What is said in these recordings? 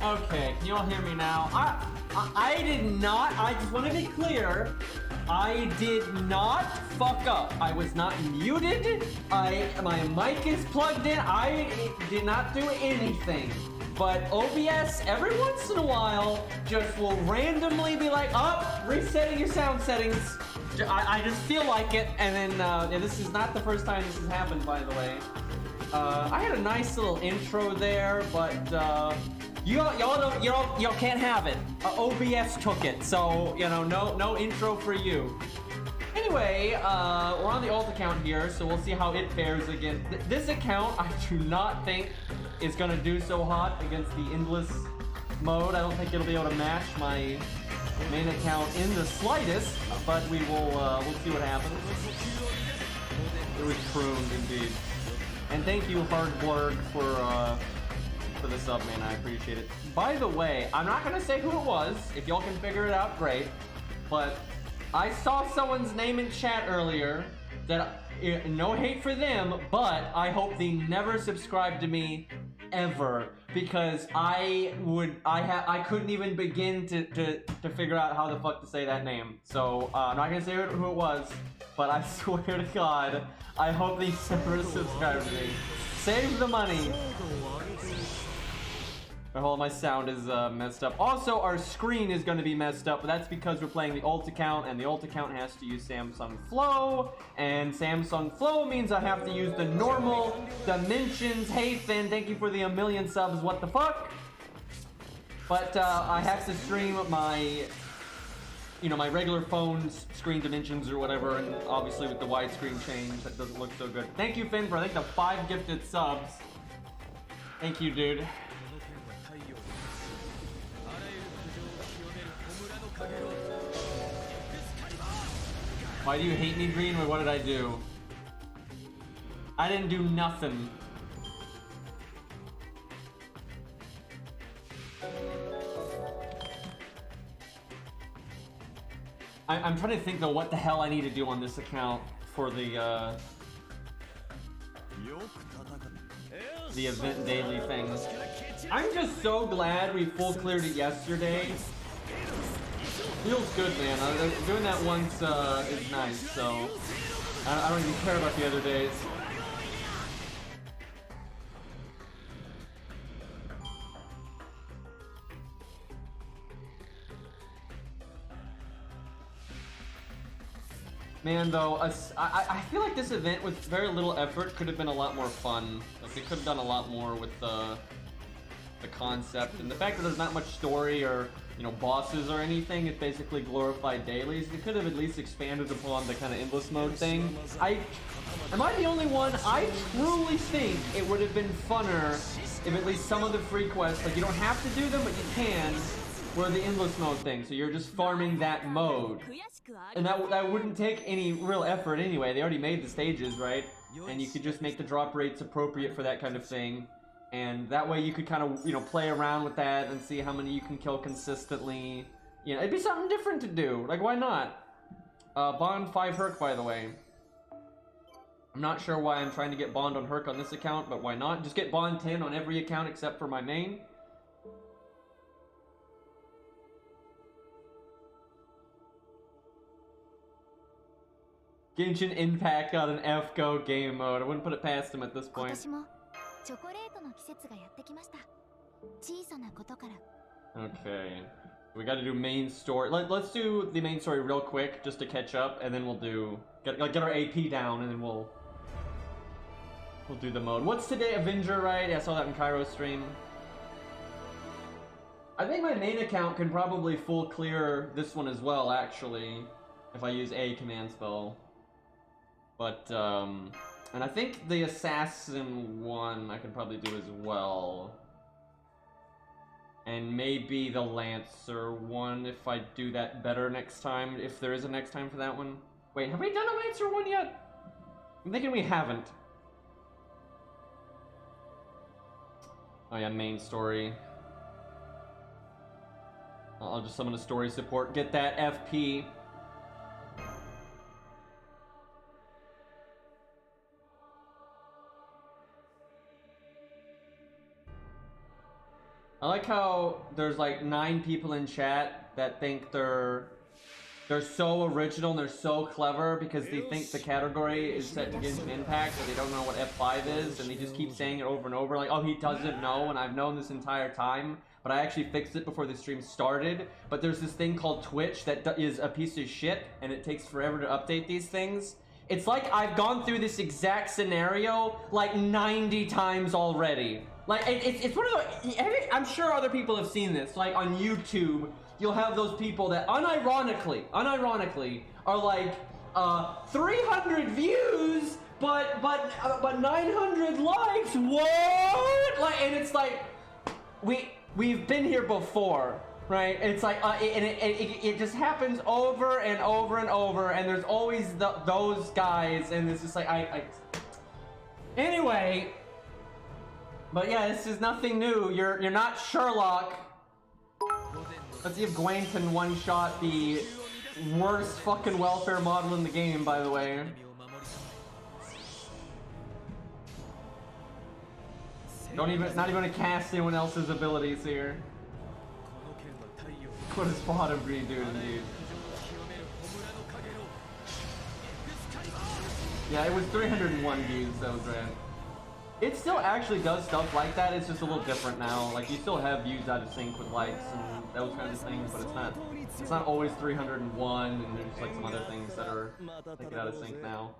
Okay, can you all hear me now? I did not, I just want to be clear, I did not fuck up. I was not muted. My mic is plugged in. I did not do anything. But OBS, every once in a while, just will randomly be like, oh, resetting your sound settings. I just feel like it, and then, yeah, this is not the first time this has happened, by the way. I had a nice little intro there, but, y'all can't have it. OBS took it, so, you know, no intro for you. Anyway, we're on the alt account here, so we'll see how it fares against this account. I do not think is gonna do so hot against the endless mode. I don't think it'll be able to match my main account in the slightest, but we will we'll see what happens. It was pruned indeed. And thank you, Hardblurg, for the sub, man. I appreciate it. By the way, I'm not gonna say who it was. If y'all can figure it out, great. But I saw someone's name in chat earlier that no hate for them, but I hope they never subscribe to me ever, because I couldn't even begin to figure out how the fuck to say that name. So I'm not gonna say who it was, but I swear to God, I hope they never subscribe to me. Save the money. Hold on, my sound is messed up. Also, our screen is going to be messed up, but that's because we're playing the alt account, and the alt account has to use Samsung Flow, and Samsung Flow means I have to use the normal dimensions. Hey Finn, thank you for the 1,000,000 subs, what the fuck? But I have to stream my, you know, my regular phone's screen dimensions or whatever, and obviously with the widescreen change, that doesn't look so good. Thank you, Finn, for I think the 5 gifted subs. Thank you, dude. Why do you hate me, Green? What did I do? I didn't do nothing. I'm trying to think though what the hell I need to do on this account for the event daily thing. I'm just so glad we full cleared it yesterday. Feels good, man. Doing that once is nice, so I don't even care about the other days. Man, though, I feel like this event with very little effort could have been a lot more fun. Like, they could have done a lot more with the concept, and the fact that there's not much story or, you know, bosses or anything. It's basically glorified dailies. They could have at least expanded upon the kind of endless mode thing. Am I the only one? I truly think it would have been funner if at least some of the free quests, like, you don't have to do them, but you can, were the endless mode thing. So you're just farming that mode. And that wouldn't take any real effort anyway. They already made the stages, right? And you could just make the drop rates appropriate for that kind of thing. And that way you could kind of, you know, play around with that and see how many you can kill consistently. You know, it'd be something different to do. Like, why not? Bond 5 Herc, by the way. I'm not sure why I'm trying to get Bond on Herc on this account, but why not? Just get Bond 10 on every account except for my main. Genshin Impact got an FGO game mode. I wouldn't put it past him at this point. Okay, we gotta do main story. Let's do the main story real quick just to catch up, and then we'll do get our AP down, and then we'll do the mode. What's today? Avenger, right? Yeah, I saw that in Cairo stream. I think my main account can probably full clear this one as well, actually, if I use a command spell. But and I think the assassin one I could probably do as well. And maybe the Lancer one if I do that better next time, if there is a next time for that one. Wait, have we done a Lancer one yet? I'm thinking we haven't. Oh yeah, main story. I'll just summon a story support, get that FP. I like how there's like 9 people in chat that think they're so original and they're so clever because they think the category is set to Genshin Impact, but they don't know what F5 is, and they just keep saying it over and over, like, oh, he doesn't know, and I've known this entire time, but I actually fixed it before the stream started. But there's this thing called Twitch that is a piece of shit, and it takes forever to update these things. It's like I've gone through this exact scenario like 90 times already. Like, it's one of the, I'm sure other people have seen this, like on YouTube, you'll have those people that unironically are like, 300 views, but 900 likes, what? Like, and it's like, we've been here before, right? It's like, it just happens over and over and over, and there's always those guys, and it's just like, anyway, but yeah, this is nothing new. You're not Sherlock. Let's see if Gwaine can one-shot the worst fucking welfare model in the game, by the way. Not even gonna cast anyone else's abilities here. What is bottom breed doing, dude? Yeah, it was 301 views, that was rad. It still actually does stuff like that, it's just a little different now. Like, you still have views out of sync with likes and those kinds of things, but it's not always 301, and there's like some other things that are taken out of sync now.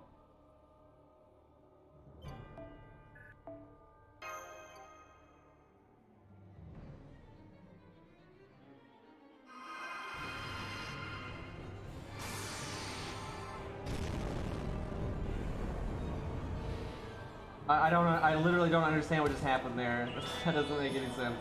I literally don't understand what just happened there. That doesn't make any sense.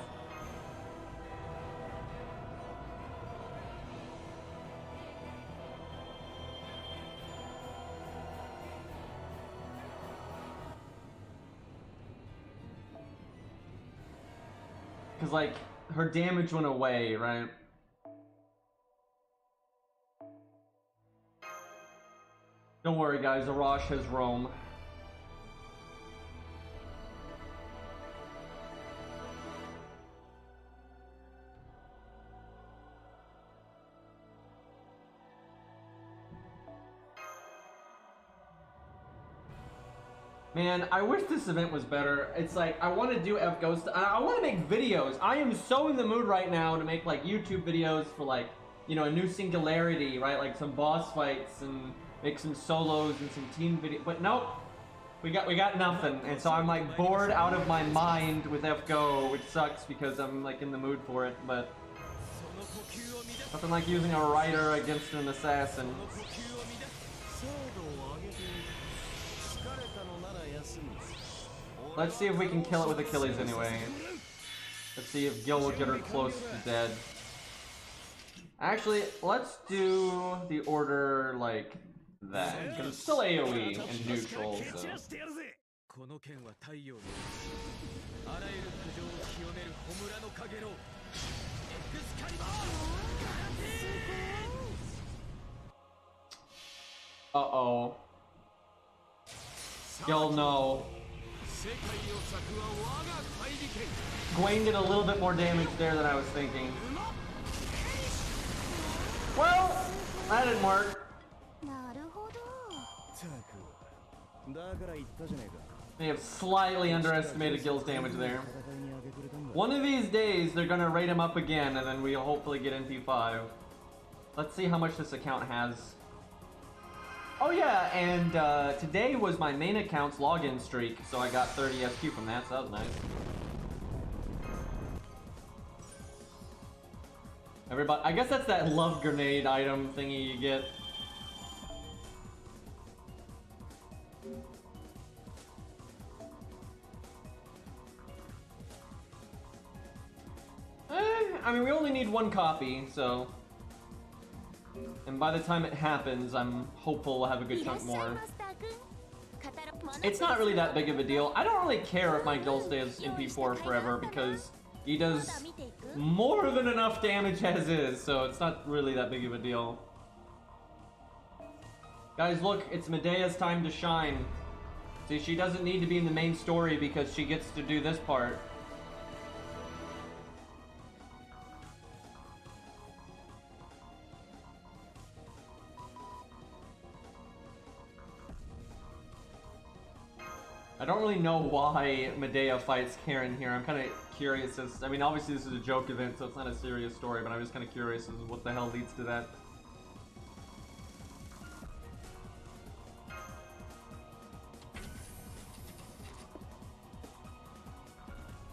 Cause like, her damage went away, right? Don't worry guys, Arash has roam. Man, I wish this event was better. It's like, I want to do FGO stuff. I want to make videos. I am so in the mood right now to make like YouTube videos for like, you know, a new Singularity, right? Like some boss fights and make some solos and some team videos. But nope, we got nothing. And so I'm like bored out of my mind with FGO, which sucks because I'm like in the mood for it. But nothing like using a writer against an assassin. Let's see if we can kill it with Achilles anyway. Let's see if Gil will get her close to dead. Actually, let's do the order like that, because it's still AoE and neutral, so. Uh-oh. Gil, no. Gwaine did a little bit more damage there than I was thinking. Well, that didn't work. They have slightly underestimated Gil's damage there. One of these days, they're gonna rate him up again, and then we'll hopefully get NP5. Let's see how much this account has. Oh yeah, and today was my main account's login streak, so I got 30 SQ from that, so that was nice. Everybody, I guess that's that love grenade item thingy you get. I mean, we only need one copy, so... And by the time it happens, I'm hopeful we'll have a good chunk more. It's not really that big of a deal. I don't really care if my Gil stays in P4 forever because he does more than enough damage as is, so it's not really that big of a deal. Guys, look, it's Medea's time to shine. See, she doesn't need to be in the main story because she gets to do this part. I don't really know why Medea fights Karen here. I'm kind of curious as... I mean, obviously this is a joke event, so it's not a serious story, but I'm just kind of curious as to what the hell leads to that.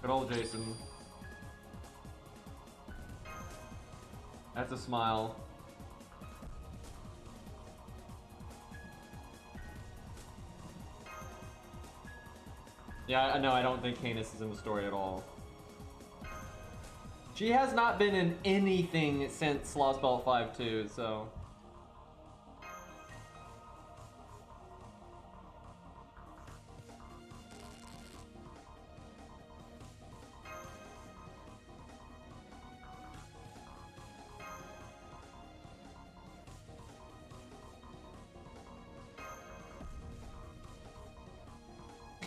Good old Jason. That's a smile. Yeah, no, I don't think Canis is in the story at all. She has not been in anything since Lost Belt 5-2, so...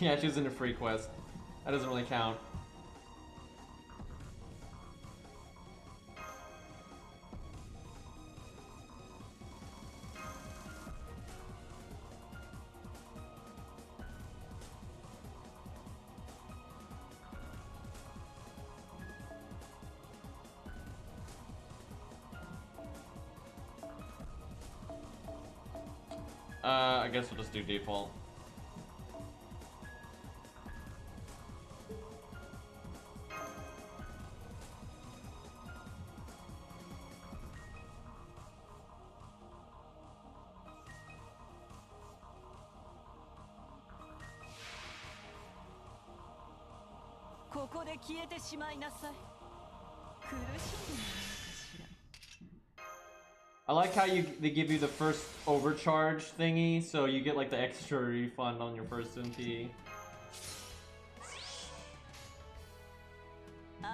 Yeah, she was in a free quest. That doesn't really count. I guess we'll just do default. I like how they give you the first overcharge thingy, so you get like the extra refund on your first MP.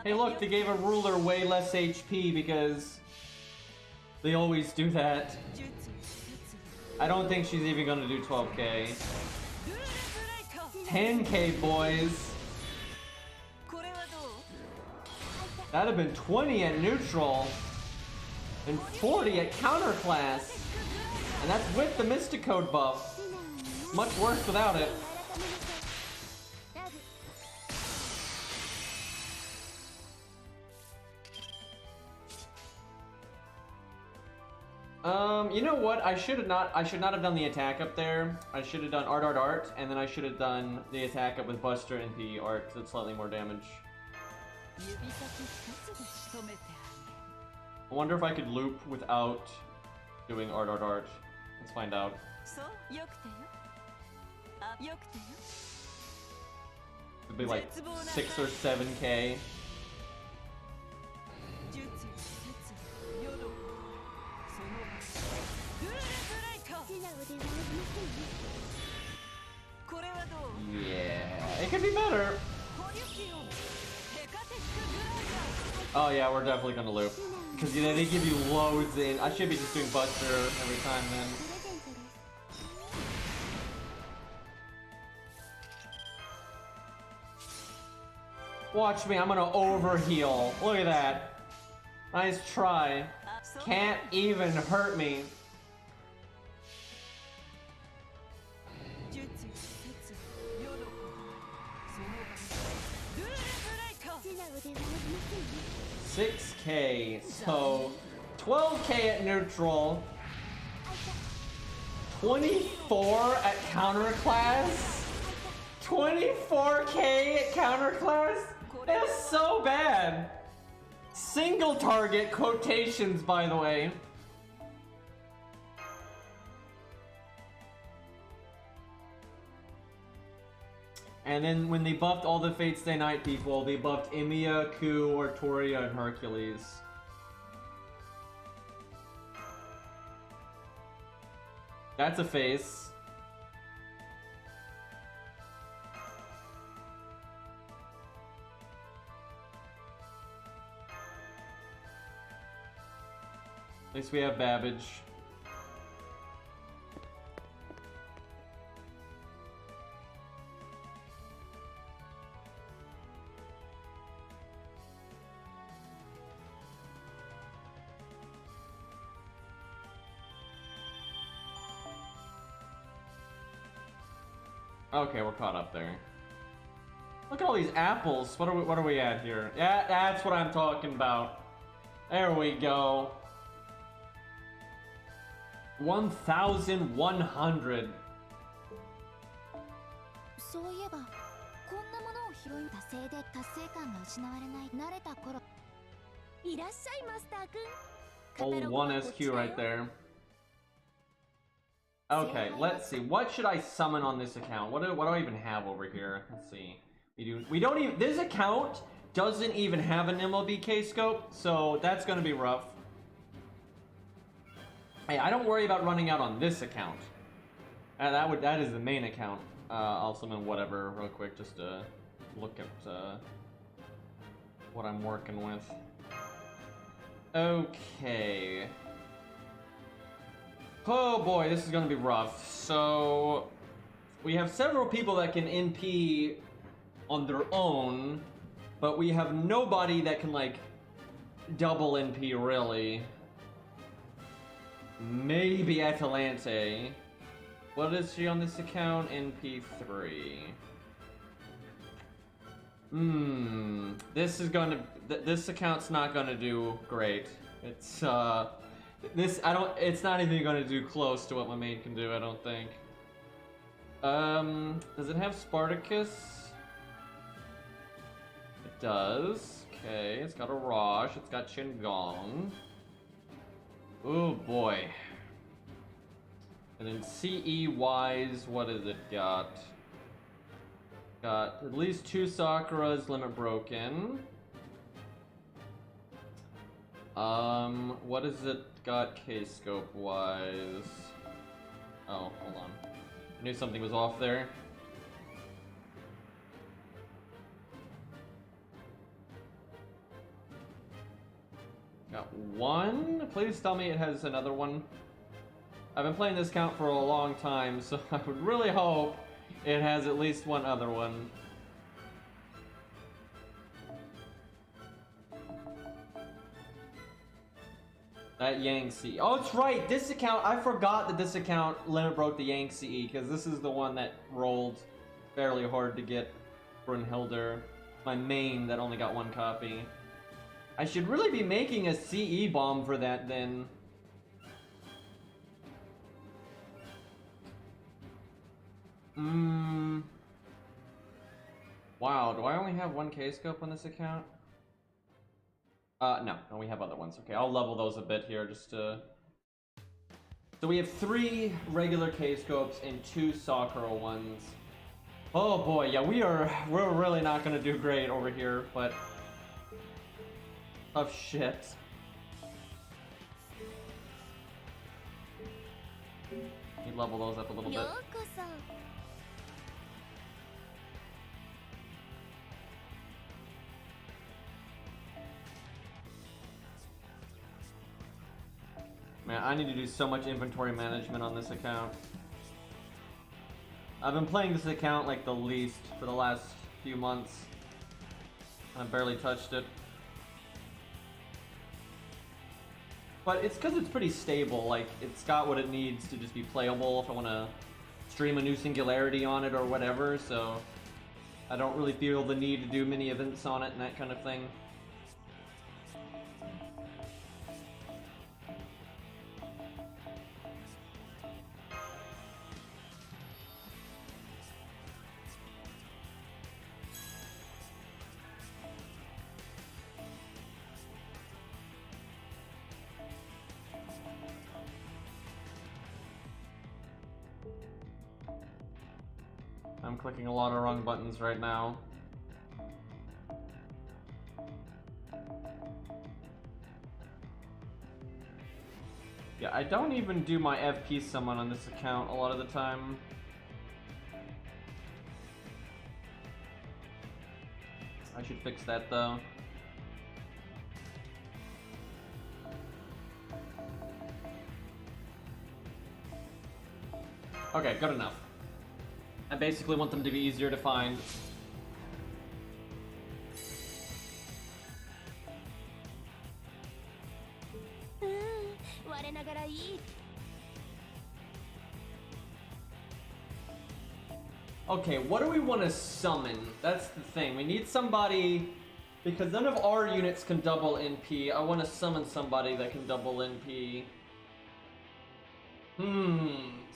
Hey look, they gave a ruler way less HP because they always do that. I don't think she's even gonna do 12k. 10k, boys! That'd have been 20 at neutral. And 40 at counter class. And that's with the Mysticode buff. Much worse without it. You know what? I should not have done the attack up there. I should have done art, and then I should have done the attack up with Buster and the art, because it's slightly more damage. I wonder if I could loop without doing art. Let's find out. It'd be like 6 or 7k. Yeah, it could be better. Oh yeah, we're definitely gonna loop. Because you know, they give you loads in. I should be just doing Buster every time then. Watch me, I'm gonna overheal. Look at that. Nice try. Can't even hurt me. $6k, so 12k at neutral, 24 at counter class, 24k at counter class. That's so bad. Single target quotations, by the way. And then when they buffed all the Fate Stay Night people, they buffed Emiya, Ku, Artoria, and Hercules. That's a face. At least we have Babbage. Okay, we're caught up there. Look at all these apples. What are we at here? Yeah, that's what I'm talking about. There we go. 1,100. そういえば、こんなものを拾い達成で達成感が失われない慣れた頃。いらっしゃいマスター君。 Oh, 1 SQ right there. Okay, let's see. What should I summon on this account? What do I even have over here? Let's see. We don't even, this account doesn't even have an MLBK scope, so that's gonna be rough. Hey, I don't worry about running out on this account. That is the main account. I'll summon whatever real quick just to look at what I'm working with. Okay. Oh boy, this is gonna be rough. So we have several people that can NP on their own, but we have nobody that can like double NP really. Maybe Atalante. What is she on this account? NP3. This account's not gonna do great. It's it's not even gonna do close to what my main can do, I don't think. Does it have Spartacus? It does. Okay, it's got a Rosh, it's got Qingong. Oh boy. And then CE-wise, what has it got? Got at least 2 Sakuras, limit broken. What has it got K-scope wise? Oh, hold on. I knew something was off there. Got 1? Please tell me it has another one. I've been playing this count for a long time, so I would really hope it has at least one other one. That Yang CE. Oh, it's right! This account, I forgot that this account limit broke the Yang CE, because this is the one that rolled fairly hard to get Brunhilde. My main that only got 1 copy. I should really be making a CE bomb for that then. Wow, do I only have 1 K-scope on this account? No, we have other ones. Okay, I'll level those a bit here just to... So we have 3 regular K-scopes and 2 Sakura ones. Oh boy, yeah, we're really not gonna do great over here, but... Tough shit. Let me level those up a little bit. Man, I need to do so much inventory management on this account. I've been playing this account like the least for the last few months. And I've barely touched it. But it's because it's pretty stable, like, it's got what it needs to just be playable if I want to stream a new Singularity on it or whatever, so I don't really feel the need to do many events on it and that kind of thing. I'm clicking a lot of wrong buttons right now. Yeah, I don't even do my FP summon on this account a lot of the time. I should fix that though. Okay, good enough. I basically want them to be easier to find. Okay, what do we want to summon? That's the thing. We need somebody, because none of our units can double NP. I want to summon somebody that can double NP.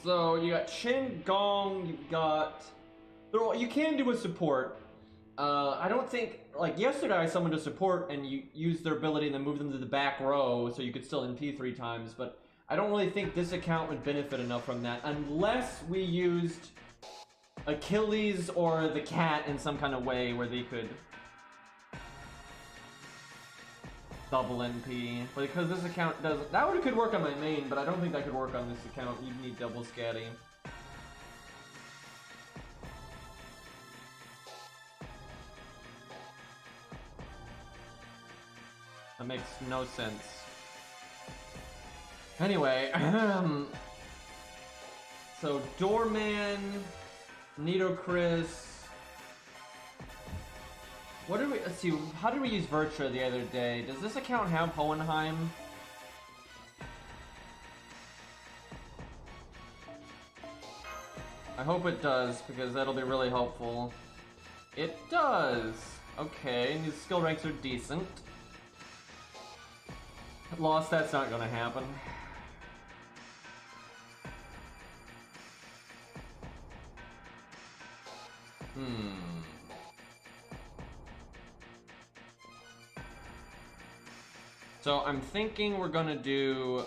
So you got Qin Gong, you've got... You can do a support. I don't think... Like, yesterday I summoned a support and you used their ability and then moved them to the back row so you could still NP 3 times, but I don't really think this account would benefit enough from that unless we used Achilles or the cat in some kind of way where they could double NP. But because this account doesn't... That could work on my main, but I don't think that could work on this account. You'd need double scatty. That makes no sense. Anyway, so Doorman, Nidochris. What did we, let's see, how did we use Virtua the other day? Does this account have Hohenheim? I hope it does, because that'll be really helpful. It does! Okay, and his skill ranks are decent. Lost, that's not gonna happen. So I'm thinking we're gonna do...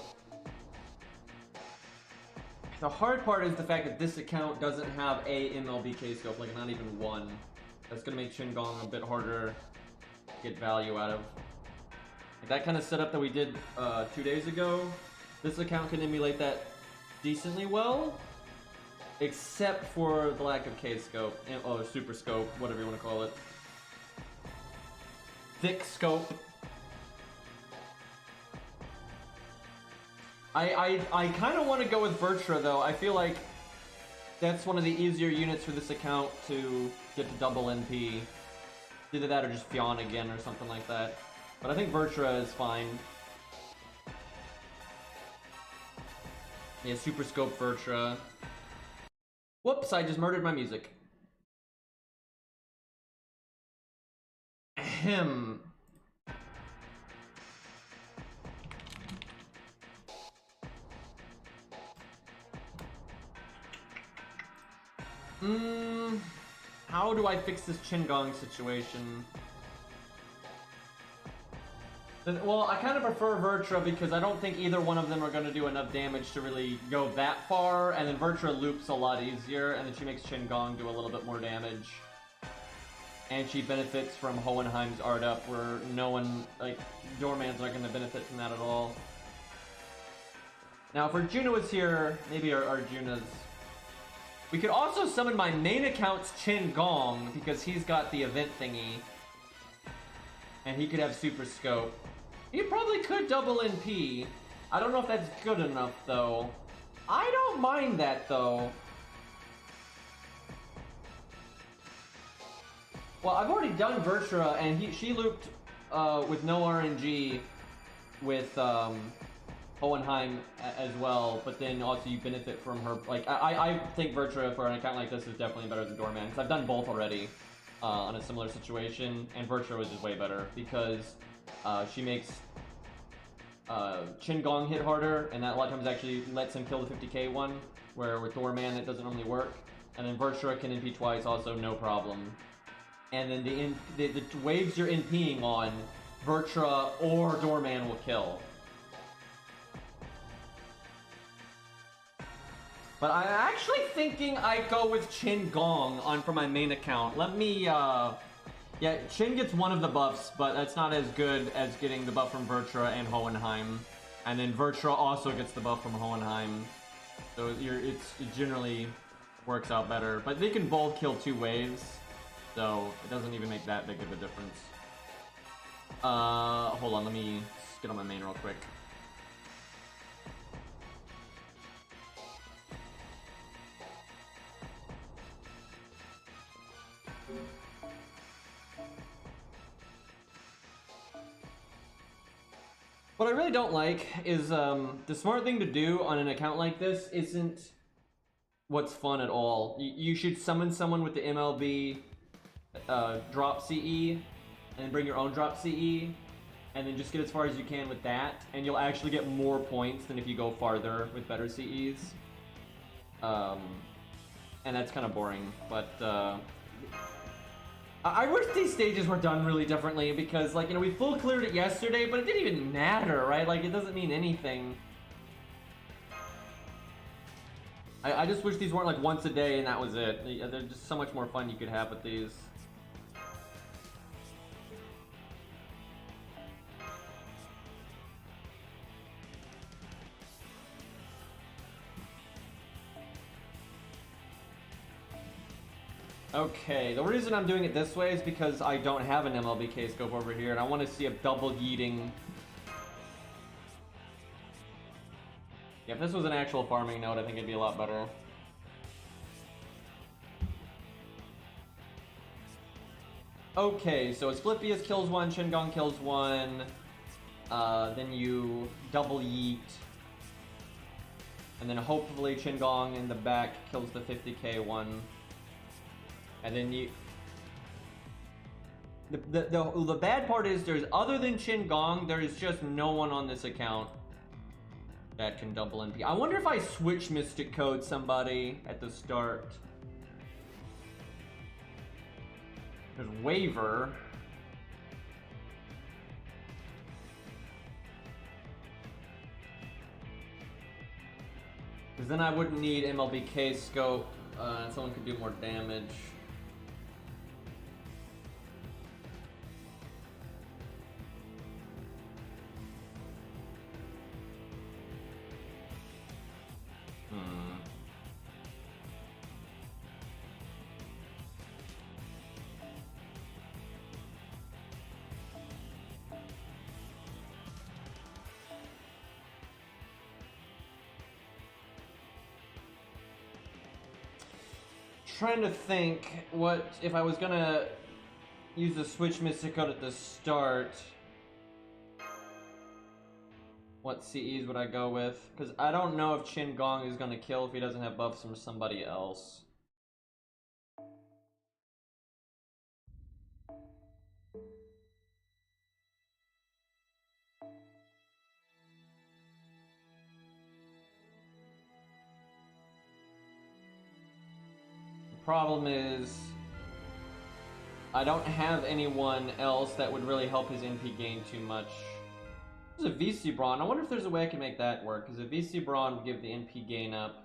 The hard part is the fact that this account doesn't have a MLB K-scope, like not even one. That's gonna make Qin Gong a bit harder to get value out of. Like that kind of setup that we did 2 days ago, this account can emulate that decently well, except for the lack of K-scope, or super scope, whatever you want to call it. Thick scope. I kind of want to go with Virtua though. I feel like that's one of the easier units for this account to get to double NP. Either that or just Fionn again or something like that. But I think Virtua is fine. Yeah, Super Scope Virtua. Whoops, I just murdered my music. Ahem. How do I fix this Qin Gong situation? Well, I kind of prefer Virtua because I don't think either one of them are going to do enough damage to really go that far, and then Virtua loops a lot easier, and then she makes Qin Gong do a little bit more damage. And she benefits from Hohenheim's art up, where no one, like, Doorman's not going to benefit from that at all. Now, if Arjuna was here, maybe Arjuna's... We could also summon my main account's Qin Gong, because he's got the event thingy. And he could have Super Scope. He probably could double NP. I don't know if that's good enough, though. I don't mind that, though. Well, I've already done Virtua, and she looped with no RNG with Hohenheim as well, but then also you benefit from her. Like, I think Virtua for an account like this is definitely better than Doorman, because I've done both already on a similar situation, and Virtua is just way better, because she makes Qin Gong hit harder, and that a lot of times actually lets him kill the 50k one, where with Doorman it doesn't normally work. And then Virtua can NP twice, also no problem. And then the waves you're NPing on, Virtua or Doorman will kill. But I'm actually thinking I go with Qin Gong for my main account. Let me, yeah, Qin gets one of the buffs, but that's not as good as getting the buff from Virtua and Hohenheim. And then Virtua also gets the buff from Hohenheim. So it generally works out better. But they can both kill 2 waves, so it doesn't even make that big of a difference. Hold on, let me just get on my main real quick. What I really don't like is the smart thing to do on an account like this isn't what's fun at all. You should summon someone with the MLB drop CE, and bring your own drop CE, and then just get as far as you can with that, and you'll actually get more points than if you go farther with better CEs. And that's kind of boring, but I wish these stages were done really differently, because, like, you know, we full cleared it yesterday, but it didn't even matter, right? Like, it doesn't mean anything. I just wish these weren't like once a day and that was it. There's just so much more fun you could have with these. Okay, the reason I'm doing it this way is because I don't have an MLBK scope over here, and I want to see a double yeeting. Yeah, if this was an actual farming node, I think it'd be a lot better. Okay, so Asclepius kills one, Shingon kills one, then you double yeet, and then hopefully Qingong in the back kills the 50k one. And then you... The bad part is, there's, other than Qingong, there is just no one on this account that can double NP. I wonder if I switch Mystic Code somebody at the start. There's Waver. Because then I wouldn't need MLBK scope, and someone could do more damage. Trying to think what if I was gonna use the switch Mystic Code at the start. What CEs would I go with? Because I don't know if Qingong is gonna kill if he doesn't have buffs from somebody else. Problem is, I don't have anyone else that would really help his NP gain too much. There's a VC Brawn. I wonder if there's a way I can make that work, because a VC Brawn would give the NP gain up.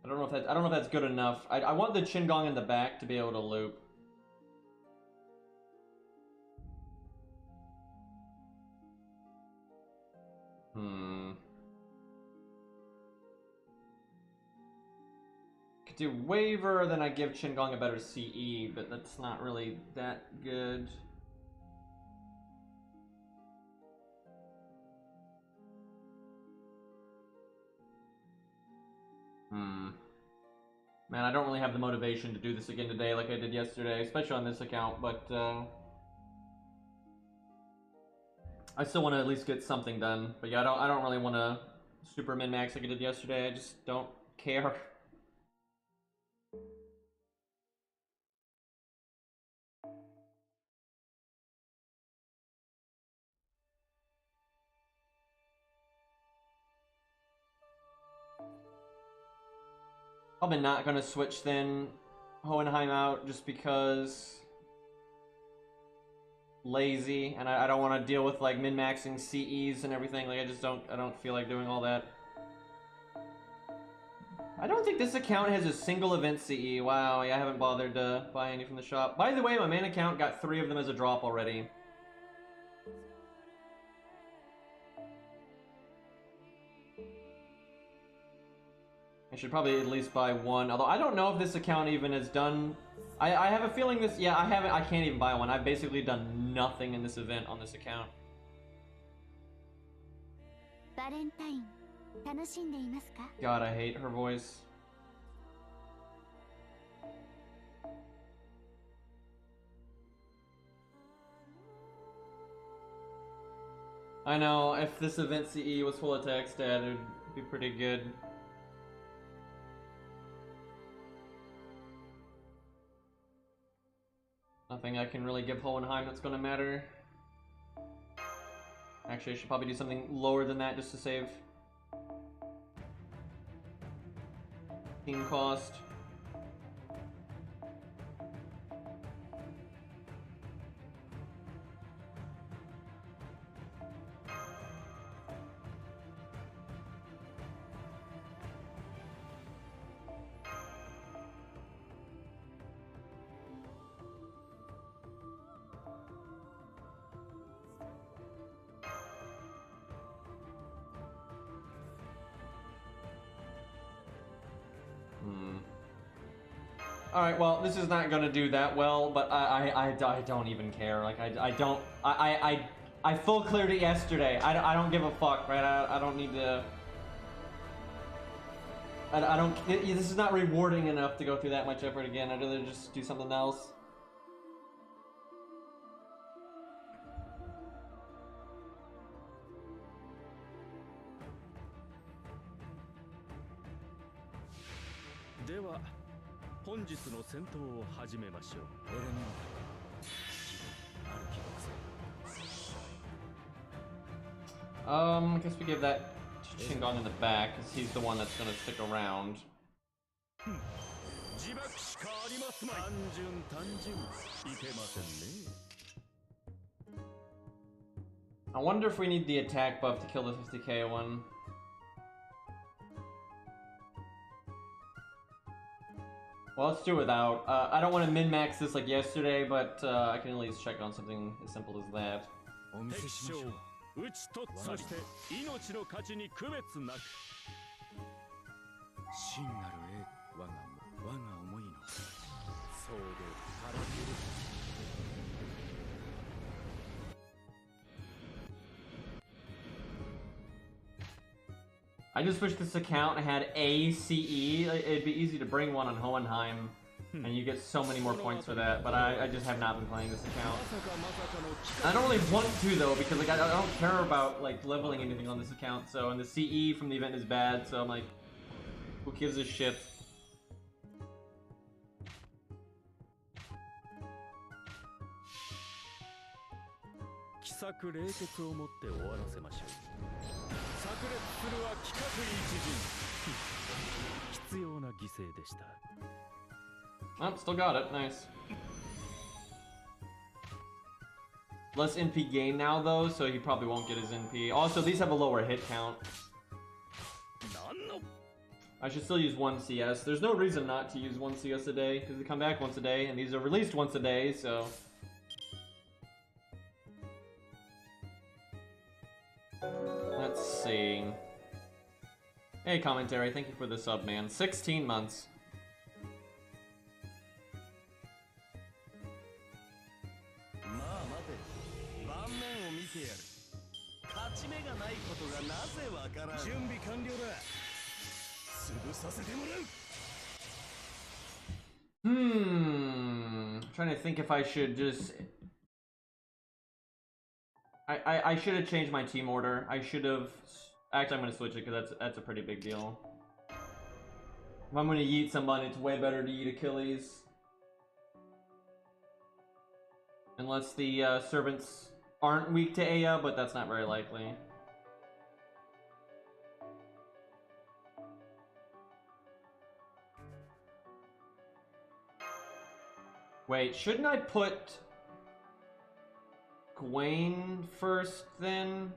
I don't know if that's good enough. I want the Qingong in the back to be able to loop. Could do Waver, then I give Qingong a better CE, but that's not really that good. Man, I don't really have the motivation to do this again today like I did yesterday, especially on this account, but I still want to at least get something done. But yeah, I don't really want to super min-max like I did yesterday. I just don't care. Probably not gonna switch then Hohenheim out just because lazy, and I don't want to deal with like min-maxing CEs and everything. Like I don't feel like doing all that. I don't think this account has a single event CE. Wow, yeah, I haven't bothered to buy any from the shop. By the way, my main account got 3 of them as a drop already. I should probably at least buy 1, although I don't know if this account even has done... I have a feeling this... Yeah, I can't even buy 1. I've basically done nothing in this event on this account. Valentine, God, I hate her voice. I know, if this event CE was full of text, it would be pretty good. nothing I can really give Hohenheim that's gonna matter. Actually, I should probably do something lower than that just to save team cost. Alright, well, this is not gonna do that well, but I don't even care. Like, I full cleared it yesterday. I don't give a fuck, right? I don't need to... I don't... This is not rewarding enough to go through that much effort again. I'd rather just do something else. I guess we give that to Shingon in the back, because he's the one that's gonna stick around. I wonder if we need the attack buff to kill the 50k one. Well, let's do without. I don't want to min-max this like yesterday, but I can at least check on something as simple as that. I just wish this account had a CE. It'd be easy to bring one on Hohenheim, and you get so many more points for that, but I just have not been playing this account. I don't really want to, though, because like I don't care about like leveling anything on this account, so, and the CE from the event is bad, so I'm like, who gives a shit? Oh, still got it. Nice. Less NP gain now, though, so he probably won't get his NP. Also, these have a lower hit count. I should still use 1 CS. There's no reason not to use 1 CS a day, because they come back once a day, and these are released once a day, so... Let's see. Hey, commentary, thank you for the sub, man. 16 months. Trying to think if I should just... I should have changed my team order. I should have... Actually, I'm going to switch it because that's a pretty big deal. If I'm going to yeet somebody, it's way better to yeet Achilles. Unless the servants aren't weak to Aya, but that's not very likely. Wait, shouldn't I put Gwaine first then?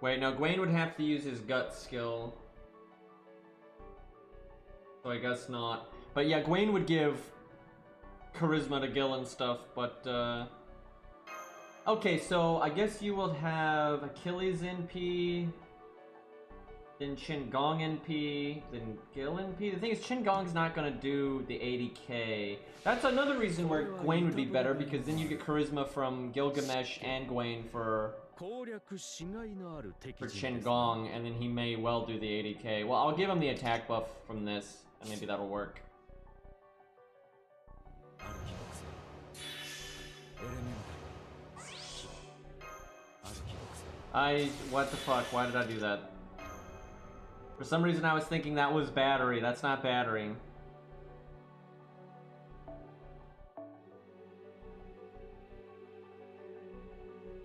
Wait, no, Gwaine would have to use his gut skill. So I guess not. But yeah, Gwaine would give charisma to Gil and stuff, but okay, so I guess you will have Achilles NP, then Qingong NP, then Gil NP. The thing is, Qingong's not gonna do the 80k. That's another reason where Gwaine would be better, because then you get charisma from Gilgamesh and Gwaine for Qingong, and then he may well do the 80k. Well, I'll give him the attack buff from this, and maybe that'll work. What the fuck? Why did I do that? For some reason I was thinking that was battery. That's not battery.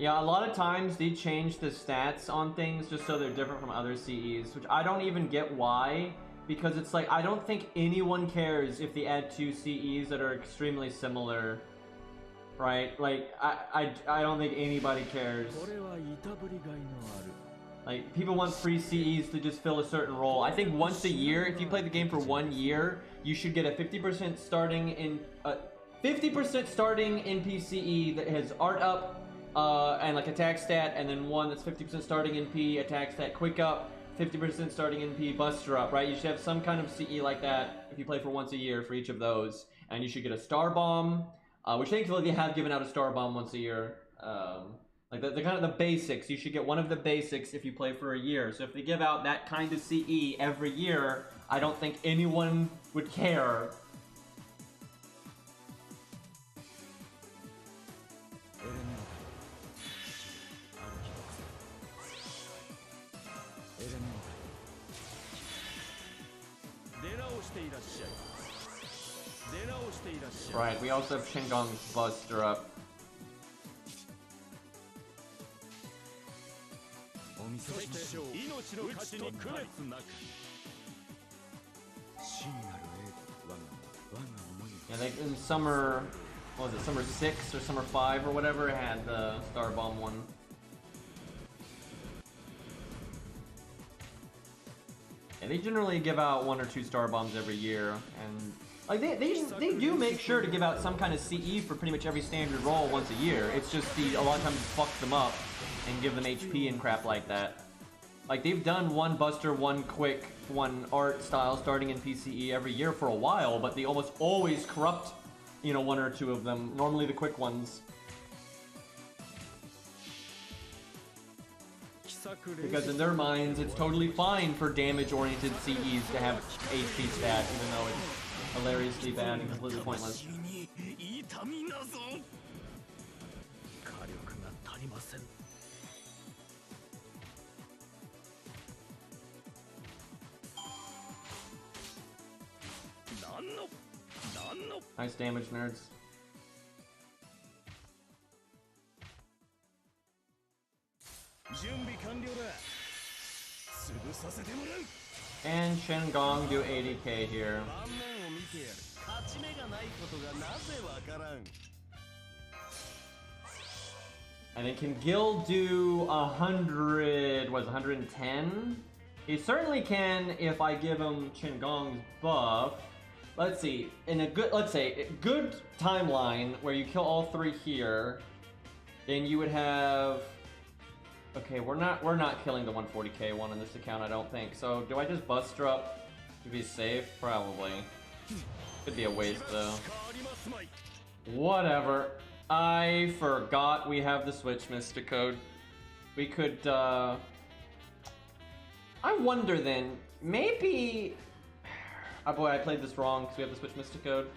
Yeah, a lot of times they change the stats on things just so they're different from other CEs, which I don't even get why, because it's like, I don't think anyone cares if they add two CEs that are extremely similar, right? Like, I don't think anybody cares. Like, people want free CEs to just fill a certain role. I think once a year, if you play the game for 1 year, you should get a 50% starting in 50% starting NPCE that has art up and like attack stat, and then one that's 50% starting NP, attack stat, quick up, 50% starting NP, buster up, right? You should have some kind of CE like that if you play for once a year for each of those, and you should get a star bomb, which thankfully they have given out a star bomb once a year. Like the kind of the basics, you should get one of the basics if you play for a year. So if they give out that kind of CE every year, I don't think anyone would care. Right, we also have Shingong's buster up. Yeah, like in summer, what was it, summer 6 or summer 5 or whatever, it had the Star Bomb one. Yeah, they generally give out 1 or 2 Star Bombs every year, and like they do make sure to give out some kind of CE for pretty much every standard role once a year. It's just a lot of times fuck them up and give them HP and crap like that. Like they've done 1 buster, 1 quick, 1 art style starting in PCE every year for a while, but they almost always corrupt, you know, 1 or 2 of them. Normally the quick ones. Because in their minds, it's totally fine for damage-oriented CEs to have HP stat, even though it's hilariously bad and completely pointless. Nice damage, nerds. And Shengong do 80k here. And then can Gil do 100, what is 110? He certainly can if I give him Shengong's buff. Let's see, in a good, let's say, a good timeline where you kill all 3 here, then you would have, okay, we're not killing the 140k one on this account, I don't think. So do I just buster up to be safe? Probably. Could be a waste though. Whatever. I forgot we have the Switch Mystic Code. We could, I wonder then, maybe... Oh boy, I played this wrong because we have the Switch Mystic Code.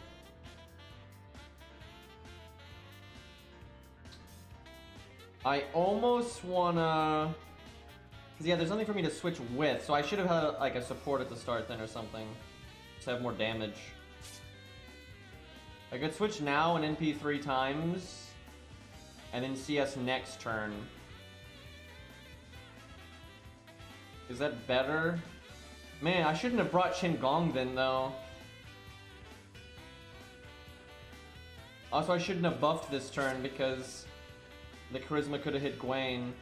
I almost wanna... Cause yeah, there's nothing for me to switch with, so I should have had like a support at the start then or something. Just have more damage. I could switch now and NP 3 times, and then CS next turn. Is that better? Man, I shouldn't have brought Shengong then, though. Also, I shouldn't have buffed this turn because the charisma could have hit Gwen.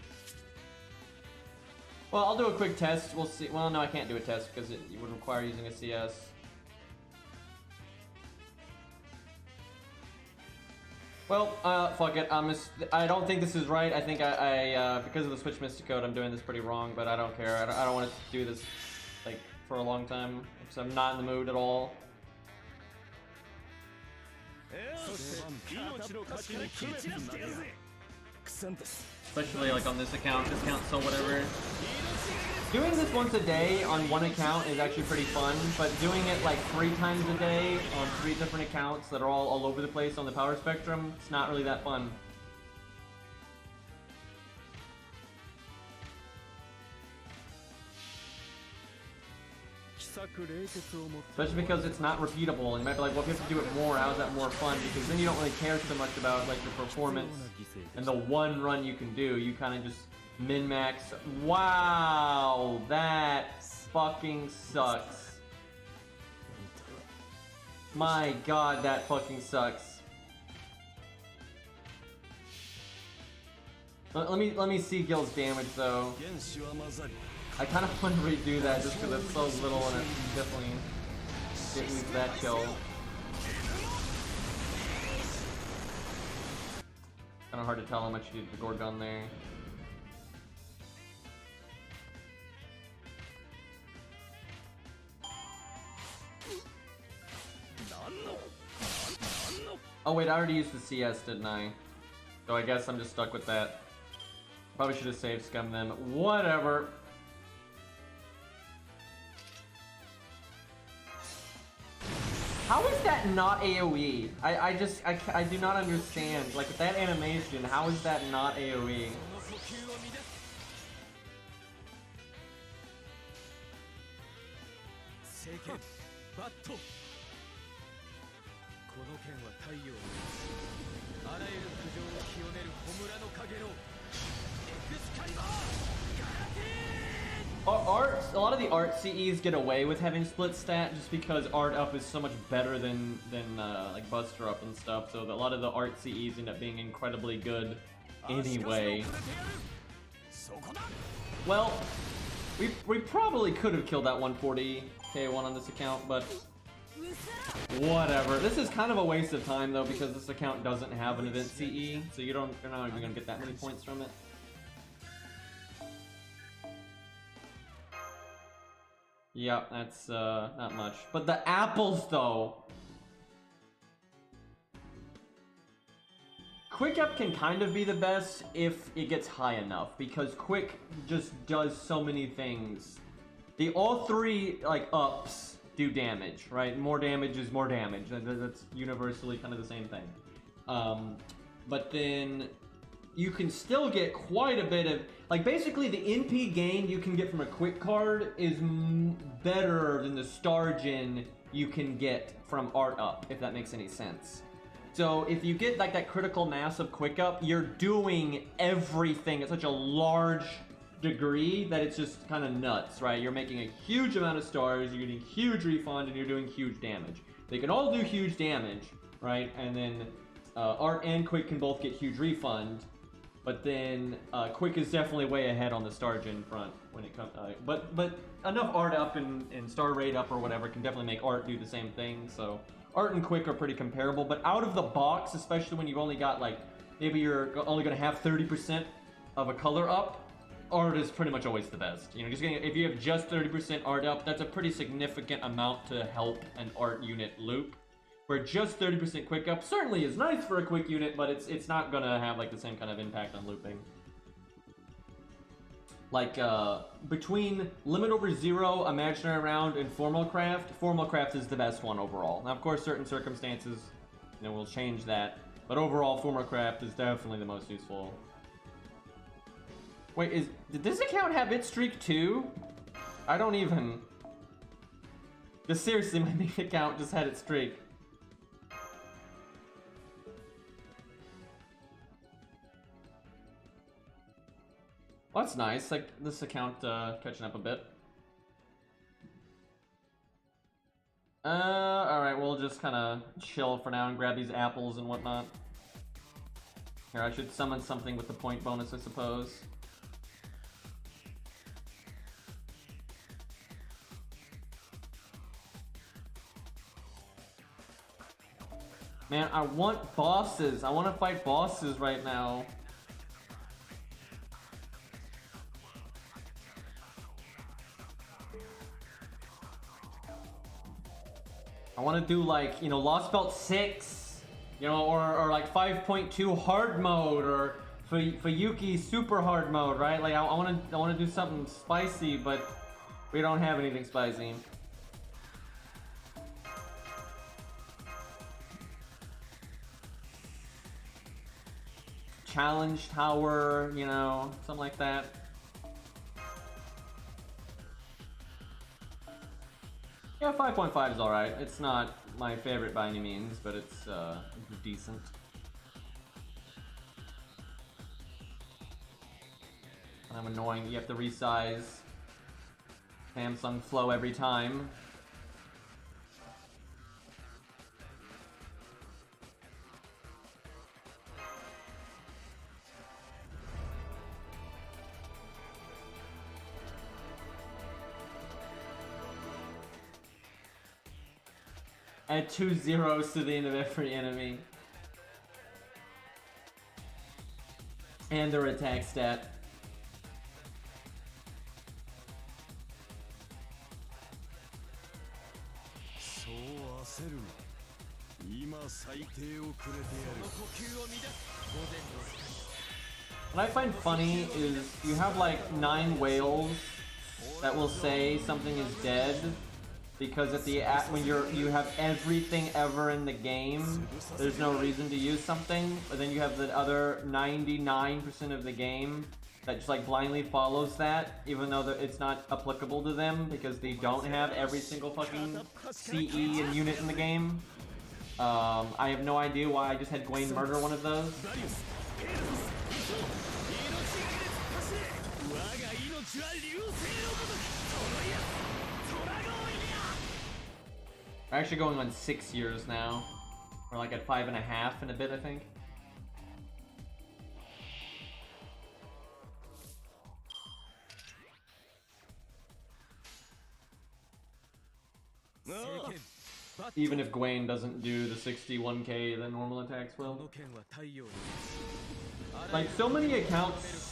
Well, I'll do a quick test. We'll see. Well, no, I can't do a test because it would require using a CS. Well, fuck it. I don't think this is right. I think because of the Switch Mystic Code, I'm doing this pretty wrong, but I don't care. I don't want to do this like for a long time because I'm not in the mood at all. Especially like on this account, so whatever. Doing this once a day on one account is actually pretty fun, but doing it like 3 times a day on 3 different accounts that are all over the place on the power spectrum, it's not really that fun. Especially because it's not repeatable, and you might be like, well, if you have to do it more, how is that more fun? Because then you don't really care so much about like your performance and the one run you can do. You kind of just min-max. Wow, that fucking sucks. My god, that fucking sucks. Let me see Gil's damage though. I kind of want to redo that just because it's so little and it definitely didn't lose that kill. Kind of hard to tell how much you did the Gorgon there. Oh wait, I already used the CS, didn't I? So I guess I'm just stuck with that. Probably should have saved scum them. Whatever. How is that not AoE? I do not understand. Like with that animation, how is that not AoE? A lot of the art CEs get away with having split stat just because art up is so much better than like Buster up and stuff. So a lot of the art CEs end up being incredibly good anyway. Well, we probably could have killed that 140 K1 on this account, but whatever. This is kind of a waste of time though because this account doesn't have an event CE, so you're not even gonna get that many points from it. Yeah, that's not much. But the apples though. Quick up can kind of be the best if it gets high enough because quick just does so many things. All three like ups do damage, right? More damage is more damage. That's universally kind of the same thing. But then you can still get quite a bit of, like basically the NP gain you can get from a quick card is better than the star gen you can get from art up, if that makes any sense. So if you get like that critical mass of quick up, you're doing everything at such a large degree that it's just kind of nuts, right? You're making a huge amount of stars, you're getting huge refund, and you're doing huge damage. They can all do huge damage, right? And then art and quick can both get huge refund. But then quick is definitely way ahead on the star gen front when it comes. But enough art up and star rate up or whatever can definitely make art do the same thing. So art and quick are pretty comparable. But out of the box, especially when you've only got like maybe you're only going to have 30% of a color up, art is pretty much always the best. You know, just getting, if you have just 30% art up, that's a pretty significant amount to help an art unit loop. Where just 30% quick up certainly is nice for a quick unit, but it's not gonna have like the same kind of impact on looping. Like between Limit Over Zero, Imaginary Round, and Formal Craft is the best one overall. Now, of course, certain circumstances, you know, will change that, but overall, Formal Craft is definitely the most useful. Wait, did this account have its streak too? I don't even. Just seriously, my main account just had its streak. Well, that's nice, like this account catching up a bit. Alright, we'll just kind of chill for now and grab these apples and whatnot. Here, I should summon something with the point bonus, I suppose. Man, I want bosses. I want to fight bosses right now. I want to do like, you know, Lost Belt 6, you know, or like 5.2 hard mode, or for Yuki super hard mode, right? Like I want to do something spicy, but we don't have anything spicy. Challenge tower, you know, something like that. Yeah, 5.5 is alright. It's not my favorite by any means, but it's decent. And I'm annoying. You have to resize Samsung Flow every time. Add 2 zeros to the end of every enemy. And their attack stat. What I find funny is you have like 9 whales that will say something is dead because when you have everything ever in the game, there's no reason to use something. But then you have the other 99% of the game that just like blindly follows that, even though it's not applicable to them because they don't have every single fucking CE and unit in the game. I have no idea why I just had Gwaine murder one of those. We're actually going on 6 years now. We're like at 5.5 in a bit, I think. Even if Gwaine doesn't do the 61k that normal attacks will. Like so many accounts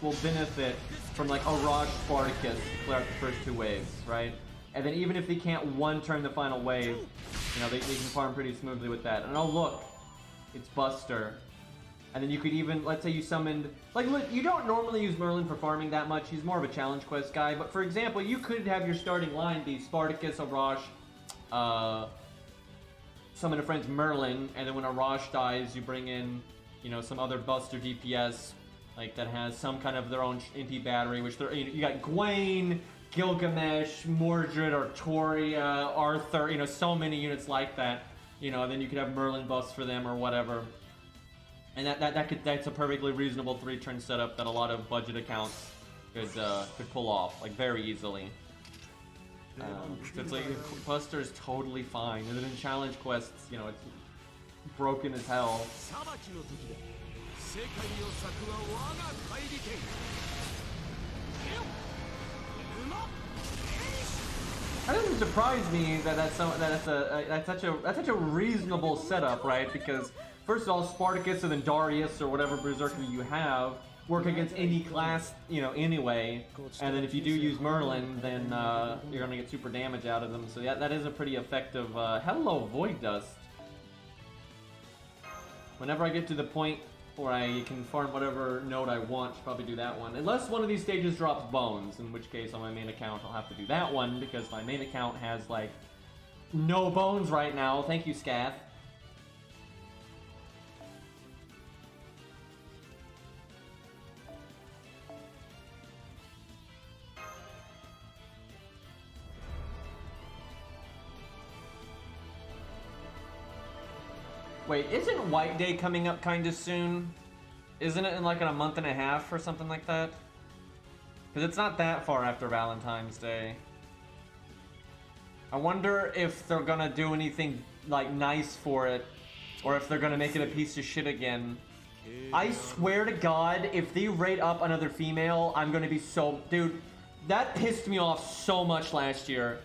will benefit from like a Raj Spartacus to clear out the first 2 waves, right? And then even if they can't one-turn the final wave, you know, they can farm pretty smoothly with that. And oh look, it's Buster. And then you could even, let's say you summoned, like look, you don't normally use Merlin for farming that much, he's more of a challenge quest guy, but for example, you could have your starting line be Spartacus, Arash, summon a friend's Merlin, and then when Arash dies, you bring in, you know, some other Buster DPS, like that has some kind of their own NT battery, which you got Gwaine, Gilgamesh, Mordred, Artoria, Arthur, you know, so many units like that, you know, and then you could have Merlin buffs for them or whatever. And that's a perfectly reasonable 3-turn setup that a lot of budget accounts could pull off, like very easily. So it's like Buster is totally fine, and then in challenge quests, you know, it's broken as hell. That doesn't surprise me that that's such a reasonable setup, right? Because first of all, Spartacus and then Darius or whatever berserker you have work against any class, you know, anyway. And then if you do use Merlin, then you're gonna get super damage out of them. So yeah, that is a pretty effective. Hello, Void Dust. Whenever I get to the point where I can farm whatever node I want, should probably do that one. Unless one of these stages drops bones, in which case on my main account I'll have to do that one because my main account has like no bones right now. Thank you, Scath. Wait, isn't White Day coming up kind of soon? Isn't it in like a month and a half or something like that? Because it's not that far after Valentine's Day. I wonder if they're gonna do anything like nice for it, or if they're gonna make it a piece of shit again. I swear to God, if they rate up another female, I'm gonna be so... Dude, that pissed me off so much last year.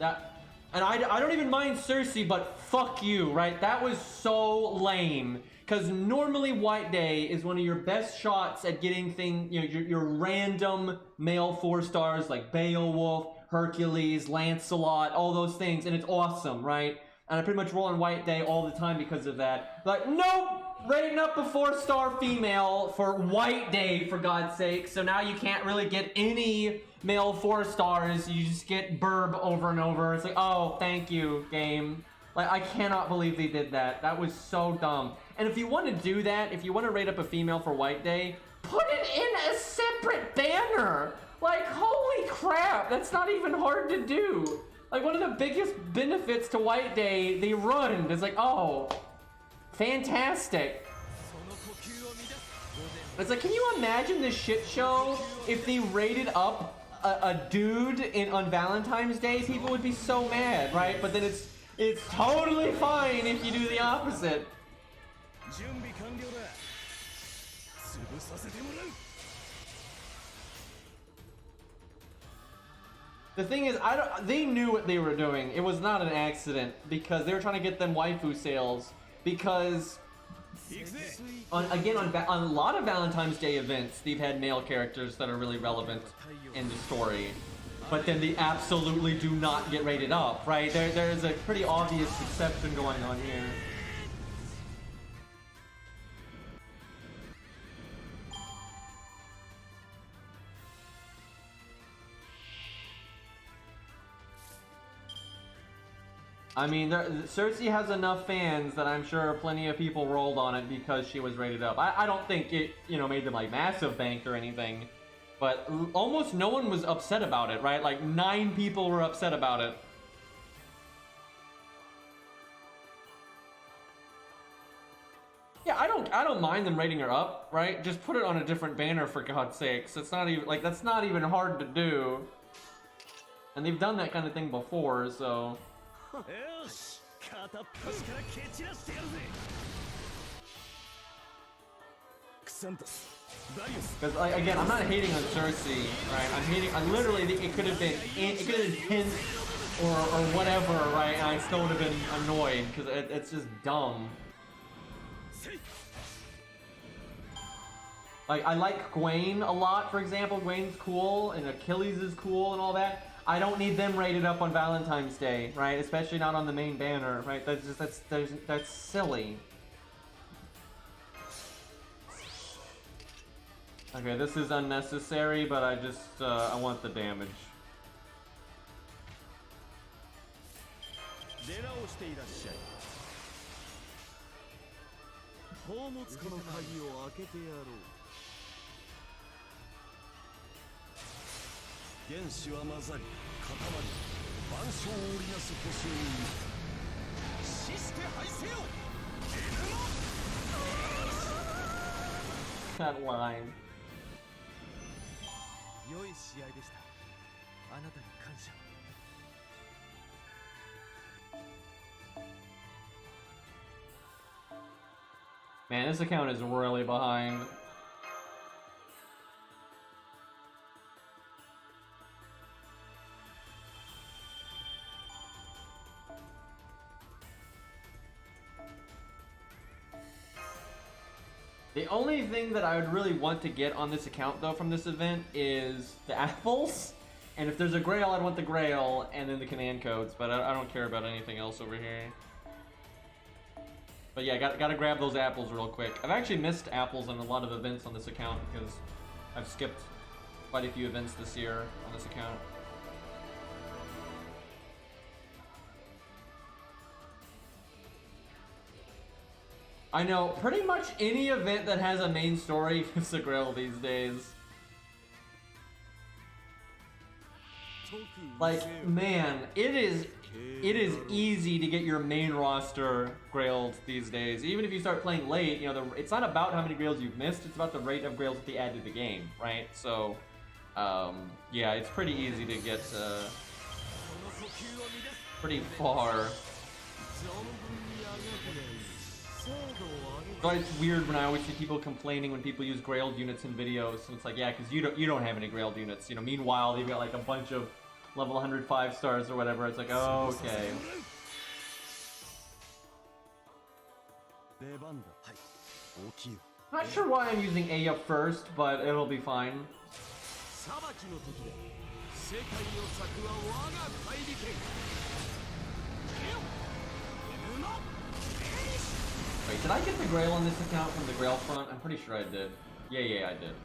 And I don't even mind Cersei, but fuck you, right? That was so lame. Because normally White Day is one of your best shots at getting your random male 4-stars like Beowulf, Hercules, Lancelot, all those things, and it's awesome, right? And I pretty much roll on White Day all the time because of that. Like, nope! Rating up a 4-star female for White Day, for God's sake. So now you can't really get any male 4-stars. You just get Burb over and over. It's like, oh, thank you, game. Like, I cannot believe they did that. That was so dumb. And if you want to do that, if you want to rate up a female for White Day, put it in a separate banner. Like, holy crap, that's not even hard to do. Like, one of the biggest benefits to White Day, they ruined. It's like, oh, fantastic. It's like, can you imagine this shit show if they rated up a dude on Valentine's Day? People would be so mad, right? But then it's totally fine if you do the opposite. The thing is, they knew what they were doing. It was not an accident because they were trying to get them waifu sales. Because on a lot of Valentine's Day events, they've had male characters that are really relevant in the story, but then they absolutely do not get rated up, right? There's a pretty obvious exception going on here. I mean, Cersei has enough fans that I'm sure plenty of people rolled on it because she was rated up. I don't think it, made them like massive bank or anything, but almost no one was upset about it, right? Like 9 people were upset about it. Yeah, I don't mind them rating her up, right? Just put it on a different banner for God's sakes. It's not even like that's not even hard to do, and they've done that kind of thing before, so. Because again, I'm not hating on Cersei, right? I literally think it could have been Hint or whatever, right? And I still would have been annoyed because it's just dumb. Like, I like Gwaine a lot, for example. Gwaine's cool, and Achilles is cool and all that. I don't need them rated up on Valentine's Day, right? Especially not on the main banner, right? That's silly. Okay, this is unnecessary, but I just I want the damage. That line. Man, this account is really behind. The only thing that I would really want to get on this account, though, from this event is the apples. And if there's a grail, I'd want the grail and then the command codes, but I don't care about anything else over here. But yeah, gotta grab those apples real quick. I've actually missed apples on a lot of events on this account because I've skipped quite a few events this year on this account. I know, pretty much any event that has a main story gets a grail these days. Like, man, it is easy to get your main roster grailed these days. Even if you start playing late, it's not about how many grails you've missed, it's about the rate of grails that they add to the game, right? So, yeah, it's pretty easy to get pretty far. So it's weird when I always see people complaining when people use grailed units in videos, and it's like, yeah, because you don't have any grailed units. Meanwhile, they've got like a bunch of level 100 5-stars or whatever. It's like, oh, okay. Not sure why I'm using Aya first, but it'll be fine. Wait, did I get the grail on this account from the grail front? I'm pretty sure I did. Yeah, I did.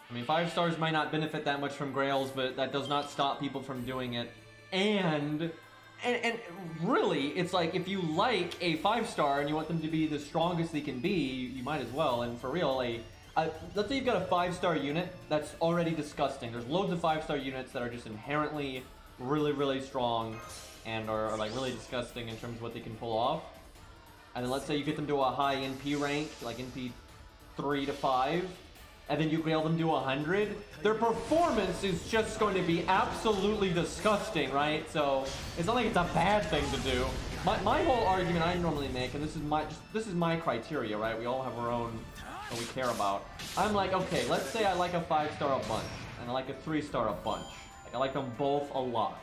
I mean, 5 stars might not benefit that much from grails, but that does not stop people from doing it. And really, it's like, if you like a 5-star and you want them to be the strongest they can be, you might as well. And for real, let's say you've got a 5-star unit that's already disgusting. There's loads of 5-star units that are just inherently really strong and are like really disgusting in terms of what they can pull off. And then let's say you get them to a high NP rank, like NP 3 to 5, and then you grail them to 100. Their performance is just going to be absolutely disgusting, right? So it's not like it's a bad thing to do. My whole argument I normally make, and this is my criteria, right? We all have our own what we care about. I'm like, okay, let's say I like a 5-star a bunch, and I like a 3-star a bunch. Like I like them both a lot.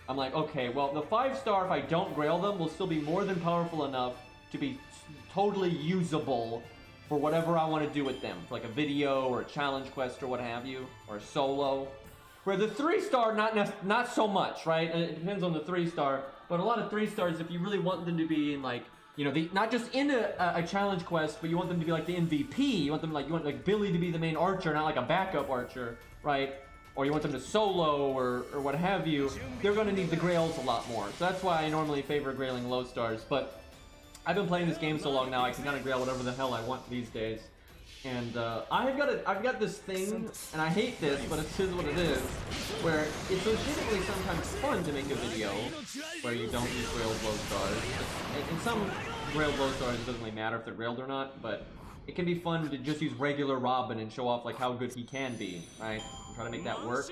I'm like, okay, well the 5-star, if I don't grail them, will still be more than powerful enough to be totally usable for whatever I want to do with them, for like a video or a challenge quest or what have you, or a solo. Where the 3-star, not so much, right? And it depends on the 3-star, but a lot of 3-stars, if you really want them to be in like, you know, not just in a challenge quest, but you want them to be like the MVP. You want like Billy to be the main archer, not like a backup archer, right? Or you want them to solo or what have you. They're going to need the grails a lot more. So that's why I normally favor grailing low stars. But I've been playing this game so long now, I can kind of grail whatever the hell I want these days. And I've got this thing, and I hate this, but it is what it is, where it's legitimately sometimes fun to make a video where you don't use grailed low stars. In some grailed low stars, it doesn't really matter if they're grailed or not, but it can be fun to just use regular Robin and show off like how good he can be, right? And try to make that work.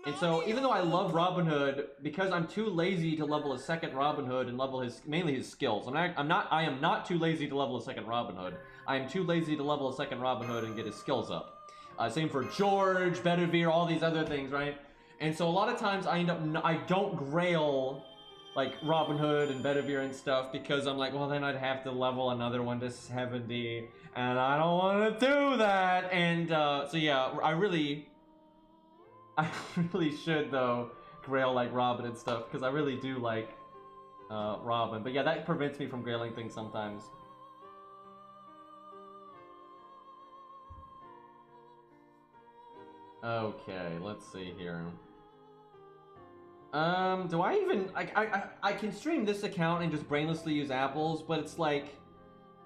And so, even though I love Robin Hood, because I'm too lazy to level a second Robin Hood and level mainly his skills. I am not too lazy to level a second Robin Hood. I am too lazy to level a second Robin Hood and get his skills up. Same for George, Bedivere, all these other things, right? And so a lot of times I don't grail like Robin Hood and Bedivere and stuff because I'm like, well, then I'd have to level another one to 70, and I don't want to do that. And so yeah, I really should though grail like Robin and stuff because I really do like Robin. But yeah, that prevents me from grailing things sometimes. Okay, let's see here. Do I even... I can stream this account and just brainlessly use apples, but it's like...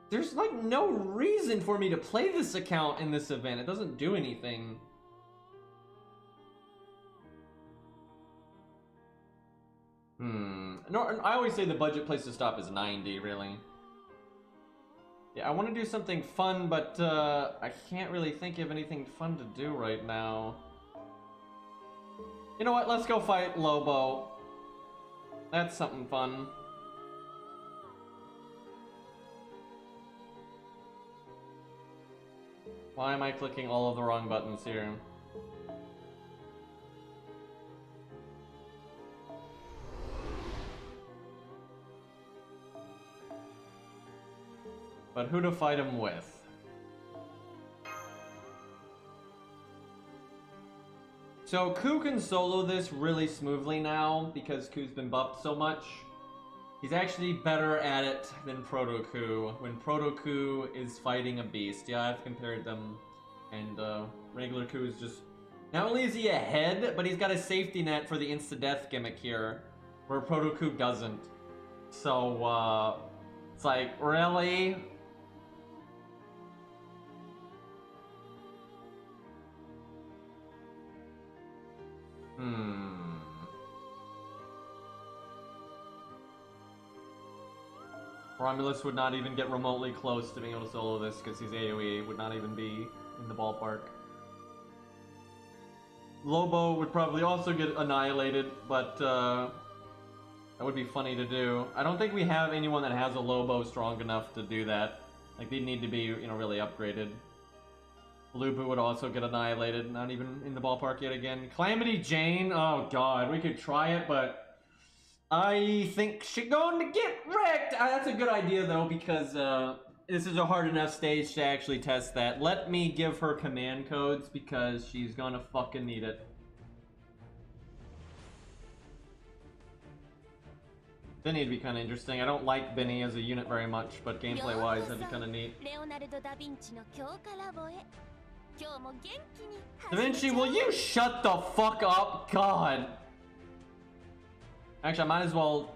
There's like no reason for me to play this account in this event. It doesn't do anything. No, I always say the budget place to stop is 90, really. Yeah, I want to do something fun, but I can't really think of anything fun to do right now. You know what? Let's go fight Lobo. That's something fun. Why am I clicking all of the wrong buttons here? But who to fight him with? So Ku can solo this really smoothly now because Ku's been buffed so much. He's actually better at it than Proto Ku when Proto Ku is fighting a beast. Yeah, I've compared them, and regular Ku is just... Not only is he ahead, but he's got a safety net for the insta-death gimmick here, where Proto Ku doesn't. So, it's like, really? Romulus would not even get remotely close to being able to solo this because his AoE would not even be in the ballpark. Lobo would probably also get annihilated, but that would be funny to do. I don't think we have anyone that has a Lobo strong enough to do that. Like, they'd need to be, you know, really upgraded. Lobo would also get annihilated, not even in the ballpark yet again. Calamity Jane, oh god, we could try it, but I think she's going to get wrecked. That's a good idea though, because this is a hard enough stage to actually test that. Let me give her command codes because she's gonna fucking need it. Benny would be kind of interesting. I don't like Benny as a unit very much, but gameplay-wise, that'd be kind of neat. Da Vinci, will you shut the fuck up? God. Actually, I might as well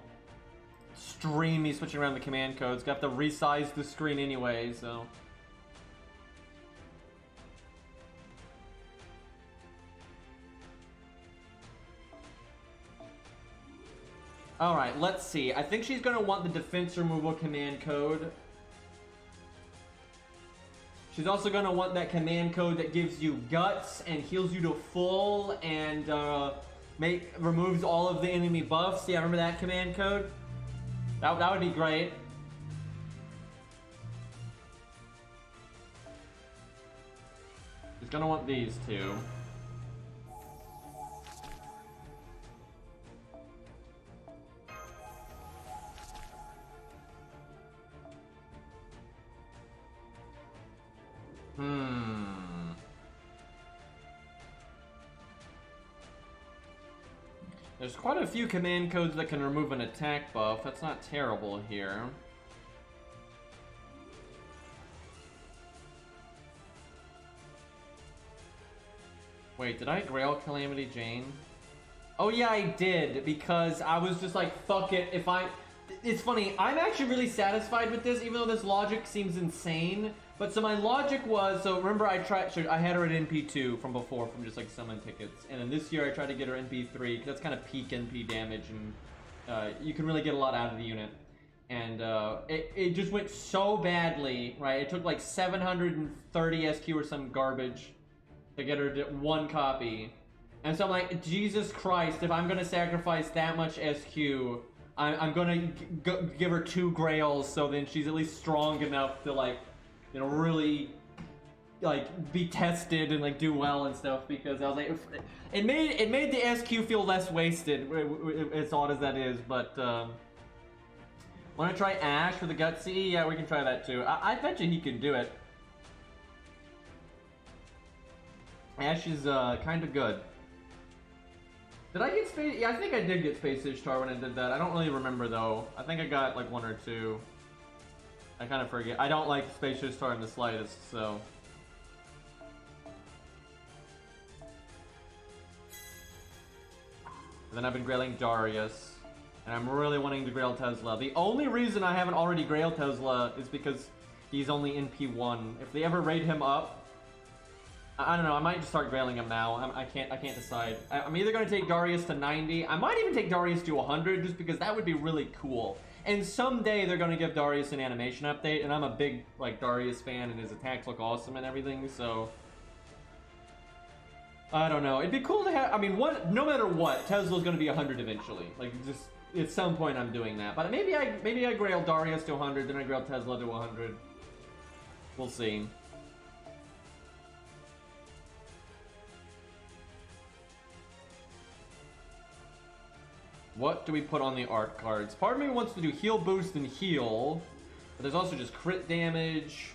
stream me switching around the command codes. Got to resize the screen anyway, so. Alright, let's see. I think she's gonna want the defense removal command code. She's also gonna want that command code that gives you guts and heals you to full and removes all of the enemy buffs. Yeah, remember that command code? That would be great. She's gonna want these two. There's quite a few command codes that can remove an attack buff. That's not terrible here. Wait, did I Grail Calamity Jane? Oh yeah, I did, because I was just like, fuck it, if I... It's funny, I'm actually really satisfied with this, even though this logic seems insane. But so my logic was, so remember I had her at NP2 from before, from just like summon tickets. And then this year I tried to get her NP3, because that's kind of peak NP damage, and you can really get a lot out of the unit. And it just went so badly, right? It took like 730 SQ or some garbage to get her to one copy. And so I'm like, Jesus Christ, if I'm gonna sacrifice that much SQ, I'm gonna give her 2 grails, so then she's at least strong enough to like, you know, really like be tested and like do well and stuff. Because I was like, it made the SQ feel less wasted, as odd as that is. But wanna try Ash for the Gutsy? Yeah, we can try that too. I bet you he can do it. Ash is kind of good. Did I get Space? Yeah, I think I did get Space Ishtar when I did that. I don't really remember though. I think I got like 1 or 2. I kind of forget. I don't like Space Ishtar in the slightest, so. And then I've been grailing Darius. And I'm really wanting to grail Tesla. The only reason I haven't already grailed Tesla is because he's only in P1. If they ever raid him up, I don't know, I might just start grailing him now. I can't decide. I'm either going to take Darius to 90. I might even take Darius to 100 just because that would be really cool. And someday they're going to give Darius an animation update, and I'm a big like Darius fan, and his attacks look awesome and everything, so I don't know. It'd be cool to have, I mean, no matter what, Tesla's going to be 100 eventually. Like, just at some point I'm doing that. But maybe I grail Darius to 100, then I grail Tesla to 100. We'll see. What do we put on the art cards? Part of me wants to do heal boost and heal, but there's also just crit damage.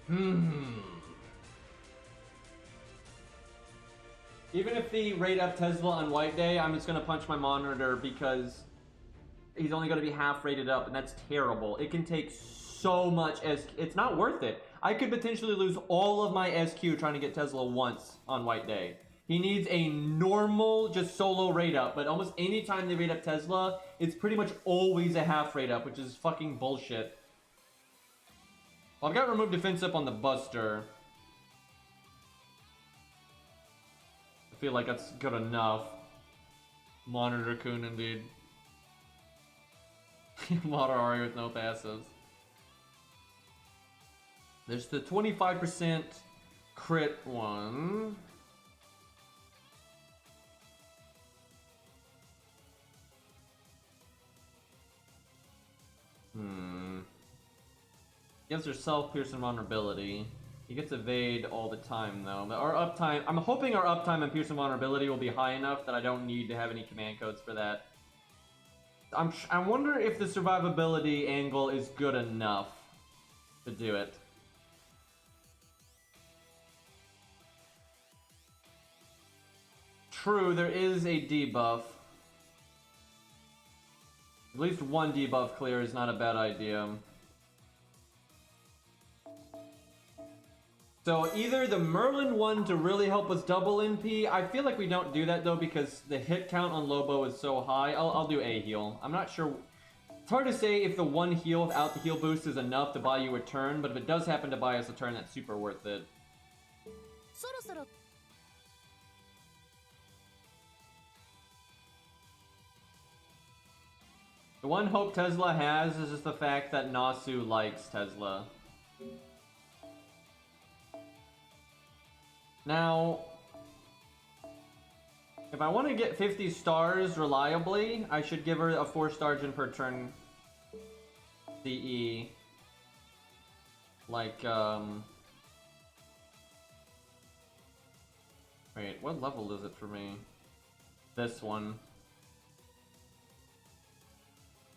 Even if they rate up Tesla on White Day, I'm just gonna punch my monitor because he's only gonna be half rated up, and that's terrible. It can take so much SQ. It's not worth it. I could potentially lose all of my SQ trying to get Tesla once on White Day. He needs a normal, just solo rate up, but almost any time they rate up Tesla, it's pretty much always a half rate up, which is fucking bullshit. Well, I've got remove defense up on the Buster. I feel like that's good enough. Monitor Kun, indeed. Water Ari with no passives. There's the 25% crit one. Gives herself Piercing Vulnerability. He gets Evade all the time, though. But our uptime... I'm hoping our uptime and Piercing Vulnerability will be high enough that I don't need to have any command codes for that. I wonder if the survivability angle is good enough to do it. True, there is a debuff. At least one debuff clear is not a bad idea. So either the Merlin one to really help us double NP. I feel like we don't do that though because the hit count on Lobo is so high. I'll do a heal. I'm not sure. It's hard to say if the one heal without the heal boost is enough to buy you a turn, but if it does happen to buy us a turn, that's super worth it. The one hope Tesla has is just the fact that Nasu likes Tesla. Now, if I want to get 50 stars reliably, I should give her a 4-star gen per turn CE. Like, wait, what level is it for me? This one.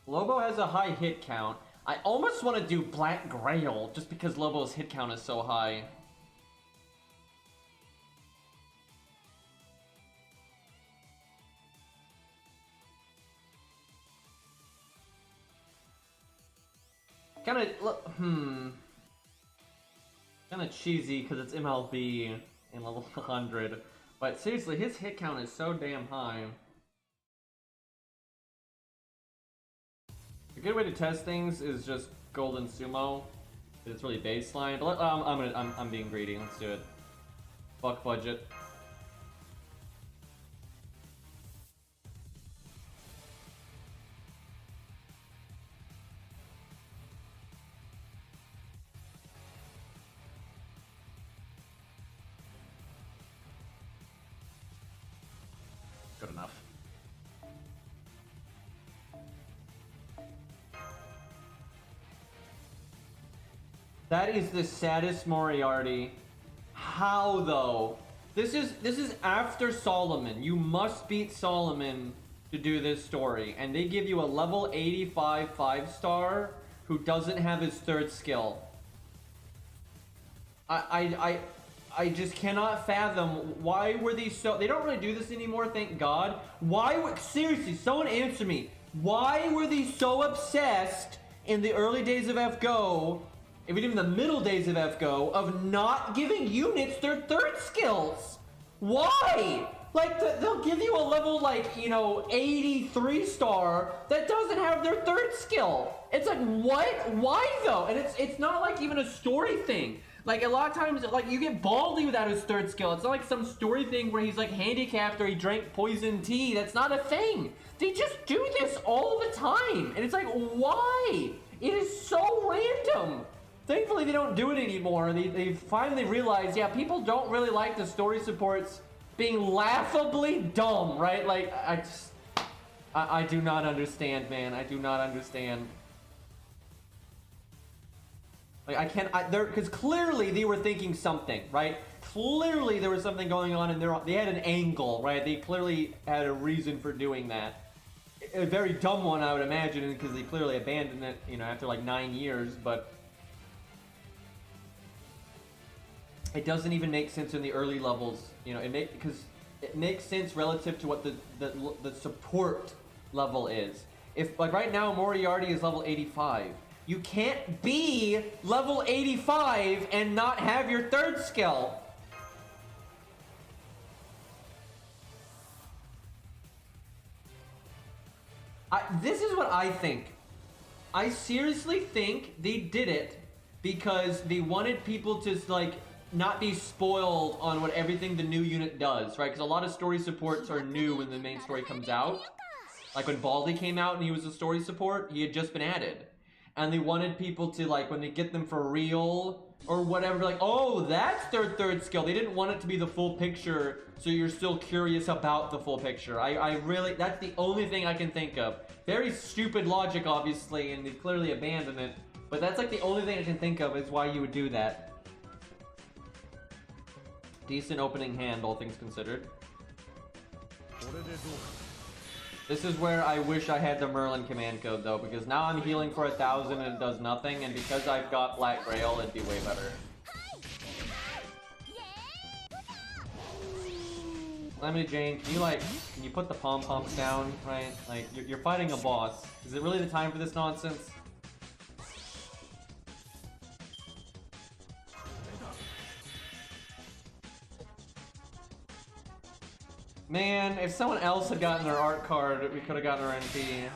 Lobo has a high hit count. I almost want to do Black Grail just because Lobo's hit count is so high. Kinda cheesy because it's MLB in level 100. But seriously, his hit count is so damn high. A good way to test things is just Golden Sumo. It's really baseline. But I'm being greedy. Let's do it. Fuck budget. Good enough. That is the saddest Moriarty. How though? This is after Solomon. You must beat Solomon to do this story, and they give you a level 85 5-star who doesn't have his 3rd skill. I just cannot fathom why were these so. They don't really do this anymore, thank God. Why seriously? Someone answer me. Why were these so obsessed in the early days of FGO? Even in the middle days of FGO, of not giving units their 3rd skills. Why? Like, they'll give you a level, like, you know, 83 star that doesn't have their 3rd skill. It's like, what? Why, though? And it's not, like, even a story thing. Like, a lot of times, like, you get Baldy without his 3rd skill. It's not like some story thing where he's, like, handicapped or he drank poison tea. That's not a thing. They just do this all the time. And it's like, why? It is so random. Thankfully, they don't do it anymore. They finally realized, yeah, people don't really like the story supports being laughably dumb, right? Like, I do not understand, man. I do not understand. Like, I can't, because clearly they were thinking something, right? Clearly there was something going on, and they had an angle, right? They clearly had a reason for doing that. A very dumb one, I would imagine, because they clearly abandoned it, you know, after like 9 years, but it doesn't even make sense in the early levels, you know, because it makes sense relative to what the support level is. If, like, right now Moriarty is level 85. You can't be level 85 and not have your 3rd skill. This is what I think. I seriously think they did it because they wanted people to, like, not be spoiled on what everything the new unit does, right? Because a lot of story supports are new when the main story comes out. Like when Baldy came out and he was a story support, he had just been added. And they wanted people to, like, when they get them for real or whatever, like, oh, that's their 3rd skill. They didn't want it to be the full picture, so you're still curious about the full picture. I really, that's the only thing I can think of. Very stupid logic, obviously, and they clearly abandoned it. But that's, like, the only thing I can think of is why you would do that. Decent opening hand, all things considered. This is where I wish I had the Merlin command code, though, because now I'm healing for 1,000 and it does nothing, and because I've got Black Grail, it'd be way better. Lemony Jane, can you put the pom-poms down, right? Like, you're fighting a boss. Is it really the time for this nonsense? Man, if someone else had gotten their art card, we could have gotten our NP.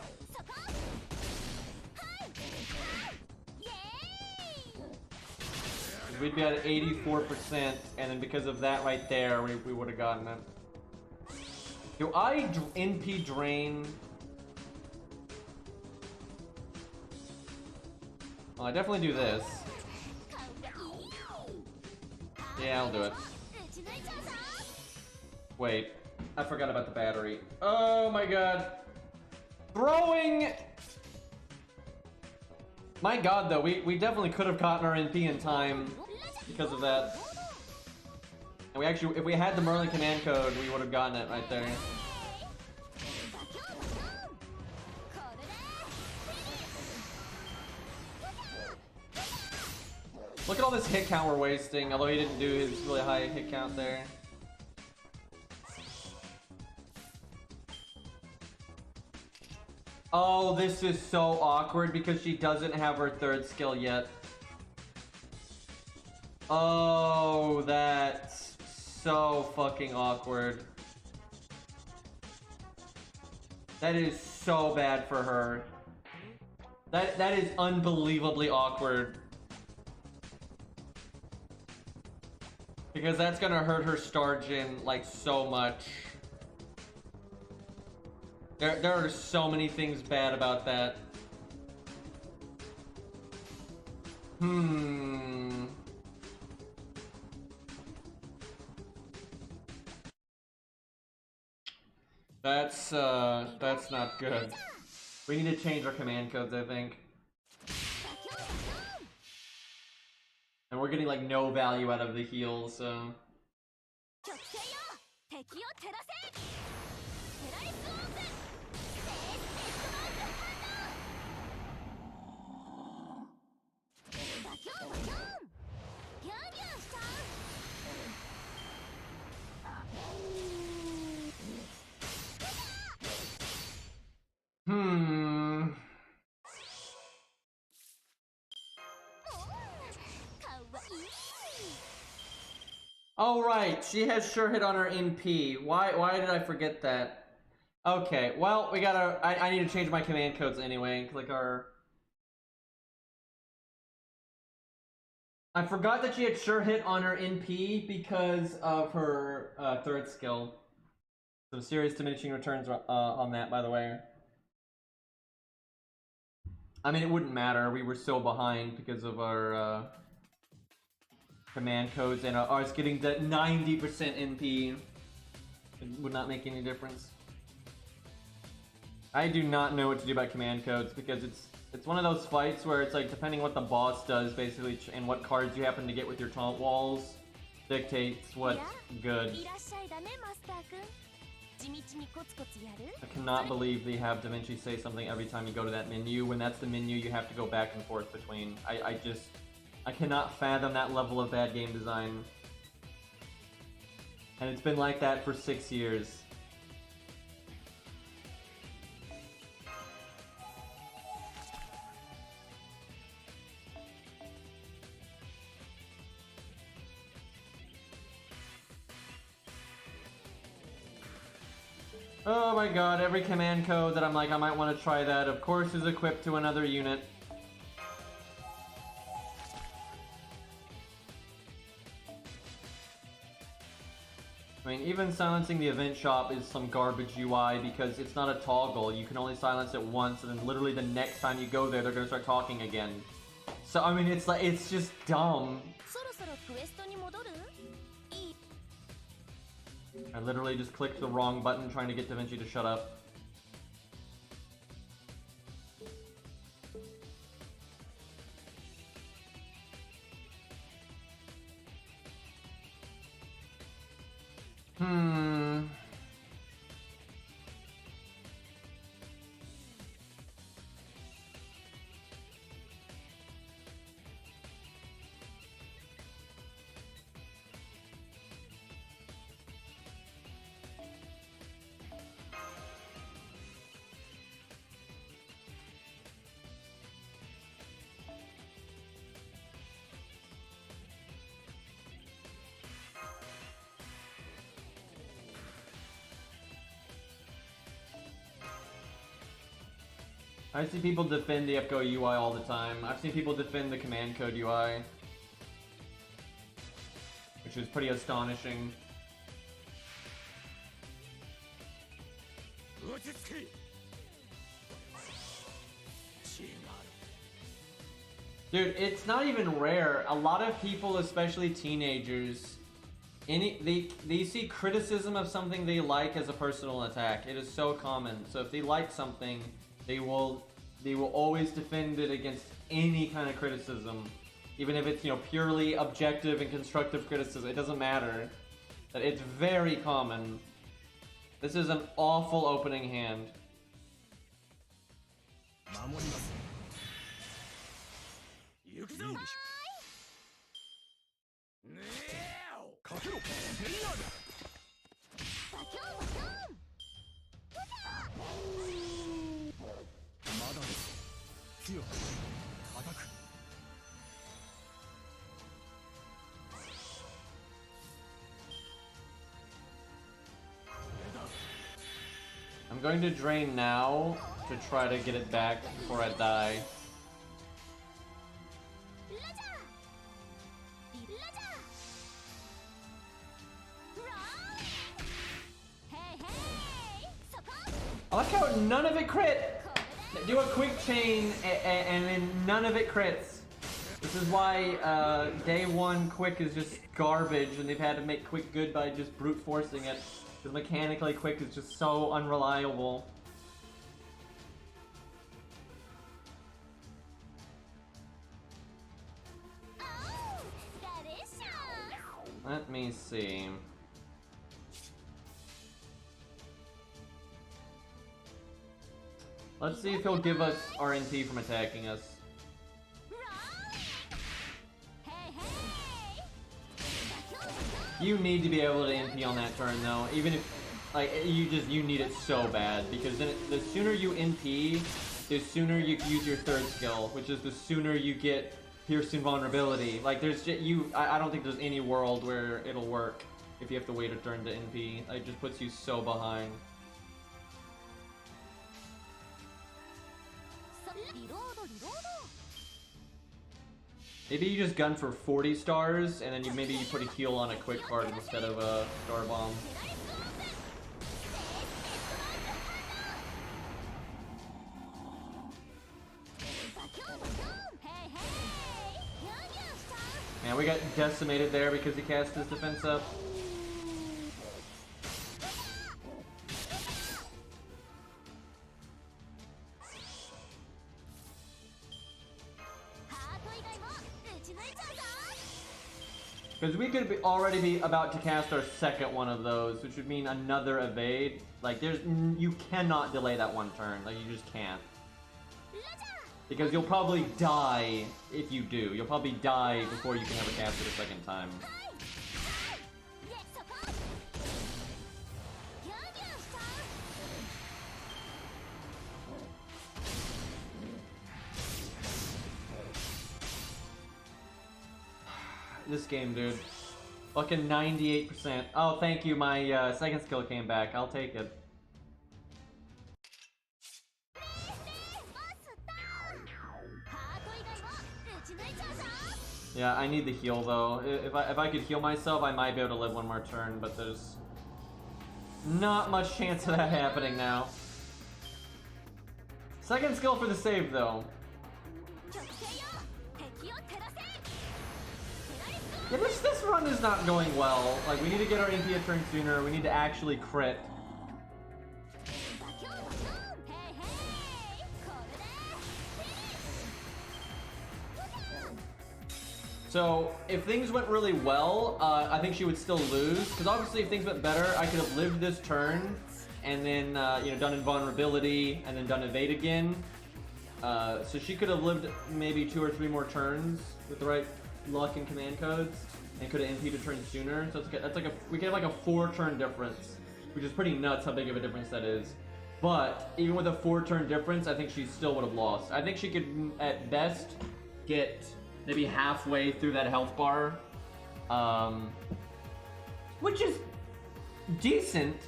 We'd be at 84%, and then because of that right there, we would have gotten it. Do I NP drain? Well, I definitely do this. Yeah, I'll do it. Wait, I forgot about the battery. Oh my god. Throwing! My god, though, we definitely could have caught our NP in time because of that. And we actually, if we had the Merlin command code, we would have gotten it right there. Look at all this hit count we're wasting, although he didn't do his really high hit count there. Oh, this is so awkward because she doesn't have her third skill yet. Oh, that's so fucking awkward. That is so bad for her. That is unbelievably awkward. Because that's gonna hurt her star gen like so much. There are so many things bad about that. That's not good. We need to change our command codes, I think. And we're getting like no value out of the heal, so. Oh right, she has sure hit on her NP. Why did I forget that? Okay, well, we gotta... I need to change my command codes anyway. Click our... I forgot that she had sure hit on her NP because of her third skill. Some serious diminishing returns on that, by the way. I mean, it wouldn't matter. We were so behind because of our command codes and ours getting that 90% NP. It would not make any difference. I do not know what to do about command codes because it's one of those fights where it's like depending what the boss does basically and what cards you happen to get with your taunt walls dictates what's good. I cannot believe they have Da Vinci say something every time you go to that menu when that's the menu you have to go back and forth between. I cannot fathom that level of bad game design. And it's been like that for 6 years. Oh my god, every command code that I'm like, I might want to try that, of course is equipped to another unit. I mean, even silencing the event shop is some garbage UI because it's not a toggle. You can only silence it once, and then literally the next time you go there, they're gonna start talking again. So, I mean, it's like, it's just dumb. I literally just clicked the wrong button trying to get Da Vinci to shut up. I see people defend the FGO UI all the time. I've seen people defend the command code UI. Which is pretty astonishing. Dude, it's not even rare. A lot of people, especially teenagers, they see criticism of something they like as a personal attack. It is so common. So if they like something, they will always defend it against any kind of criticism, even if it's, you know, purely objective and constructive criticism. It doesn't matter. That it's very common. This is an awful opening hand. I'm going to drain now to try to get it back before I die. I like how none of it crit! Do a quick chain and then none of it crits. This is why day one quick is just garbage and they've had to make quick good by just brute forcing it. Because mechanically quick is just so unreliable. Let me see. Let's see if he'll give us RNP from attacking us. You need to be able to NP on that turn though, even if, like, you need it so bad, because then the sooner you NP, the sooner you use your third skill, which is the sooner you get Pierce Invulnerability. Like, there's just, I don't think there's any world where it'll work if you have to wait a turn to NP. It just puts you so behind. Maybe you just gun for 40 stars, and then maybe you put a heal on a quick card instead of a star bomb. Man, we got decimated there because he cast his defense up. Because we could already be about to cast our second one of those, which would mean another evade. Like, you cannot delay that one turn. Like, you just can't. Because you'll probably die if you do. You'll probably die before you can ever cast it a second time. This game, dude. Fucking 98%. Oh, thank you. My second skill came back. I'll take it. Yeah, I need the heal though. If I could heal myself, I might be able to live one more turn, but there's not much chance of that happening now. Second skill for the save though. Yeah, this run is not going well. Like, we need to get our MP a turn sooner. We need to actually crit. So, if things went really well, I think she would still lose. Because obviously, if things went better, I could have lived this turn, and then, you know, done invulnerability, and then done evade again. So she could have lived maybe 2 or 3 more turns with the right luck and command codes, and could have NP'd a turn sooner. So that's like we could have like a 4-turn difference, which is pretty nuts how big of a difference that is. But even with a 4-turn difference, I think she still would have lost. I think she could at best get maybe halfway through that health bar, which is decent,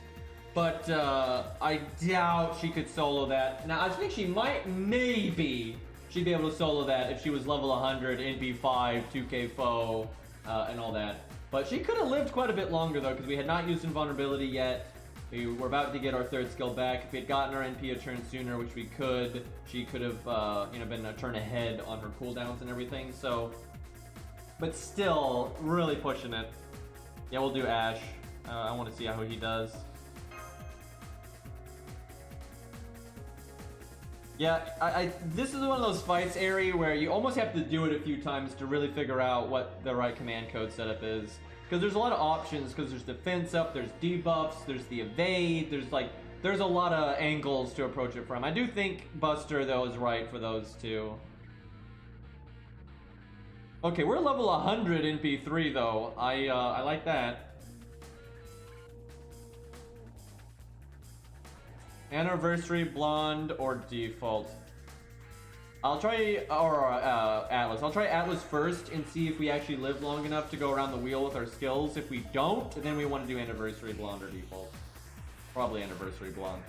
but I doubt she could solo that. Now I think she maybe she'd be able to solo that if she was level 100, NP5, 2k foe, and all that. But she could have lived quite a bit longer though, because we had not used invulnerability yet. We're about to get our third skill back. If we had gotten our NP a turn sooner, which we could, she could have, you know, been a turn ahead on her cooldowns and everything. So, but still, really pushing it. Yeah, we'll do Ash. I want to see how he does. Yeah, this is one of those fights, Ari, where you almost have to do it a few times to really figure out what the right command code setup is. Because there's a lot of options, because there's defense up, there's debuffs, there's the evade, there's a lot of angles to approach it from. I do think Buster, though, is right for those two. Okay, we're level 100 in P3, though. I like that. Anniversary, Blonde, or Default? I'll try, Atlas. I'll try Atlas first and see if we actually live long enough to go around the wheel with our skills. If we don't, then we want to do Anniversary, Blonde, or Default. Probably Anniversary, Blonde.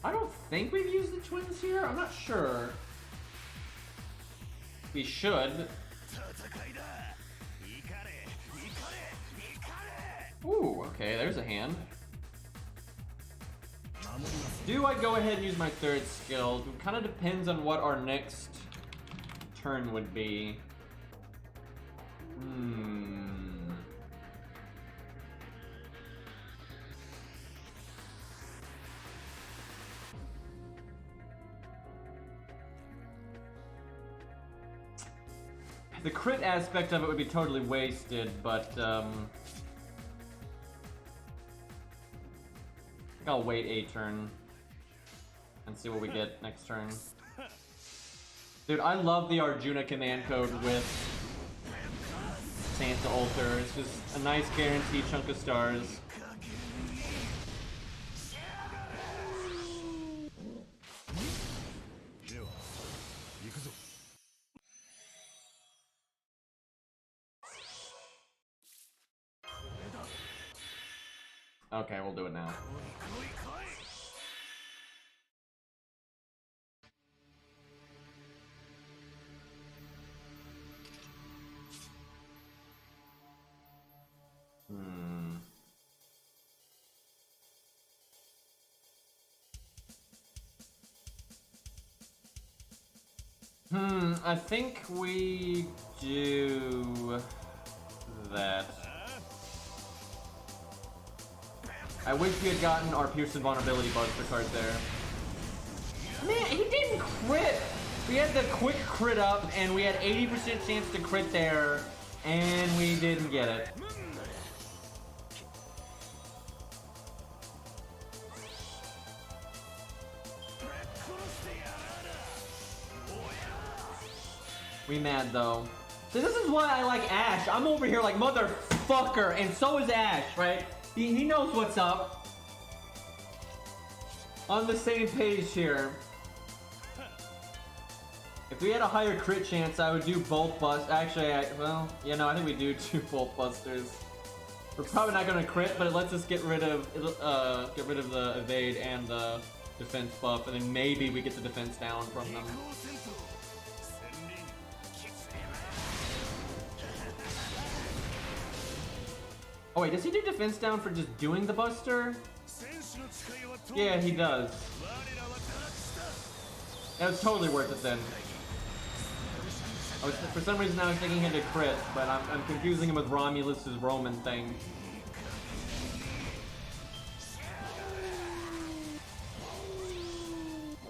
I don't think we've used the twins here. I'm not sure. We should. Ooh, okay, there's a hand. Do I go ahead and use my third skill? It kind of depends on what our next turn would be. The crit aspect of it would be totally wasted, but I'll wait a turn and see what we get next turn. Dude, I love the Arjuna command code with Santa Altar. It's just a nice guaranteed chunk of stars. Okay, we'll do it now. I think we do that. I wish we had gotten our Pearson Vulnerability Buster card there. Man, he didn't crit! We had the quick crit up, and we had 80% chance to crit there, and we didn't get it. We mad though. So this is why I like Ash. I'm over here like motherfucker, and so is Ash, right? He knows what's up. On the same page here. If we had a higher crit chance, I would do both bust. Actually, well, yeah, no, I think we do both busters. We're probably not gonna crit, but it lets us get rid of the evade and the defense buff, and then maybe we get the defense down from them. Oh wait, does he do defense down for just doing the buster? Yeah, he does. That was totally worth it then. For some reason I was thinking he had to crit, but I'm confusing him with Romulus's Roman thing.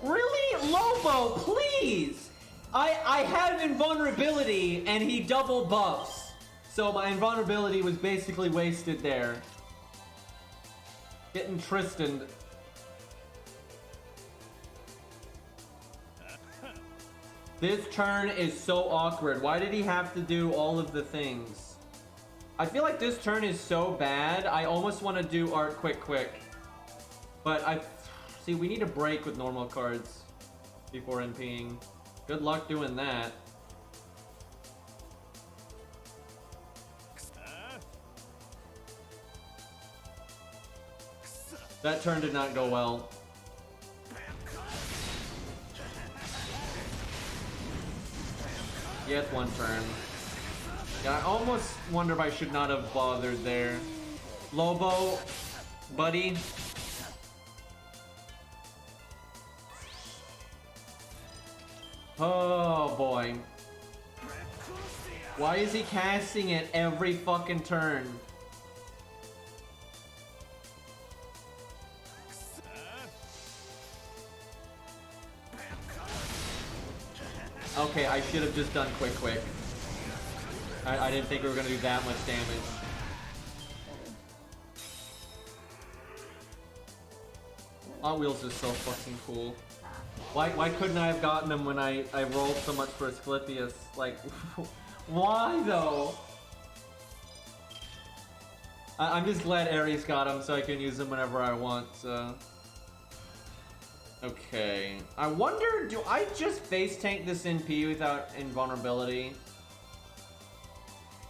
Really? Lobo, please! I have invulnerability and he double buffs. So my invulnerability was basically wasted there. Getting Tristan. This turn is so awkward. Why did he have to do all of the things? I feel like this turn is so bad. I almost want to do Art Quick. But see, we need a break with normal cards before NPing. Good luck doing that. That turn did not go well. Yeah, it's one turn. Yeah, I almost wonder if I should not have bothered there. Lobo, buddy. Oh boy. Why is he casting it every fucking turn? Okay, I should have just done quick. I didn't think we were gonna do that much damage. Hot Wheels is so fucking cool. Why couldn't I have gotten him when I rolled so much for Asclepius? Like, why though? I'm just glad Ares got him so I can use him whenever I want, so. Okay. I wonder, do I just face tank this NP without invulnerability?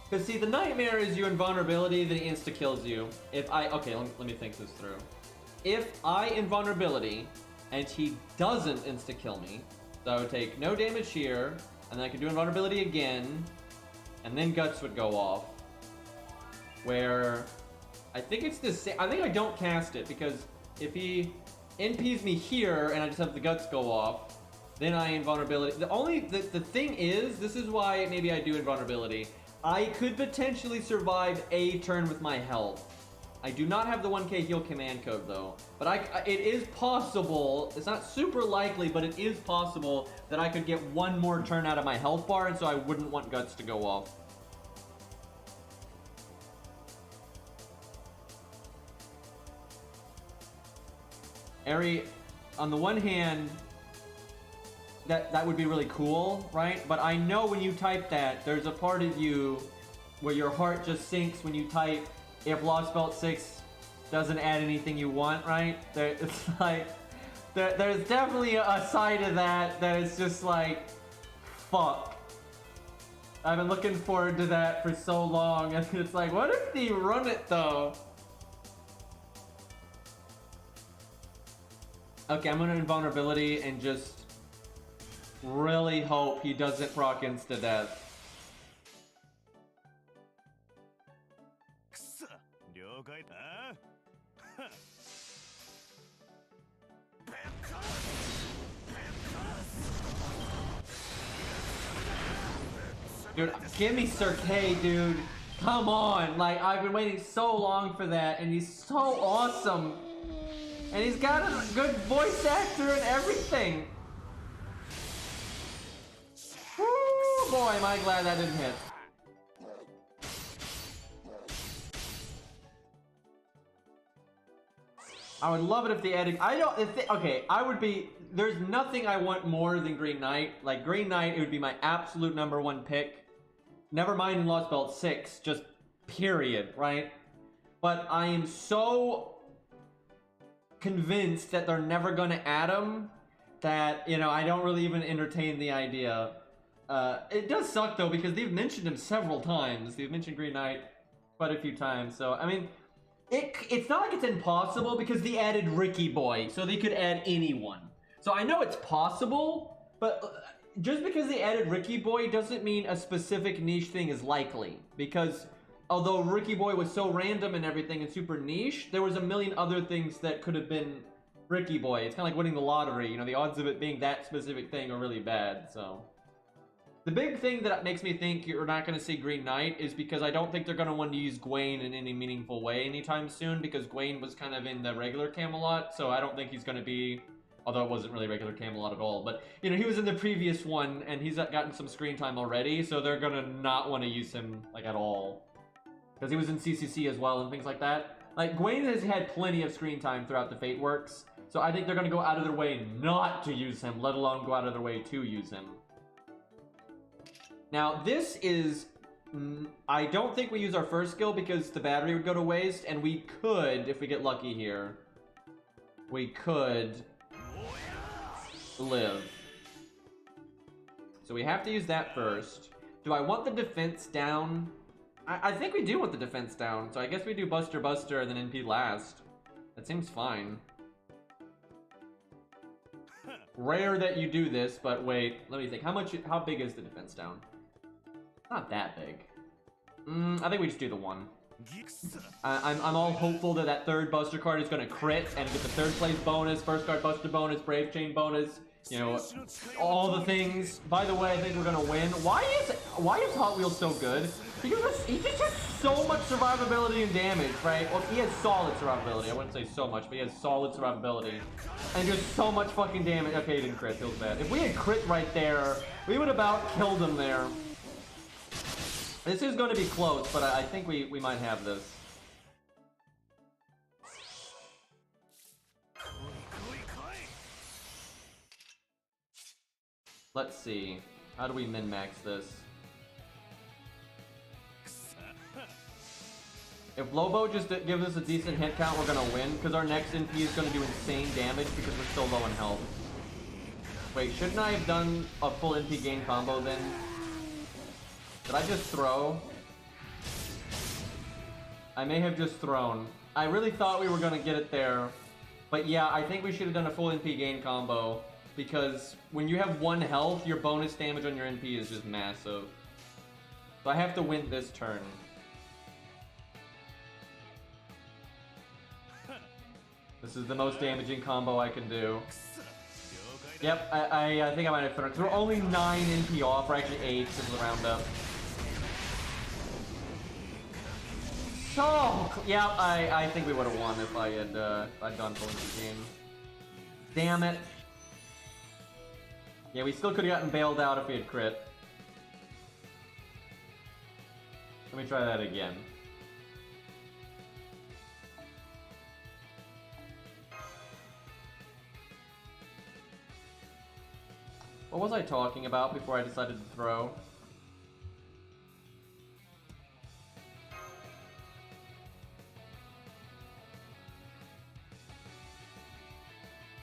Because see, the nightmare is you invulnerability, then he insta-kills you. If I, okay, let me think this through. If I invulnerability, and he doesn't insta-kill me, so I would take no damage here, and then I could do invulnerability again, and then Guts would go off. Where, I think it's the same, I think I don't cast it, because if he NPs me here, and I just have the Guts go off, then I invulnerability. The thing is, this is why maybe I do invulnerability. I could potentially survive a turn with my health. I do not have the 1k heal command code though, but it is possible, it's not super likely, but it is possible that I could get one more turn out of my health bar, and so I wouldn't want Guts to go off. Ari, on the one hand, that would be really cool, right? But I know when you type that, there's a part of you where your heart just sinks when you type, if Lost Belt 6 doesn't add anything you want, right? It's like, there's definitely a side of that is just like, fuck. I've been looking forward to that for so long, and it's like, what if they run it though? Okay, I'm gonna invulnerability and just really hope he doesn't proc insta death. Dude, give me Sir K, dude. Come on, like, I've been waiting so long for that, and he's so awesome. And he's got a good voice actor and everything. Woo, boy, am I glad that didn't hit. I would love it if they added, okay, I would be, there's nothing I want more than Green Knight. Like, Green Knight, it would be my absolute #1 pick. Never mind in Lost Belt 6, just period, right? But I am so convinced that they're never gonna add him that, you know, I don't really even entertain the idea. It does suck though, because they've mentioned him several times. They've mentioned Green Knight quite a few times, so I mean, it's not like it's impossible because they added Ricky Boy, so they could add anyone. So I know it's possible, but just because they added Ricky Boy doesn't mean a specific niche thing is likely, because although Ricky Boy was so random and everything and super niche, there was a million other things that could have been Ricky Boy. It's kind of like winning the lottery, you know, the odds of it being that specific thing are really bad, so. The big thing that makes me think you're not going to see Green Knight is because I don't think they're going to want to use Gwaine in any meaningful way anytime soon, because Gwaine was kind of in the regular Camelot, so I don't think he's going to be, although it wasn't really regular Camelot at all, but, you know, he was in the previous one, and he's gotten some screen time already, so they're going to not want to use him, like, at all. Because he was in CCC as well and things like that. Like, Gwaine has had plenty of screen time throughout the Fate Works, so I think they're going to go out of their way not to use him, let alone go out of their way to use him. Now, this is... I don't think we use our first skill because the battery would go to waste, and we could, if we get lucky here, we could live. So we have to use that first. Do I want the defense down? I think we do want the defense down, so I guess we do Buster Buster and then NP last. That seems fine. Rare that you do this, but wait, let me think. How big is the defense down? Not that big. I think we just do the 1. I'm all hopeful that that third Buster card is gonna crit and get the third place bonus, first card Buster bonus, Brave Chain bonus, you know, all the things. By the way, I think we're gonna win. Why is Hot Wheels so good? He just has so much survivability and damage, right? Well, he has solid survivability. I wouldn't say so much, but he has solid survivability. And just so much fucking damage. Okay, he didn't crit, feels bad. If we had crit right there, we would have about killed him there. This is going to be close, but I think we might have this. Let's see. How do we min-max this? If Lobo just gives us a decent hit count, we're going to win, because our next NP is going to do insane damage because we're still low in health. Wait, shouldn't I have done a full NP gain combo then? Did I just throw? I may have just thrown. I really thought we were going to get it there. But yeah, I think we should have done a full NP gain combo. Because when you have 1 health, your bonus damage on your NP is just massive. So I have to win this turn. This is the most damaging combo I can do. Yep, I think I might have thrown. We're only 9 NP off, or actually 8 since the roundup. So, yeah, I think we would have won if I had done full NP game. Damn it. Yeah, we still could have gotten bailed out if we had crit. Let me try that again. What was I talking about before I decided to throw?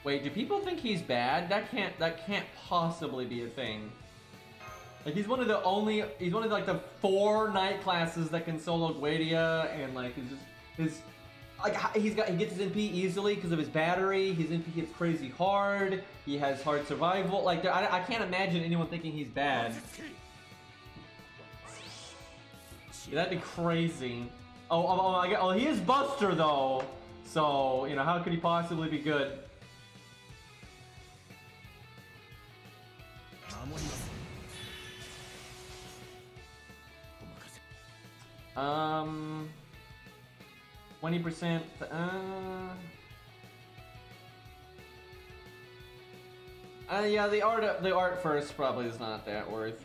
Wait, do people think he's bad? That can't possibly be a thing. Like he's one of like the 4 night classes that can solo Guadia, and like he gets his NP easily because of his battery. His NP hits crazy hard. He has hard survival. Like I can't imagine anyone thinking he's bad. Yeah, that'd be crazy. Oh, he is Buster though. So you know how could he possibly be good? 20%. Yeah, the art first probably is not that worth.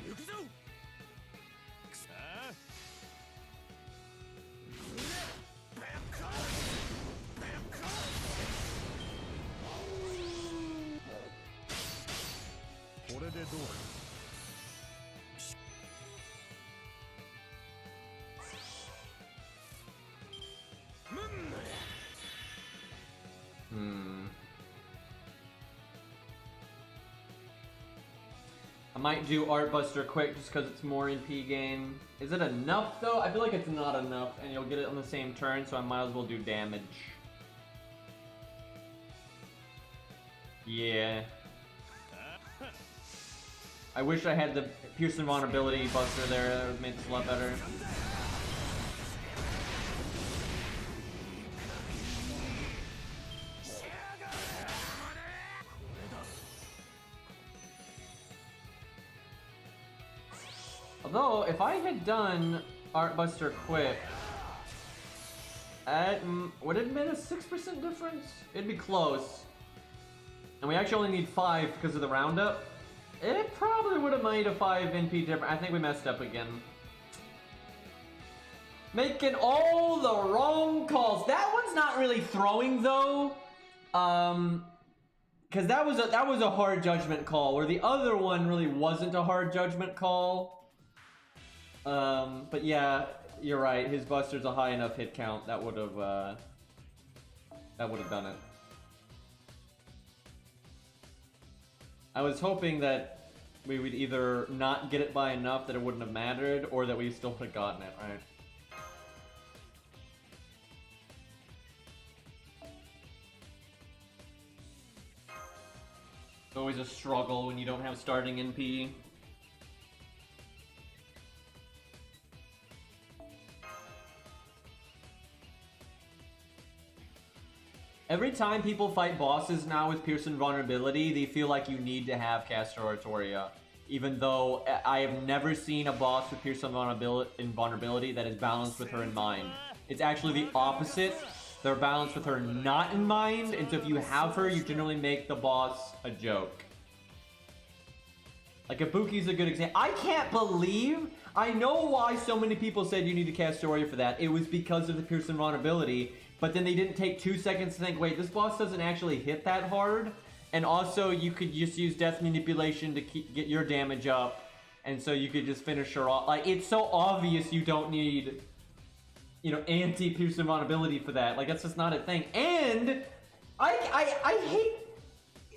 I might do Art Buster quick just because it's more NP gain. Is it enough though? I feel like it's not enough and you'll get it on the same turn, so I might as well do damage. Yeah. I wish I had the Pearson Vulnerability Buster there, that would make this a lot better. Although, if I had done Art Buster quick, would it have been a 6% difference? It'd be close. And we actually only need 5 because of the roundup. It probably would have made a 5 NP difference. I think we messed up again. Making all the wrong calls. That one's not really throwing though. Because that was a hard judgment call, where the other one really wasn't a hard judgment call. But yeah, you're right. His Buster's a high enough hit count that would have done it. I was hoping that we would either not get it by enough that it wouldn't have mattered, or that we still would have gotten it, right? It's always a struggle when you don't have starting NP. Every time people fight bosses now with Pierce Invulnerability, they feel like you need to have Caster Oratoria. Even though I have never seen a boss with Pierce Invulnerability that is balanced with her in mind. It's actually the opposite. They're balanced with her not in mind, and so if you have her, you generally make the boss a joke. Like, Ibuki's a good example. I can't believe... I know why so many people said you need to cast Storia for that. It was because of the Pierce Invulnerability, but then they didn't take 2 seconds to think, wait, this boss doesn't actually hit that hard, and also you could just use Death Manipulation to get your damage up, and so you could just finish her off. Like, it's so obvious you don't need, you know, anti-Pierce Invulnerability for that. Like, that's just not a thing. And I hate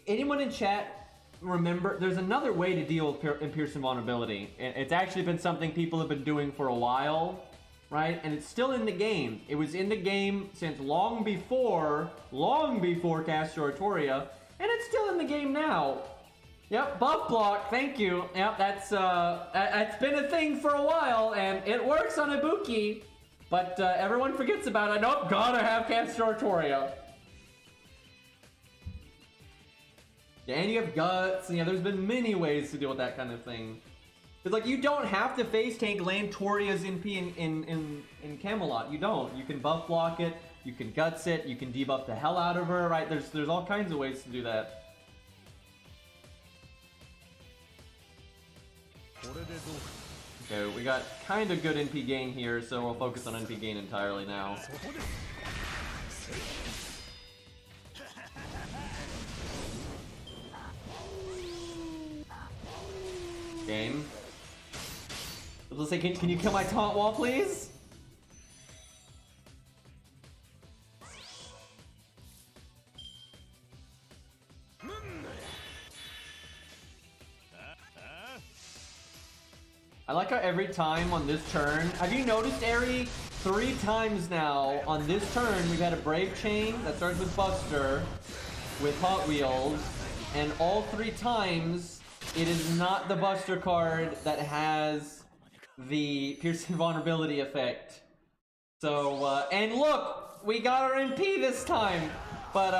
anyone in chat. Remember, there's another way to deal with Pierce Invulnerability. It's actually been something people have been doing for a while, right? And it's still in the game. It was in the game since long before Caster Oratoria, and it's still in the game now. Yep, buff block, thank you. Yep, that's been a thing for a while, and it works on Ibuki, but everyone forgets about it. Nope, gotta have Caster Oratoria. Yeah, and you have guts, and yeah, there's been many ways to deal with that kind of thing. It's like, you don't have to face tank land Toria's NP in Camelot. You don't. You can buff block it, you can guts it, you can debuff the hell out of her, right? There's all kinds of ways to do that. Okay, we got kind of good NP gain here, so we'll focus on NP gain entirely now. Game. Let's say, can you kill my taunt wall, please? I like how every time on this turn, have you noticed, Ari? 3 times now on this turn we've had a Brave Chain that starts with Buster, with Hot Wheels, and all 3 times it is not the Buster card that has the Pierce Invulnerability effect. So, and look, we got our NP this time. But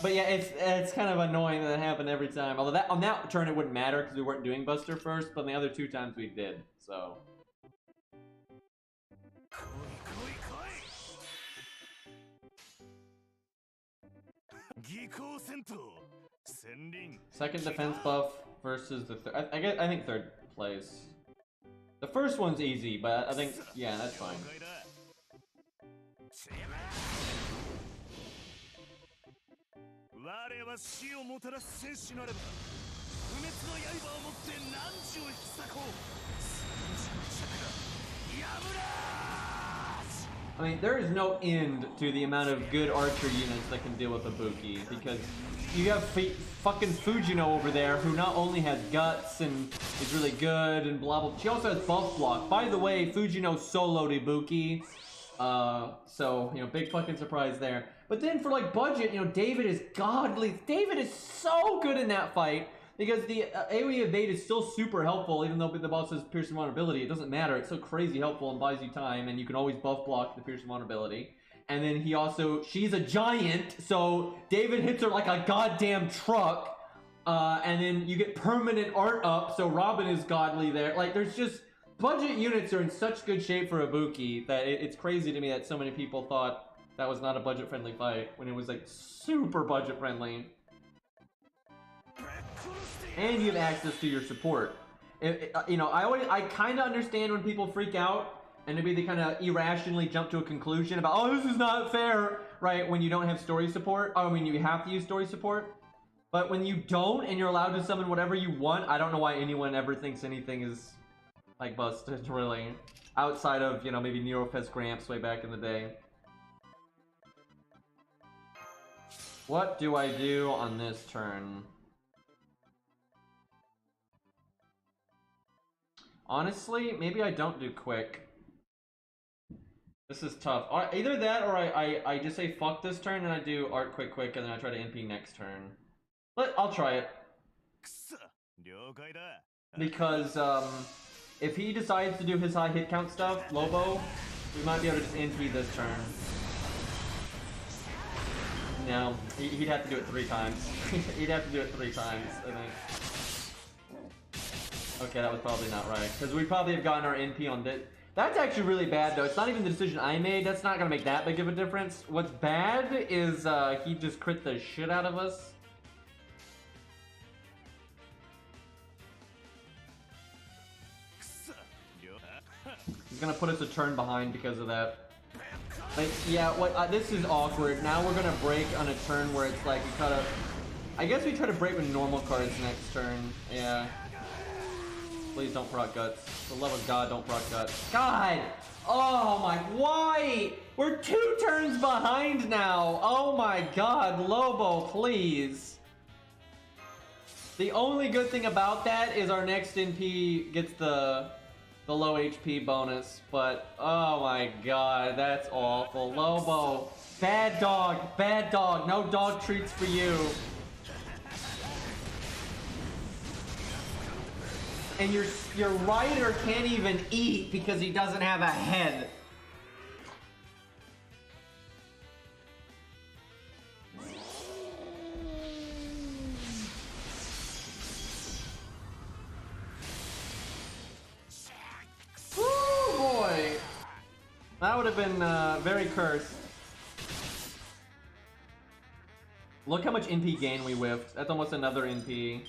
yeah, it's kind of annoying that it happened every time. Although on that turn it wouldn't matter because we weren't doing Buster first, but on the other 2 times we did. So. Second defense buff versus the third. I think 3rd place. The first one's easy, but I think, yeah, that's fine. I mean, there is no end to the amount of good archer units that can deal with Ibuki, because you have fucking Fujino over there, who not only has guts and is really good and blah blah, she also has buff block. By the way, Fujino soloed Ibuki, so, you know, big fucking surprise there. But then for like budget, you know, David is godly. David is so good in that fight, because the AoE evade is still super helpful, even though the boss has Pierce Invulnerability. It doesn't matter, it's so crazy helpful and buys you time, and you can always buff block the Pierce Invulnerability. And then he also, she's a giant, so David hits her like a goddamn truck. And then you get permanent art up, so Robin is godly there. Like, there's just, budget units are in such good shape for Ibuki that it's crazy to me that so many people thought that was not a budget-friendly fight, when it was like super budget-friendly. And you have access to your support. You know, I kind of understand when people freak out, and maybe they kind of irrationally jump to a conclusion about, oh, this is not fair, right? When you don't have story support, or when you have to use story support. But when you don't, and you're allowed to summon whatever you want, I don't know why anyone ever thinks anything is, like, busted, really. Outside of, you know, maybe Neurofest Gramps way back in the day. What do I do on this turn? Honestly, maybe I don't do quick. This is tough. Either that, or I just say fuck this turn and I do art quick and then I try to NP next turn. But I'll try it. Because if he decides to do his high hit count stuff, Lobo, we might be able to just NP this turn. No, he'd have to do it 3 times. He'd have to do it 3 times, I think. Okay, that was probably not right. Because we probably have gotten our NP on this. That's actually really bad, though. It's not even the decision I made. That's not going to make that big of a difference. What's bad is he just crit the shit out of us. He's going to put us a turn behind because of that. Like, yeah, this is awkward. Now we're going to break on a turn where it's like we try to... I guess we try to break with normal cards next turn. Yeah. Please don't proc guts. For the love of God, don't proc guts. God! Oh my, why? We're 2 turns behind now. Oh my God, Lobo, please. The only good thing about that is our next NP gets the low HP bonus, but oh my God, that's awful. Lobo, bad dog, no dog treats for you. And your rider can't even eat because he doesn't have a head. Woo, boy. That would have been very cursed. Look how much NP gain we whiffed. That's almost another NP.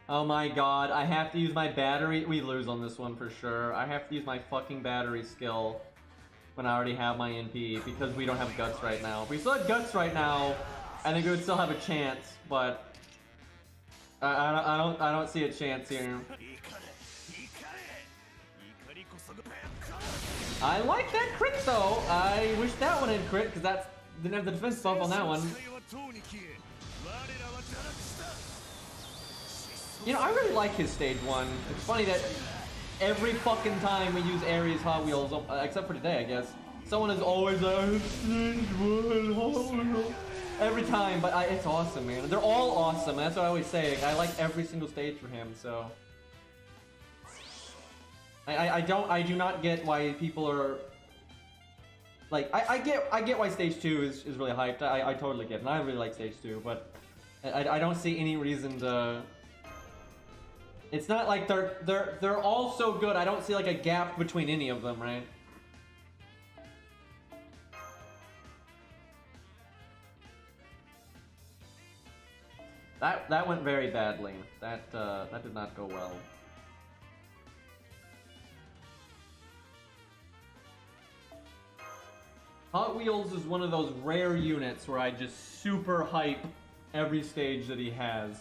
Oh my God, I have to use my battery. We lose on this one for sure. I have to use my fucking battery skill when I already have my NP because we don't have guts right now. If we still had guts right now, I think we would still have a chance, but I don't see a chance here. I like that crit though. I wish that one had crit because that didn't have the defense buff on that one. You know, I really like his stage 1. It's funny that every fucking time we use Ares Hot Wheels, except for today, I guess, someone is always like, stage 1 Hot Wheels. Every time, but it's awesome, man. They're all awesome. That's what I always say. I like every single stage for him, so. I do not get why people are like, I get why stage 2 is really hyped. I totally get it. And I really like stage 2, but I don't see any reason to. It's not like they're all so good. I don't see like a gap between any of them, right? That went very badly. That did not go well. Hot Wheels is one of those rare units where I just super hype every stage that he has.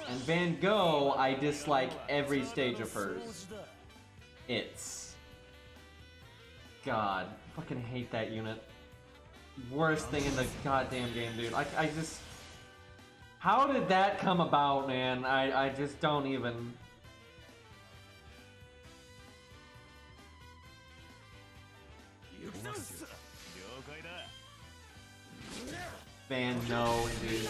And Van Gogh, I dislike every stage of hers. God, fucking hate that unit. Worst thing in the goddamn game, dude. I just... How did that come about, man? I just don't even... Van, no, dude.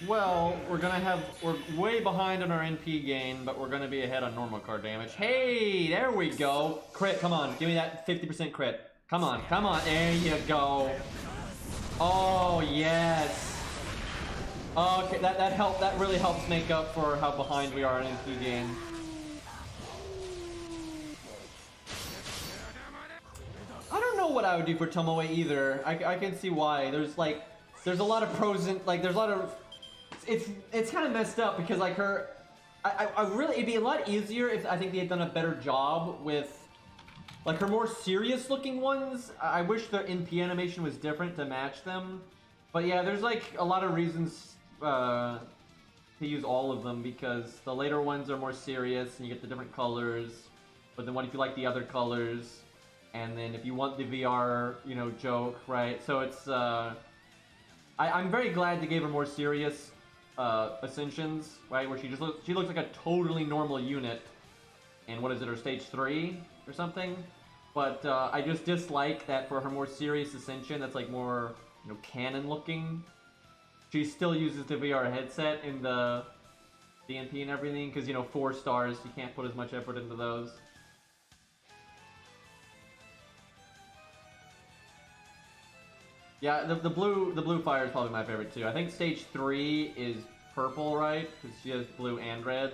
Well, we're way behind on our NP gain, but we're gonna be ahead on normal card damage. Hey, there we go. Crit, come on, give me that 50% crit. Come on, there you go. Oh, yes. Okay, that really helps make up for how behind we are on NP gain. I don't know what I would do for Tomoe either. I can see why. There's a lot of pros and there's a lot of it's kind of messed up because like I really it'd be a lot easier if I think they had done a better job with like her more serious looking ones. I wish the NP animation was different to match them. But yeah, there's like a lot of reasons to use all of them because the later ones are more serious and you get the different colors. But then what if you like the other colors? And then if you want the VR, you know, joke, right? So it's I'm very glad they gave her more serious ascensions, right? Where she looks like a totally normal unit. And what is it, her stage 3 or something? But I just dislike that for her more serious ascension, that's like more, you know, canon looking. She still uses the VR headset in the DNP and everything, because, you know, 4 stars, you can't put as much effort into those. Yeah, the blue fire is probably my favorite too. I think stage 3 is purple, right? Because she has blue and red.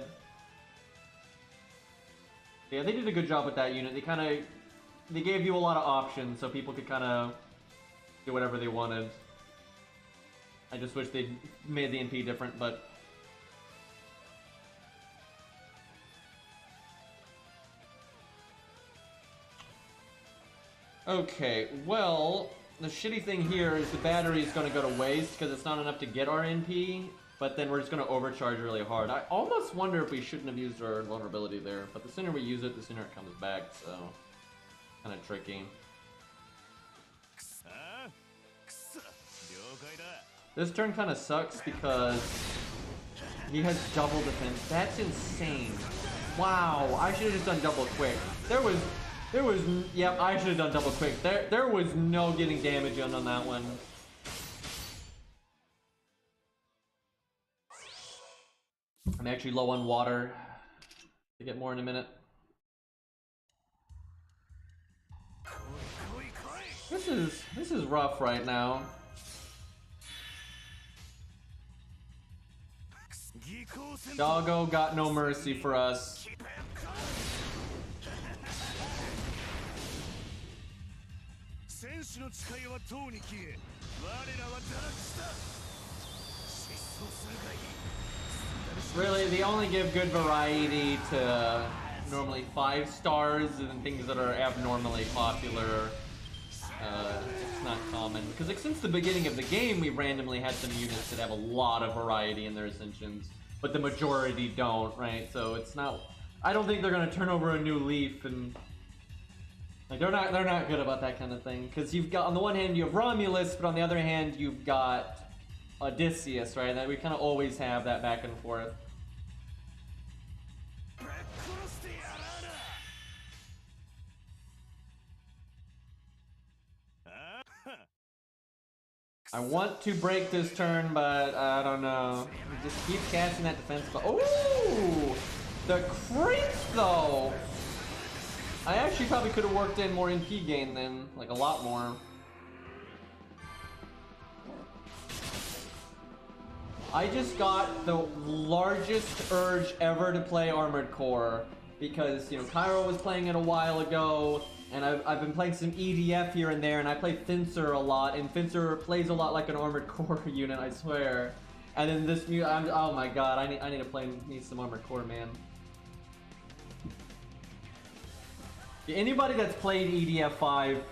Yeah, they did a good job with that unit. They gave you a lot of options, so people could kind of do whatever they wanted. I just wish they'd made the NP different, but... Okay, well, the shitty thing here is the battery is going to go to waste because it's not enough to get our NP, but then we're just going to overcharge really hard. I almost wonder if we shouldn't have used our vulnerability there, but the sooner we use it, the sooner it comes back, so... kind of tricky. This turn kind of sucks because he has double defense. That's insane. Wow, I should have just done double quick. Yep, I should have done double quick. There was no getting damage on that one. I'm actually low on water. To get more in a minute. This is rough right now. Doggo got no mercy for us. Really, they only give good variety to normally 5 stars and things that are abnormally popular. It's not common. Because like, since the beginning of the game, we randomly had some units that have a lot of variety in their ascensions, but the majority don't, right? So it's not... I don't think they're going to turn over a new leaf, and... like, they're not good about that kind of thing. Because you've got, on the one hand, you have Romulus, but on the other hand, you've got Odysseus, right? That we kind of always have that back and forth. I want to break this turn, but I don't know. He just keeps casting that defense, but ooh! The creeps, though! I actually probably could have worked in more NP gain then, like a lot more. I just got the largest urge ever to play Armored Core because, you know, Cairo was playing it a while ago, and I've been playing some EDF here and there, and I play Fencer a lot, and Fencer plays a lot like an Armored Core unit, I swear. And then this oh my god, I need to play some Armored Core, man. Anybody that's played EDF 5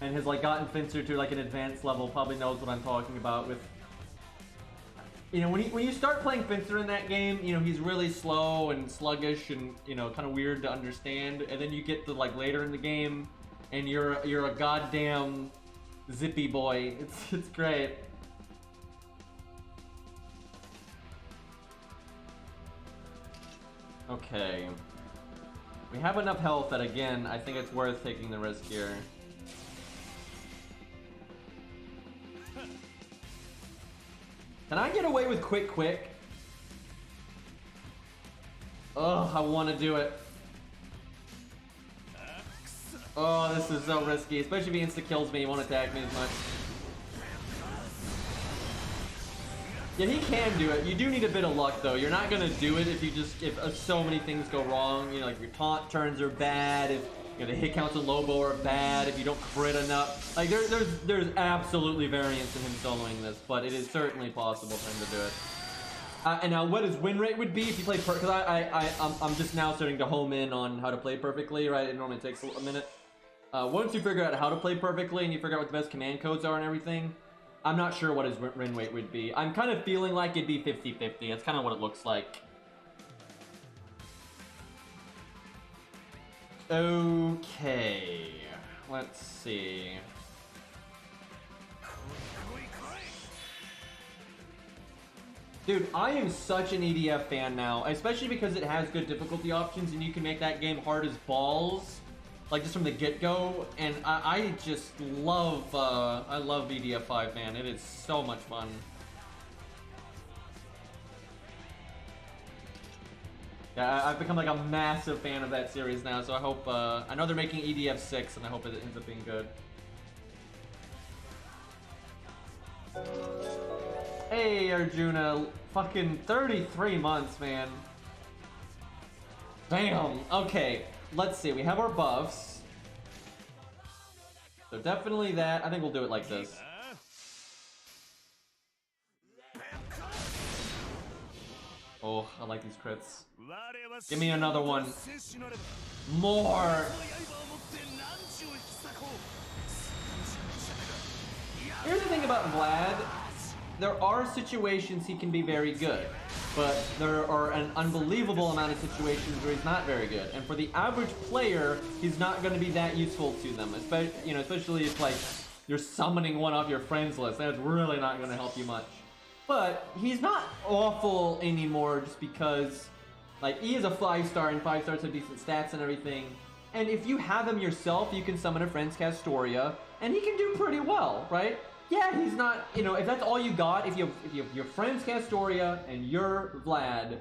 and has like gotten Fencer to like an advanced level probably knows what I'm talking about with, you know, when you start playing Fencer in that game, you know, he's really slow and sluggish and, you know, kind of weird to understand, and then you get to like later in the game and you're a goddamn zippy boy. It's great. Okay. We have enough health that, again, I think it's worth taking the risk here. Can I get away with quick? Ugh, I want to do it. Oh, this is so risky, especially if he insta-kills me, he won't attack me as much. Yeah, he can do it. You do need a bit of luck, though. You're not gonna do it if so many things go wrong. You know, like your taunt turns are bad, if you know, the hit counts of Lobo are bad, if you don't crit enough. Like, there's absolutely variance in him soloing this, but it is certainly possible for him to do it. And now, what his win rate would be if you play because I'm just now starting to home in on how to play perfectly, right? It normally takes a minute. Once you figure out how to play perfectly and you figure out what the best command codes are and everything, I'm not sure what his win rate would be. I'm kind of feeling like it'd be 50-50. That's kind of what it looks like. Okay. Let's see. Dude, I am such an EDF fan now, especially because it has good difficulty options and you can make that game hard as balls, like just from the get-go. And I just love, I love EDF 5, man. It is so much fun. Yeah, I've become like a massive fan of that series now, so I hope, I know they're making EDF 6 and I hope it ends up being good. Hey, Arjuna, fucking 33 months, man. Damn. Okay, let's see. We have our buffs. So definitely that. I think we'll do it like this. Oh, I like these crits. Give me another one. More. Here's the thing about Vlad. There are situations he can be very good, but there are an unbelievable amount of situations where he's not very good. And for the average player, he's not going to be that useful to them. Especially if like you're summoning one off your friends list. That's really not going to help you much. But he's not awful anymore just because like he is a 5-star and 5 stars have decent stats and everything. And if you have him yourself, you can summon a friend's Castoria, and he can do pretty well, right? Yeah, he's not, if that's all you got, if you have your friend's Castoria and you're Vlad,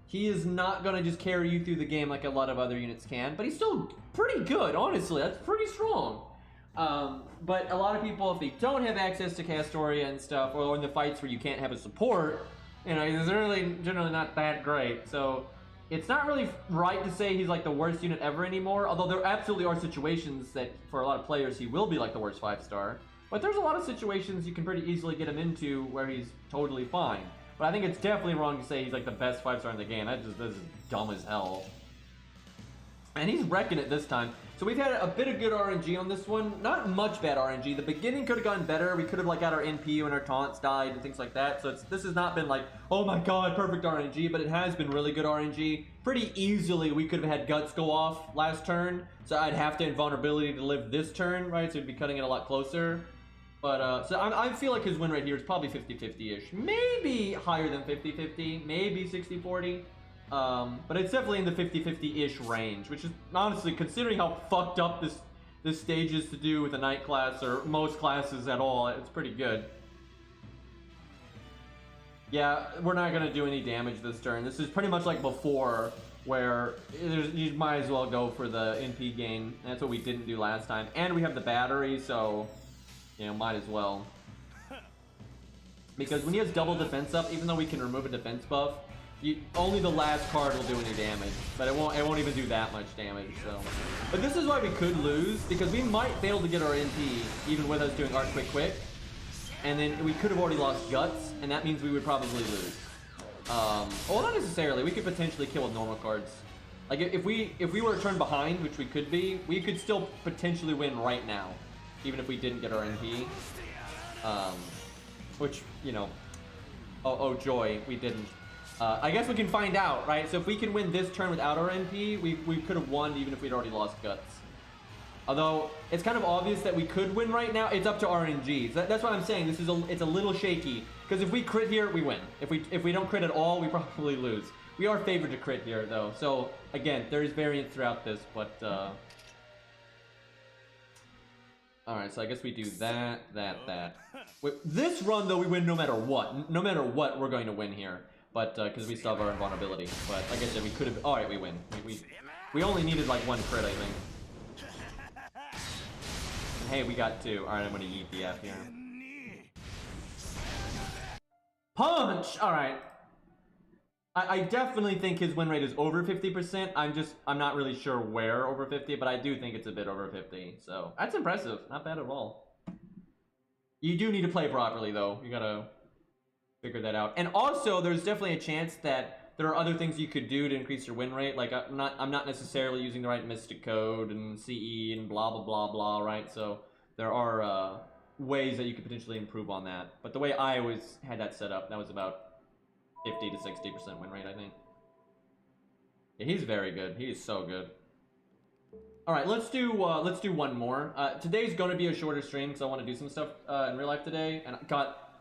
he is not gonna just carry you through the game like a lot of other units can, but he's still pretty good, honestly. That's pretty strong. But a lot of people, if they don't have access to Castoria and stuff, or in the fights where you can't have a support, he's really generally not that great. So it's not really right to say he's like the worst unit ever anymore, although there absolutely are situations that for a lot of players he will be like the worst 5-star. But there's a lot of situations you can pretty easily get him into where he's totally fine. But I think it's definitely wrong to say he's like the best 5-star in the game. This is dumb as hell. And he's wrecking it this time. So we've had a bit of good RNG on this one. Not much bad RNG. The beginning could have gone better. We could have like got our NP when our taunts died and things like that. So this has not been like, oh my god, perfect RNG, but it has been really good RNG. Pretty easily we could have had Guts go off last turn. So I'd have to invulnerability to live this turn, right? So we'd be cutting it a lot closer. But, so I feel like his win rate here is probably 50-50-ish. Maybe higher than 50-50, maybe 60-40. But it's definitely in the 50-50-ish range, which is honestly, considering how fucked up this stage is to do with a night class, or most classes at all, it's pretty good. Yeah, we're not gonna do any damage this turn. This is pretty much like before, where you might as well go for the NP gain. That's what we didn't do last time. And we have the battery, so might as well. Because when he has double defense up, even though we can remove a defense buff, only the last card will do any damage. But it won't even do that much damage, so. But this is why we could lose, because we might fail to get our NP, even with us doing Art Quick. And then we could have already lost Guts, and that means we would probably lose. Well, not necessarily. We could potentially kill with normal cards. Like, if we were a turn behind, which we could be, we could still potentially win right now. Even if we didn't get our NP. Which, oh joy, we didn't. I guess we can find out, right? So if we can win this turn without our NP, we could have won even if we'd already lost Guts. Although, it's kind of obvious that we could win right now. It's up to RNG. So that's what I'm saying. It's a little shaky. Because if we crit here, we win. If we don't crit at all, we probably lose. We are favored to crit here, though. So, again, there is variance throughout this, but... Alright, so I guess we do that. Wait, this run, though, we win no matter what. No matter what, we're going to win here. But, because we still have our invulnerability. But, like I said, we could have... Alright, we win. We only needed, like, one crit, I think. And, hey, we got two. Alright, I'm gonna yeet the F here. Punch! Alright. I definitely think his win rate is over 50%. I'm not really sure where over 50, but I do think it's a bit over 50. So that's impressive. Not bad at all. You do need to play properly, though. You gotta figure that out. And also, there's definitely a chance that there are other things you could do to increase your win rate. Like I'm not necessarily using the right Mystic Code and CE and blah blah blah blah. Right? So there are ways that you could potentially improve on that. But the way I always had that set up, that was about 50 to 60% win rate, I think. Yeah, he's very good. He is so good. All right, let's do one more. Today's going to be a shorter stream because I want to do some stuff in real life today, and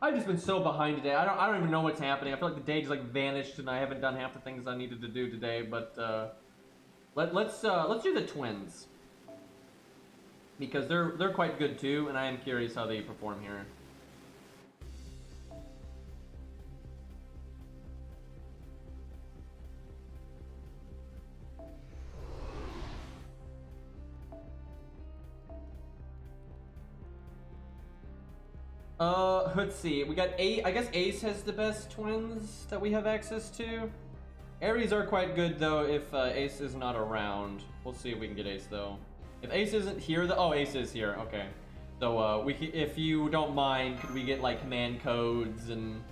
I've just been so behind today. I don't even know what's happening. I feel like the day just like vanished and I haven't done half the things I needed to do today. But let's do the twins because they're quite good too, and I am curious how they perform here. Let's see. We got I guess Ace has the best twins that we have access to. Aries are quite good though if Ace is not around. We'll see if we can get Ace though. If Ace isn't here, oh, Ace is here. Okay. So if you don't mind, could we get like command codes and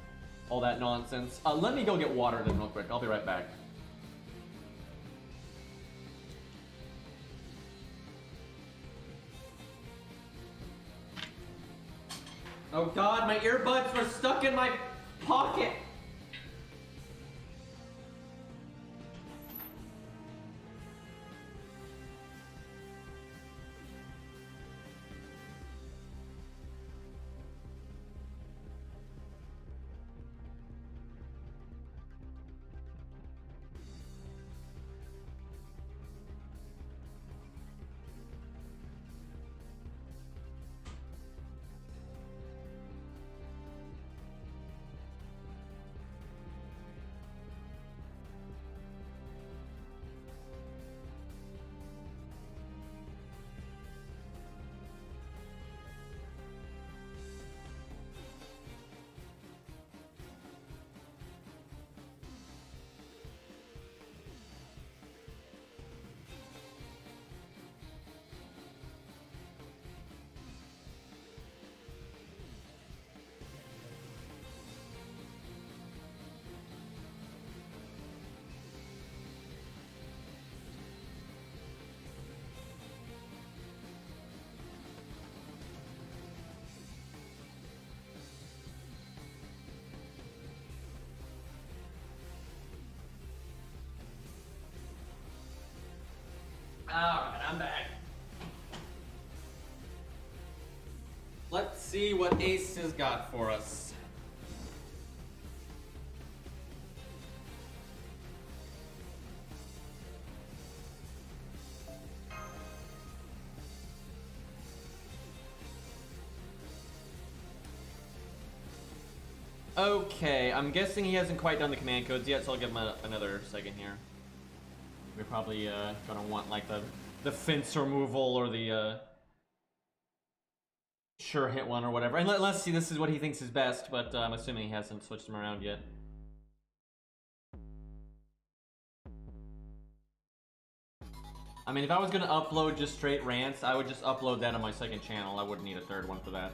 all that nonsense? Let me go get water then real quick. I'll be right back. Oh god, my earbuds were stuck in my pocket! Alright, I'm back. Let's see what Ace has got for us. Okay, I'm guessing he hasn't quite done the command codes yet, so I'll give him another second here. We're probably gonna want like the fence removal or the sure hit one or whatever. And let's see, this is what he thinks is best, but I'm assuming he hasn't switched them around yet. I mean, if I was gonna upload just straight rants, I would just upload that on my second channel. I wouldn't need a third one for that.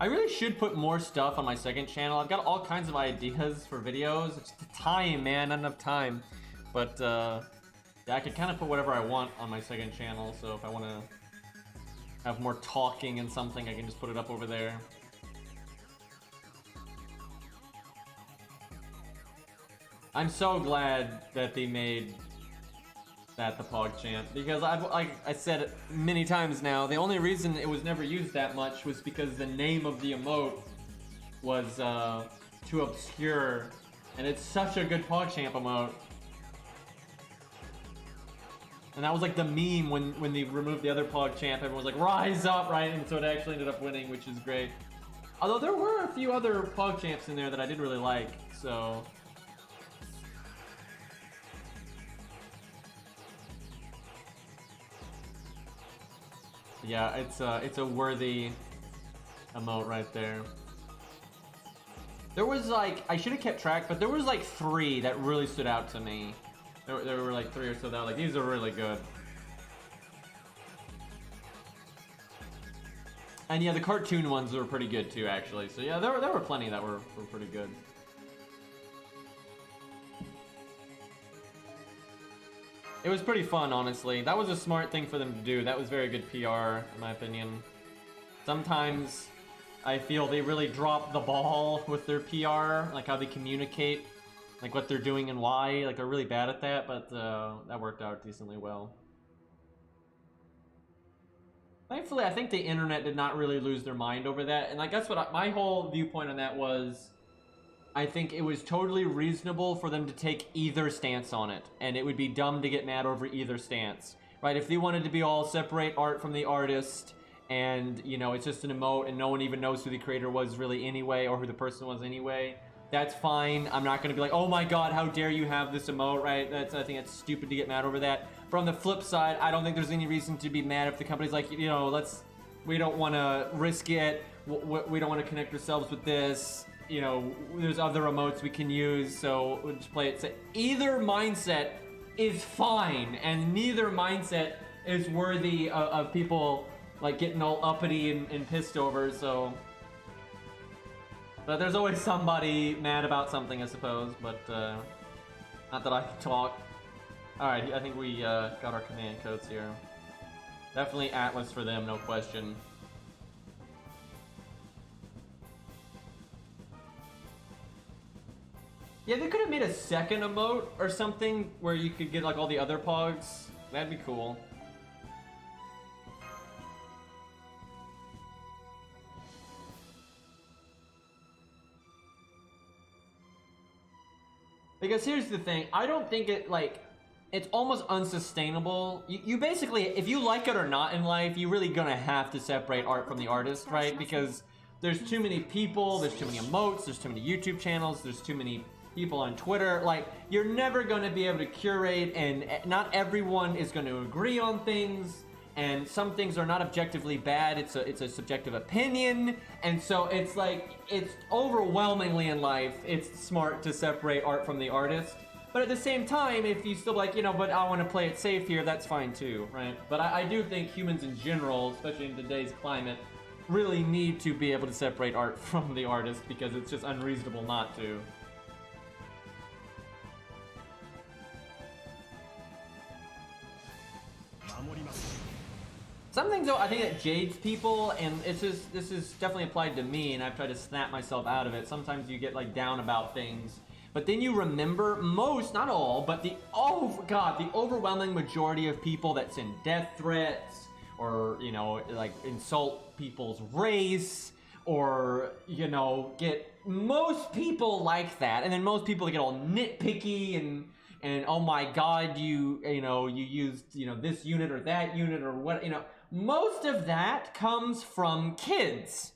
I really should put more stuff on my second channel. I've got all kinds of ideas for videos. It's the time, man, not enough time. But yeah, I could kind of put whatever I want on my second channel. So if I want to have more talking and something, I can just put it up over there. I'm so glad that they made that the PogChamp, because like I said it many times now, the only reason it was never used that much was because the name of the emote was too obscure, and it's such a good PogChamp emote. And that was like the meme when they removed the other PogChamp, everyone was like, rise up, right? And so it actually ended up winning, which is great. Although there were a few other PogChamps in there that I did really like, so... Yeah, it's a worthy emote right there. There was like, I should have kept track, but there was like 3 that really stood out to me. There were like 3 or so that were like, these are really good. And yeah, the cartoon ones were pretty good too, actually. So yeah, there were plenty that were pretty good. It was pretty fun, honestly. That was a smart thing for them to do. That was very good PR, in my opinion. Sometimes I feel they really drop the ball with their PR, like how they communicate, like what they're doing and why. Like, they're really bad at that, but that worked out decently well. Thankfully, I think the internet did not really lose their mind over that. And like that's what my whole viewpoint on that was. I think it was totally reasonable for them to take either stance on it. And it would be dumb to get mad over either stance. Right? If they wanted to be all separate art from the artist, and, you know, it's just an emote and no one even knows who the creator was really anyway, or who the person was anyway, that's fine. I'm not going to be like, oh my god, how dare you have this emote, right? I think that's stupid to get mad over that. But on the flip side, I don't think there's any reason to be mad if the company's like, you know, we don't want to risk it, we don't want to connect ourselves with this, you know, there's other emotes we can use, so we'll just play it. So either mindset is fine, and neither mindset is worthy of people like getting all uppity and pissed over, so. But there's always somebody mad about something, I suppose, but not that I can talk. Alright, I think we got our command codes here. Definitely Atlas for them, no question. Yeah, they could have made a second emote or something where you could get like all the other pogs. That'd be cool. Because here's the thing, I don't think it's almost unsustainable. You basically, if you like it or not in life, you're really gonna have to separate art from the artist, right? Because there's too many people, there's too many emotes, there's too many YouTube channels, there's too many people on Twitter. Like, you're never gonna be able to curate, and not everyone is gonna agree on things. And some things are not objectively bad, it's a subjective opinion, and so it's like, it's overwhelmingly in life, it's smart to separate art from the artist. But at the same time, if you still like, you know, but I want to play it safe here, that's fine too, right? But I do think humans in general, especially in today's climate, really need to be able to separate art from the artist, because it's just unreasonable not to. Some things though, I think that jades people, and this is definitely applied to me, and I've tried to snap myself out of it. Sometimes you get like down about things, but then you remember most, not all, but the overwhelming majority of people that send death threats, or, you know, like insult people's race, or, you know, most people like that, and then most people get all nitpicky and oh my god, you used, you know, this unit or that unit or what, you know. Most of that comes from kids,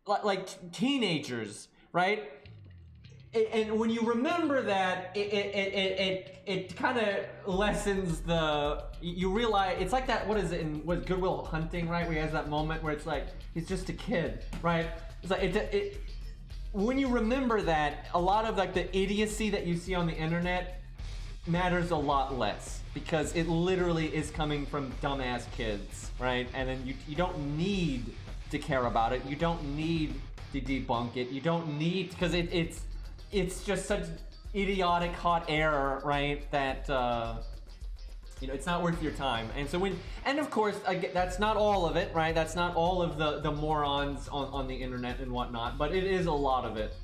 like teenagers, right? And when you remember that, it kind of lessens you realize, it's like that, what is it in Good Will Hunting, right? Where he has that moment where it's like, he's just a kid, right? It's like, when you remember that, a lot of like the idiocy that you see on the internet matters a lot less, because it literally is coming from dumbass kids, right? And then you don't need to care about it. You don't need to debunk it. You don't need, because it's just such idiotic hot air, right? That you know, it's not worth your time. And so and of course, that's not all of it, right? That's not all of the morons on the internet and whatnot, but it is a lot of it.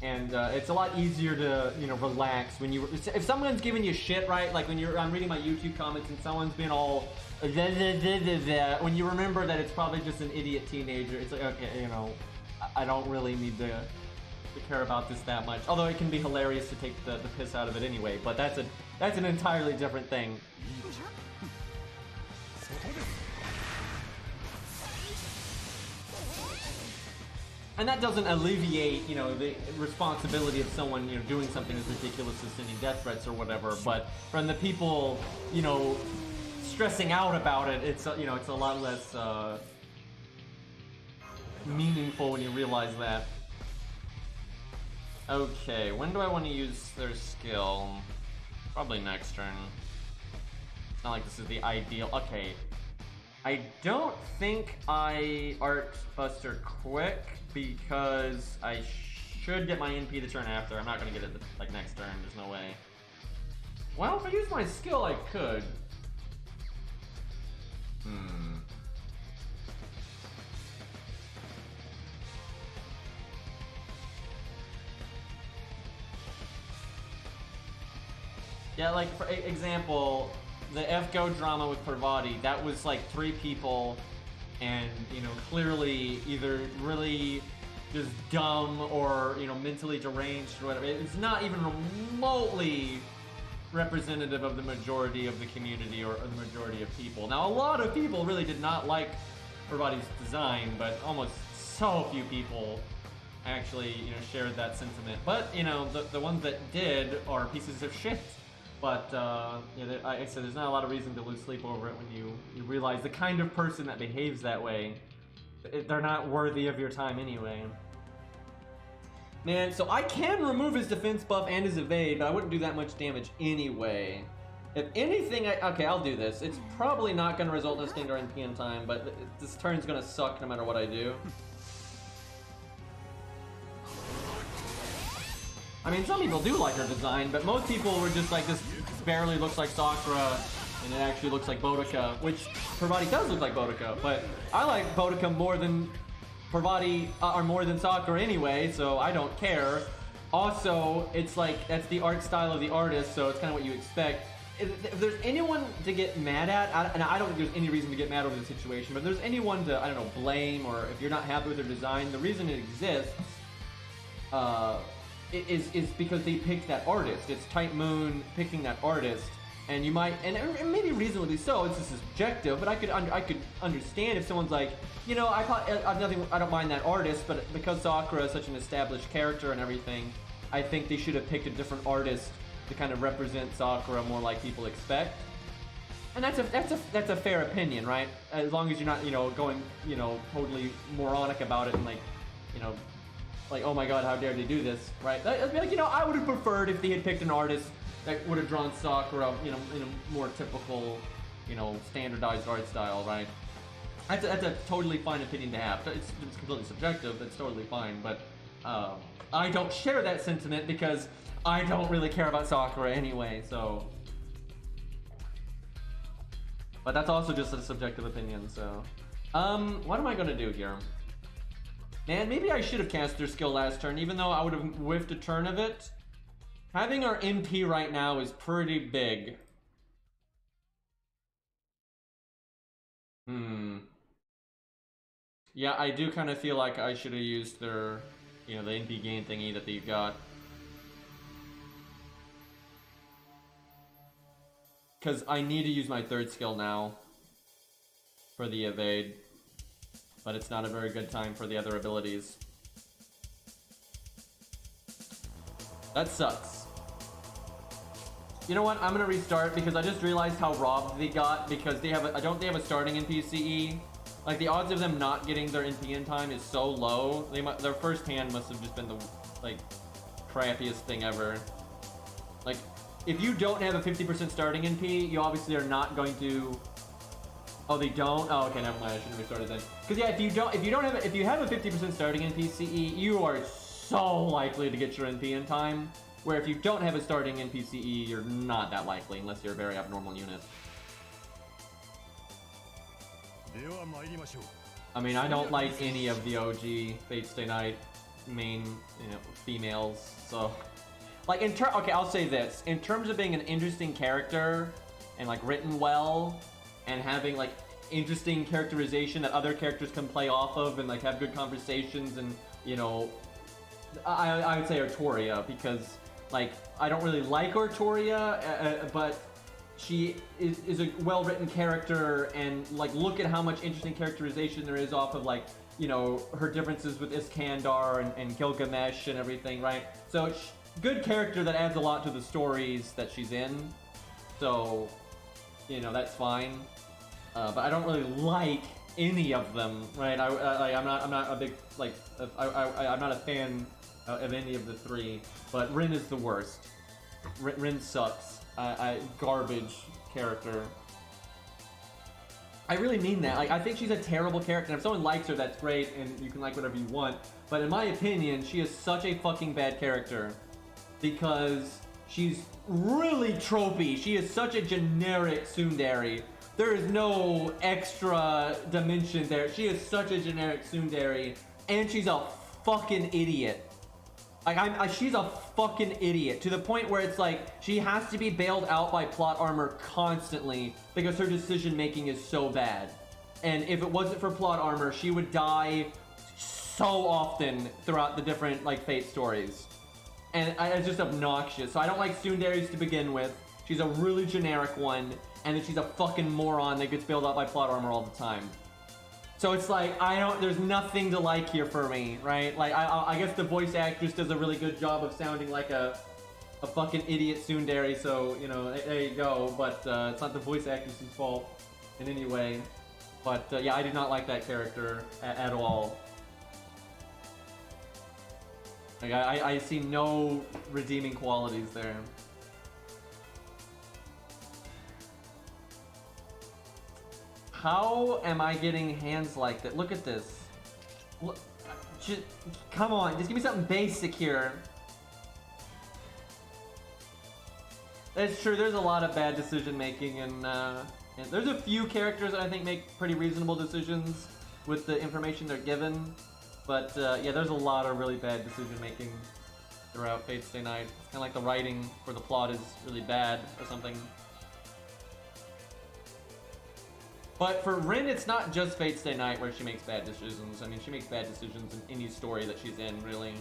And it's a lot easier to, you know, relax when if someone's giving you shit, right? Like when I'm reading my YouTube comments and someone's being all when you remember that it's probably just an idiot teenager, it's like, okay, you know, I don't really need to care about this that much. Although it can be hilarious to take the piss out of it anyway, but that's an entirely different thing. And that doesn't alleviate, you know, the responsibility of someone, you know, doing something as ridiculous as sending death threats or whatever. But from the people, you know, stressing out about it, it's, you know, it's a lot less meaningful when you realize that. Okay, when do I want to use their skill? Probably next turn. It's not like this is the ideal. Okay. I don't think I Art Buster quick, because I should get my NP the turn after. I'm not gonna get it like next turn, there's no way. Well, if I use my skill, I could. Yeah, like for example, the FGO drama with Parvati, that was like 3 people and clearly either really just dumb or mentally deranged or whatever. It's not even remotely representative of the majority of the community or the majority of people. Now, a lot of people really did not like Parvati's design, but almost so few people actually shared that sentiment. But the ones that did are pieces of shit. But I said there's not a lot of reason to lose sleep over it when you realize the kind of person that behaves that way, they're not worthy of your time anyway. Man, so I can remove his defense buff and his evade, but I wouldn't do that much damage anyway. If anything, okay, I'll do this. It's probably not going to result in a Stinger NP in time, but this turn's going to suck no matter what I do. I mean, some people do like her design, but most people were just like, this barely looks like Sakura, and it actually looks like Boudica, which Parvati does look like Boudica, but I like Boudica more than Parvati, or more than Sakura anyway, so I don't care. Also, it's like, that's the art style of the artist, so it's kind of what you expect. If there's anyone to get mad at, and I don't think there's any reason to get mad over the situation, but if there's anyone to, I don't know, blame, or if you're not happy with their design, the reason it exists, is because they picked that artist. It's Type Moon picking that artist, and you might, and maybe reasonably so. It's just subjective, but I could understand if someone's like, I don't mind that artist, but because Sakura is such an established character and everything, I think they should have picked a different artist to kind of represent Sakura more like people expect. And that's a fair opinion, right? As long as you're not going totally moronic about it and like, oh my god, how dare they do this, right? I'd be like, I would have preferred if they had picked an artist that would have drawn Sakura, in a more typical, standardized art style, right? That's a totally fine opinion to have. It's completely subjective, it's totally fine, but I don't share that sentiment because I don't really care about Sakura anyway, so... But that's also just a subjective opinion, so... what am I gonna do here? Man, maybe I should have cast their skill last turn, even though I would have whiffed a turn of it. Having our MP right now is pretty big. Yeah, I do kind of feel like I should have used their, the NP gain thingy that they've got. Because I need to use my third skill now for the evade. But it's not a very good time for the other abilities. That sucks. You know what? I'm gonna restart because I just realized how robbed they got because they have a starting NPCE. Like the odds of them not getting their NP in time is so low. Their first hand must have just been the crappiest thing ever. Like if you don't have a 50% starting NP, you obviously are not going to. Oh, they don't? Oh, okay, never mind. I shouldn't have restarted then. Because yeah, if you have a 50% starting NPCE, you are so likely to get your NP in time. Where if you don't have a starting NPCE, you're not that likely unless you're a very abnormal unit. I mean, I don't like any of the OG Fate Stay Night main, females. So, like okay, I'll say this: in terms of being an interesting character and written well. And having interesting characterization that other characters can play off of and have good conversations and I would say Artoria because I don't really like Artoria but she is a well-written character and look at how much interesting characterization there is off of her differences with Iskandar and Gilgamesh and everything, right? So good character that adds a lot to the stories that she's in, so that's fine. But I don't really like any of them, right? I'm not a big I'm not a fan of any of the three. But Rin is the worst. Rin sucks. Garbage character. I really mean that. I think she's a terrible character. And if someone likes her, that's great, and you can like whatever you want. But in my opinion, she is such a fucking bad character because she's really tropey. She is such a generic tsundere. There is no extra dimension there. She is such a generic tsundere, and she's a fucking idiot. She's a fucking idiot to the point where it's she has to be bailed out by plot armor constantly because her decision making is so bad. And if it wasn't for plot armor, she would die so often throughout the different like Fate stories. And it's just obnoxious. So I don't like tsunderes to begin with. She's a really generic one, and then she's a fucking moron that gets bailed out by plot armor all the time. So it's like, there's nothing to like here for me, right? Like, I guess the voice actress does a really good job of sounding like a fucking idiot tsundere, so, you know, there you go. But it's not the voice actress's fault in any way. But yeah, I did not like that character at all. Like, I see no redeeming qualities there. How am I getting hands like that? Look at this. Look, just, come on, just give me something basic here. That's true, there's a lot of bad decision making, and there's a few characters that I think make pretty reasonable decisions with the information they're given. But yeah, there's a lot of really bad decision making throughout Fate Stay Night. It's kind of like the writing for the plot is really bad or something. But for Rin, it's not just Fate Stay Night where she makes bad decisions. I mean, she makes bad decisions in any story that she's in, really.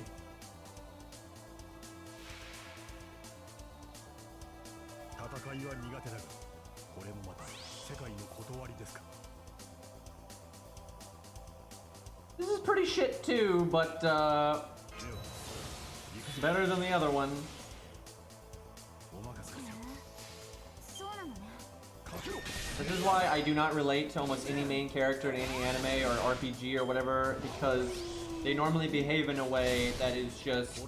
This is pretty shit too, but better than the other one. This is why I do not relate to almost any main character in any anime or RPG or whatever, because they normally behave in a way that is just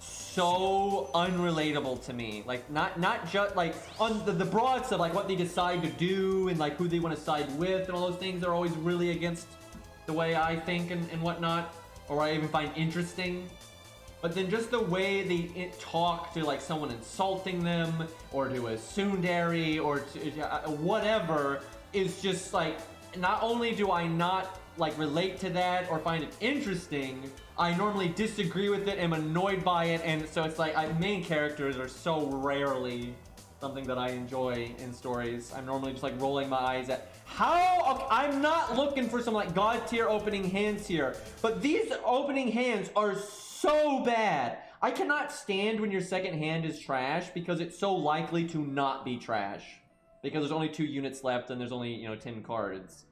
so unrelatable to me. Like, not just like on the broad stuff, like what they decide to do and like who they want to side with and all those things are always really against the way I think and whatnot, or I even find interesting. But then just the way they talk to like someone insulting them, or to a tsundere, or to whatever, is just like, not only do I not like relate to that or find it interesting, I normally disagree with it, am annoyed by it, and so it's like main characters are so rarely something that I enjoy in stories. I'm normally just like rolling my eyes at how. Okay, I'm not looking for some like god tier opening hands here, but these opening hands are so bad. I cannot stand when your second hand is trash because it's so likely to not be trash because there's only 2 units left and there's only, you know, 10 cards.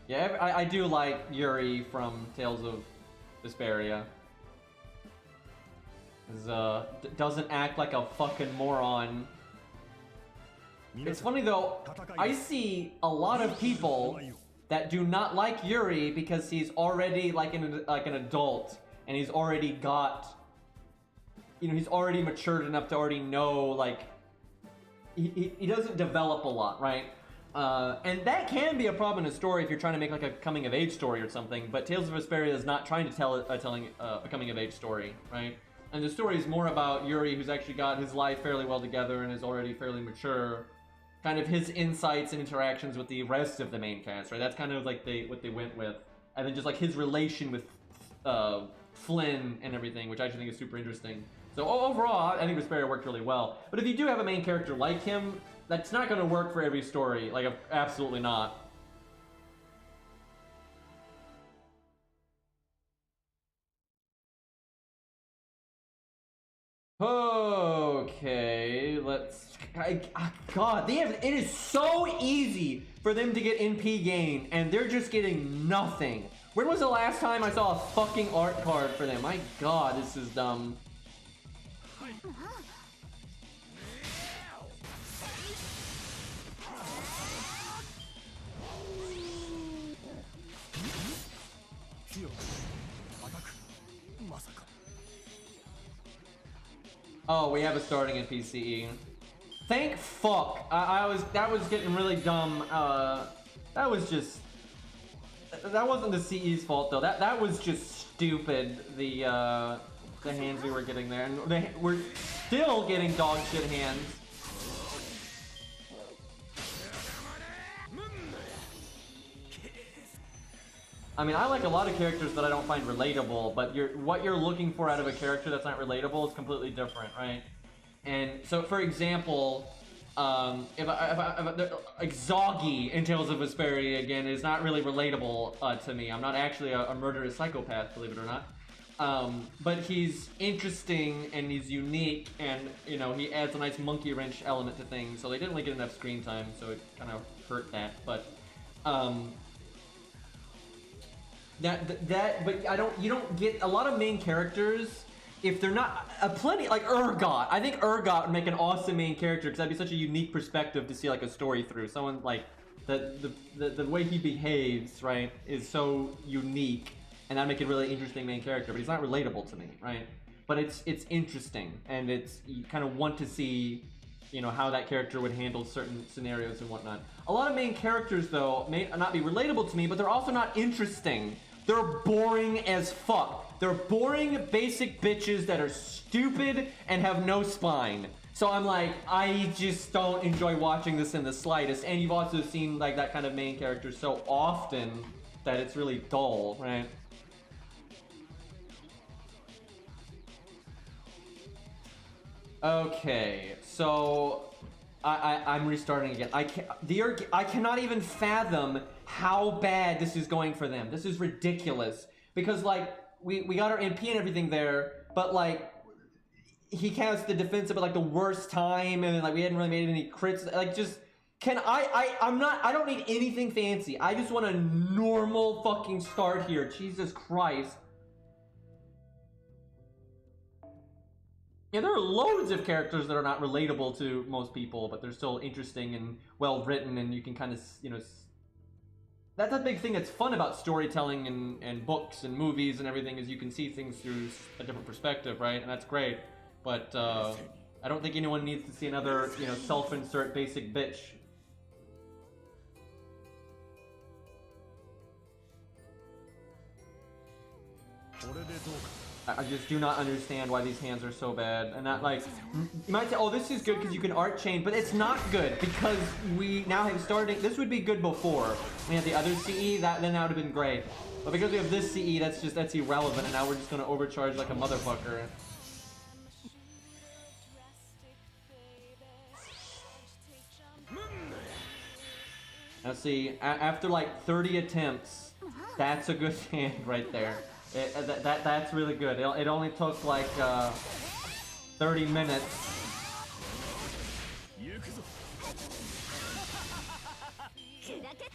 Yeah, I do like Yuri from Tales of Vesperia. Doesn't act like a fucking moron. It's funny though, I see a lot of people that do not like Yuri because he's already like an adult and he's already got, you know, he's already matured enough to already know, like, he doesn't develop a lot, right? And that can be a problem in a story if you're trying to make like a coming of age story or something, but Tales of Vesperia is not trying to tell telling a coming of age story, right? And the story is more about Yuri, who's actually got his life fairly well together and is already fairly mature. Kind of his insights and interactions with the rest of the main cast, right? That's kind of like what they went with. And then just like his relation with Flynn and everything, which I actually think is super interesting. So overall, I think Vesperia worked really well. But if you do have a main character like him, that's not going to work for every story. Like, absolutely not. Okay, let's... God, it is so easy for them to get NP gain, and they're just getting nothing. When was the last time I saw a fucking art card for them? My God, this is dumb. Oh, we have a starting in PCE. Thank fuck. That was getting really dumb. That was just, that wasn't the CE's fault though. That was just stupid. The hands we were getting there, and we're still getting dog shit hands. I mean, I like a lot of characters that I don't find relatable, but what you're looking for out of a character that's not relatable is completely different, right? And so, for example, like Zoggy in Tales of Vesperia again is not really relatable to me. I'm not actually a murderous psychopath, believe it or not. But he's interesting and he's unique, and you know he adds a nice monkey wrench element to things. So they didn't really get enough screen time, so it kind of hurt that. But but you don't get a lot of main characters if they're not plenty like Urgot. I think Urgot would make an awesome main character because that'd be such a unique perspective to see like a story through. Someone like the way he behaves, right, is so unique, and that'd make a really interesting main character. But he's not relatable to me, right? But it's interesting, and you kind of want to see, you know, how that character would handle certain scenarios and whatnot. A lot of main characters though may not be relatable to me, but they're also not interesting. They're boring as fuck. They're boring, basic bitches that are stupid and have no spine. So I'm like, I just don't enjoy watching this in the slightest. And you've also seen like that kind of main character so often that it's really dull, right? Okay, so I'm restarting again. I cannot even fathom how bad this is going for them. This is ridiculous. Because like we got our MP and everything there, but like he cast the defensive at like the worst time, and like we hadn't really made any crits. Like just I don't need anything fancy. I just want a normal fucking start here. Jesus Christ. Yeah, there are loads of characters that are not relatable to most people, but they're still interesting and well written, and you can kind of, you know, that's a big thing that's fun about storytelling and books and movies and everything, is you can see things through a different perspective, right? And that's great. But I don't think anyone needs to see another, you know, self-insert basic bitch. I just do not understand why these hands are so bad. And that, like, you might say, oh, this is good because you can art chain, but it's not good because we now have starting. This would be good before we had the other CE. Then that would have been great. But because we have this CE, that's irrelevant, and now we're just gonna overcharge like a motherfucker. Now see, after like 30 attempts, that's a good hand right there. That's really good. It only took like 30 minutes.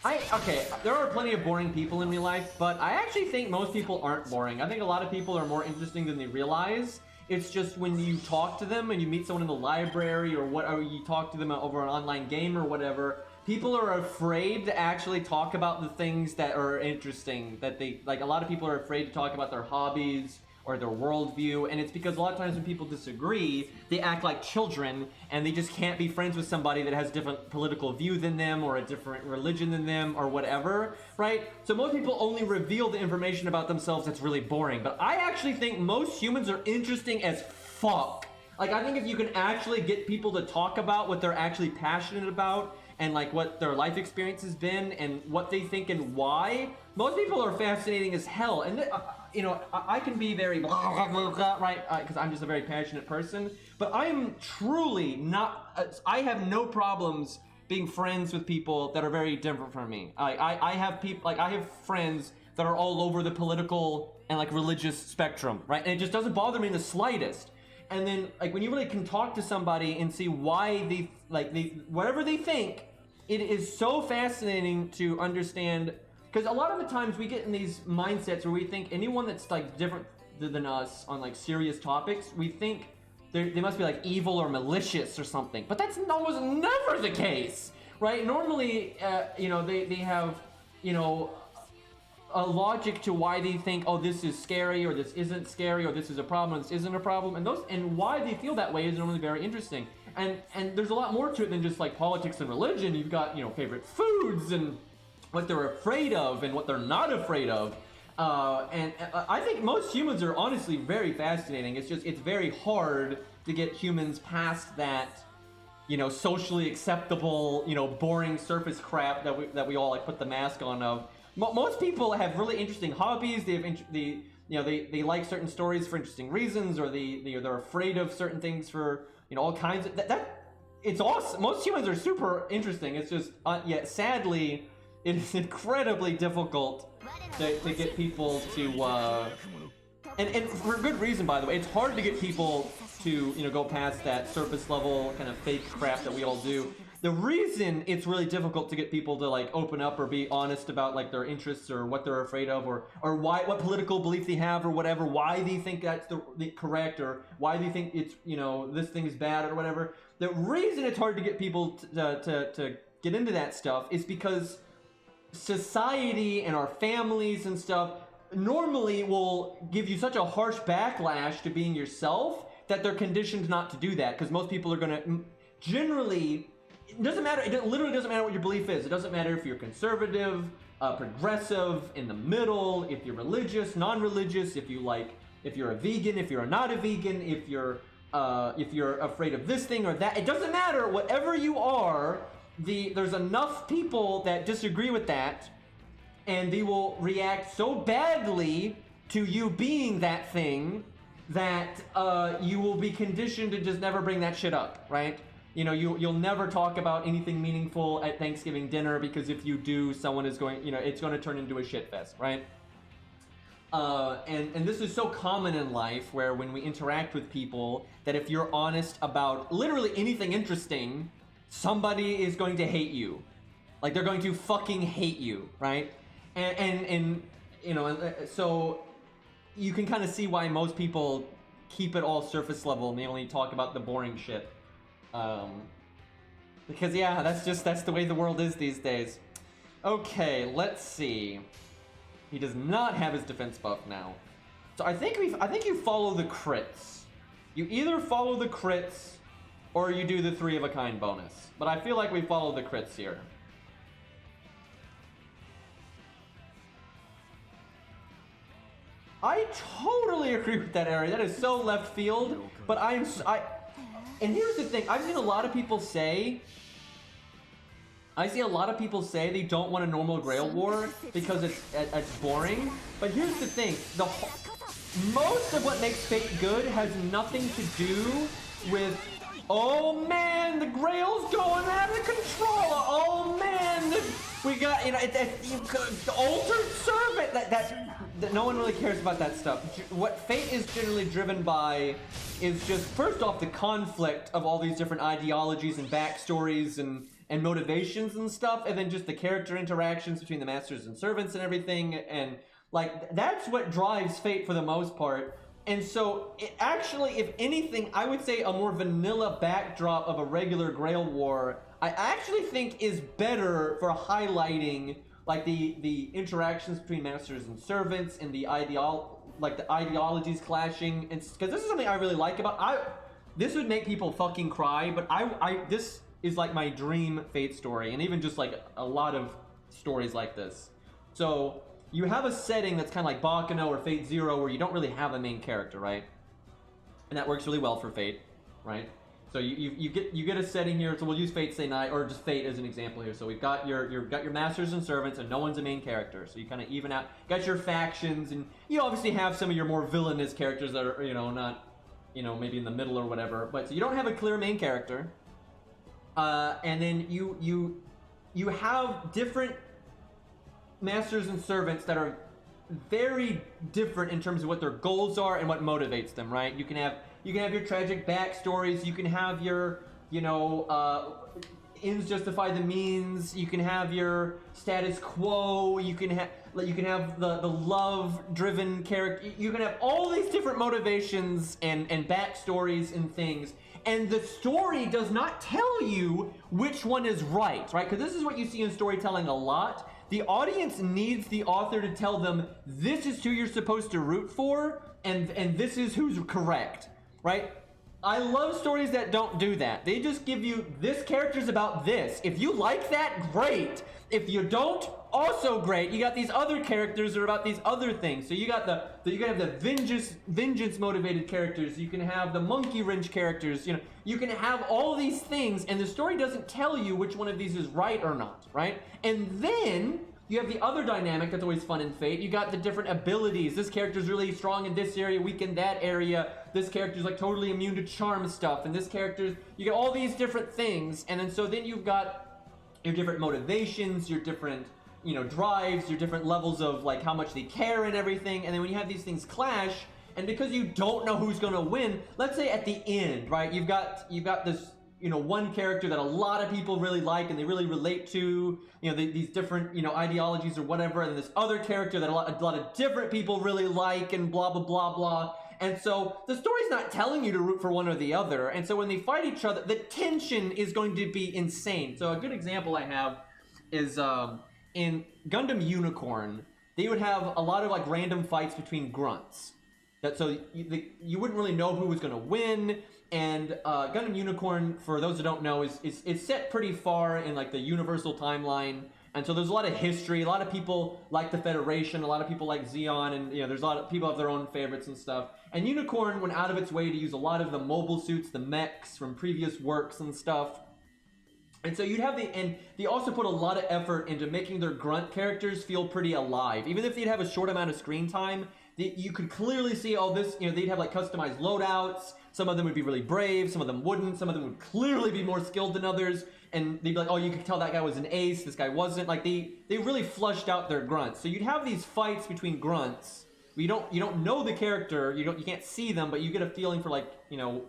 Okay, there are plenty of boring people in real life, but I actually think most people aren't boring. I think a lot of people are more interesting than they realize. It's just when you talk to them and you meet someone in the library or you talk to them over an online game or whatever, people are afraid to actually talk about the things that are interesting, that they, like a lot of people are afraid to talk about their hobbies or their worldview, and it's because a lot of times when people disagree, they act like children, and they just can't be friends with somebody that has a different political view than them, or a different religion than them, or whatever, right? So most people only reveal the information about themselves that's really boring, but I actually think most humans are interesting as fuck. Like, I think if you can actually get people to talk about what they're actually passionate about, and like what their life experience has been, and what they think and why, most people are fascinating as hell. And you know, I can be very right, because I'm just a very passionate person, but I am truly not, I have no problems being friends with people that are very different from me. I have people, like I have friends that are all over the political and like religious spectrum, right? And it just doesn't bother me in the slightest. And then like when you really can talk to somebody and see why they whatever they think, it is so fascinating to understand. Because a lot of the times we get in these mindsets where we think anyone that's like different than us on like serious topics, we think they must be like evil or malicious or something. But that's almost never the case, right? Normally, you know, they have, you know, a logic to why they think, oh, this is scary, or this isn't scary, or this is a problem, or this isn't a problem, and why they feel that way is normally very interesting. And there's a lot more to it than just like politics and religion. You've got, you know, favorite foods and what they're afraid of and what they're not afraid of. And I think most humans are honestly very fascinating. It's just, it's very hard to get humans past that, you know, socially acceptable, you know, boring surface crap that we all like put the mask on of. most people have really interesting hobbies. They have they like certain stories for interesting reasons, or they're afraid of certain things for all kinds of that. It's awesome. Most humans are super interesting. It's just yet sadly, it is incredibly difficult to get people to and for good reason, by the way. It's hard to get people to go past that surface level kind of fake crap that we all do. The reason it's really difficult to get people to like open up or be honest about like their interests or what they're afraid of, or what political belief they have, or whatever, why they think that's the correct, or why they think it's this thing is bad or whatever. The reason it's hard to get people to get into that stuff is because society and our families and stuff normally will give you such a harsh backlash to being yourself that they're conditioned not to do that, because most people are going to generally, it doesn't matter, it literally doesn't matter what your belief is. It doesn't matter if you're conservative, progressive, in the middle, if you're religious, non-religious, if you're a vegan, if you're not a vegan, if you're afraid of this thing or that. It doesn't matter, whatever you are, there's enough people that disagree with that, and they will react so badly to you being that thing that you will be conditioned to just never bring that shit up, right? You'll never talk about anything meaningful at Thanksgiving dinner, because if you do, someone is going, it's going to turn into a shit fest, right? And this is so common in life, where when we interact with people, that if you're honest about literally anything interesting, somebody is going to hate you. Like, they're going to fucking hate you, right? And so you can kind of see why most people keep it all surface level and they only talk about the boring shit. Because yeah, that's the way the world is these days. Okay, let's see. He does not have his defense buff now. So I think you follow the crits. You either follow the crits or you do the 3 of a kind bonus. But I feel like we follow the crits here. I totally agree with that, Ari. That is so left field. But and here's the thing. I've seen a lot of people say they don't want a normal Grail War because it's boring. But here's the thing. Most of what makes Fate good has nothing to do with, oh man, the Grail's going out of control. Oh man, we got, the Altered Servant. That no one really cares about that stuff. What Fate is generally driven by is just, first off, the conflict of all these different ideologies and backstories and motivations and stuff, and then just the character interactions between the masters and servants and everything, and like, that's what drives Fate for the most part. And so, actually, if anything, I would say a more vanilla backdrop of a regular Grail War, I actually think is better for highlighting like the interactions between masters and servants and the ideologies clashing. And because this is something I really like about, this would make people fucking cry, but this is like my dream Fate story, and even just like a lot of stories like this. So you have a setting that's kind of like Bakano or Fate Zero, where you don't really have a main character, right? And that works really well for Fate, right? So you get a setting here. So we'll use Fate Stay Night, or just Fate as an example here. So we've got your masters and servants, and no one's a main character. So you kind of even out. Got your factions, and you obviously have some of your more villainous characters that are not maybe in the middle or whatever. But so you don't have a clear main character. And then you have different masters and servants that are very different in terms of what their goals are and what motivates them, right? You can have your tragic backstories. You can have your ends justify the means. You can have your status quo. You can have the love-driven character. You can have all these different motivations and backstories and things. And the story does not tell you which one is right? Because this is what you see in storytelling a lot. The audience needs the author to tell them, this is who you're supposed to root for, and this is who's correct, right? I love stories that don't do that. They just give you, this character's about this. If you like that, great. If you don't, also great. You got these other characters that are about these other things. So you can have the vengeance motivated characters. You can have the monkey wrench characters. You can have all these things, and the story doesn't tell you which one of these is right or not, right? And then you have the other dynamic that's always fun in Fate. You got the different abilities. This character's really strong in this area, weak in that area. This character's like totally immune to charm stuff. And this character's, you get all these different things. And then you've got your different motivations, your different, you know, drives, your different levels of like how much they care and everything. And then when you have these things clash, and because you don't know who's gonna win, let's say at the end, right? You've got this, you know, one character that a lot of people really like and they really relate to, you know, these different, you know, ideologies or whatever, and this other character that a lot of different people really like, and blah blah blah blah. And so the story's not telling you to root for one or the other, and so when they fight each other, the tension is going to be insane. So a good example I have is in Gundam Unicorn, they would have a lot of like random fights between grunts. So you wouldn't really know who was going to win. And Gundam Unicorn, for those who don't know, is set pretty far in like the universal timeline, and so there's a lot of history. A lot of people like the Federation, a lot of people like Zeon, and you know there's a lot of people have their own favorites and stuff. And Unicorn went out of its way to use a lot of the mobile suits, the mechs from previous works and stuff. And so you'd have and they also put a lot of effort into making their grunt characters feel pretty alive, even if they'd have a short amount of screen time. You could clearly see all this, you know, they'd have like customized loadouts. Some of them would be really brave, some of them wouldn't, some of them would clearly be more skilled than others, and they'd be like, oh, you could tell that guy was an ace, this guy wasn't. Like they really flushed out their grunts. So you'd have these fights between grunts. You don't know the character, you can't see them, but you get a feeling for like, you know,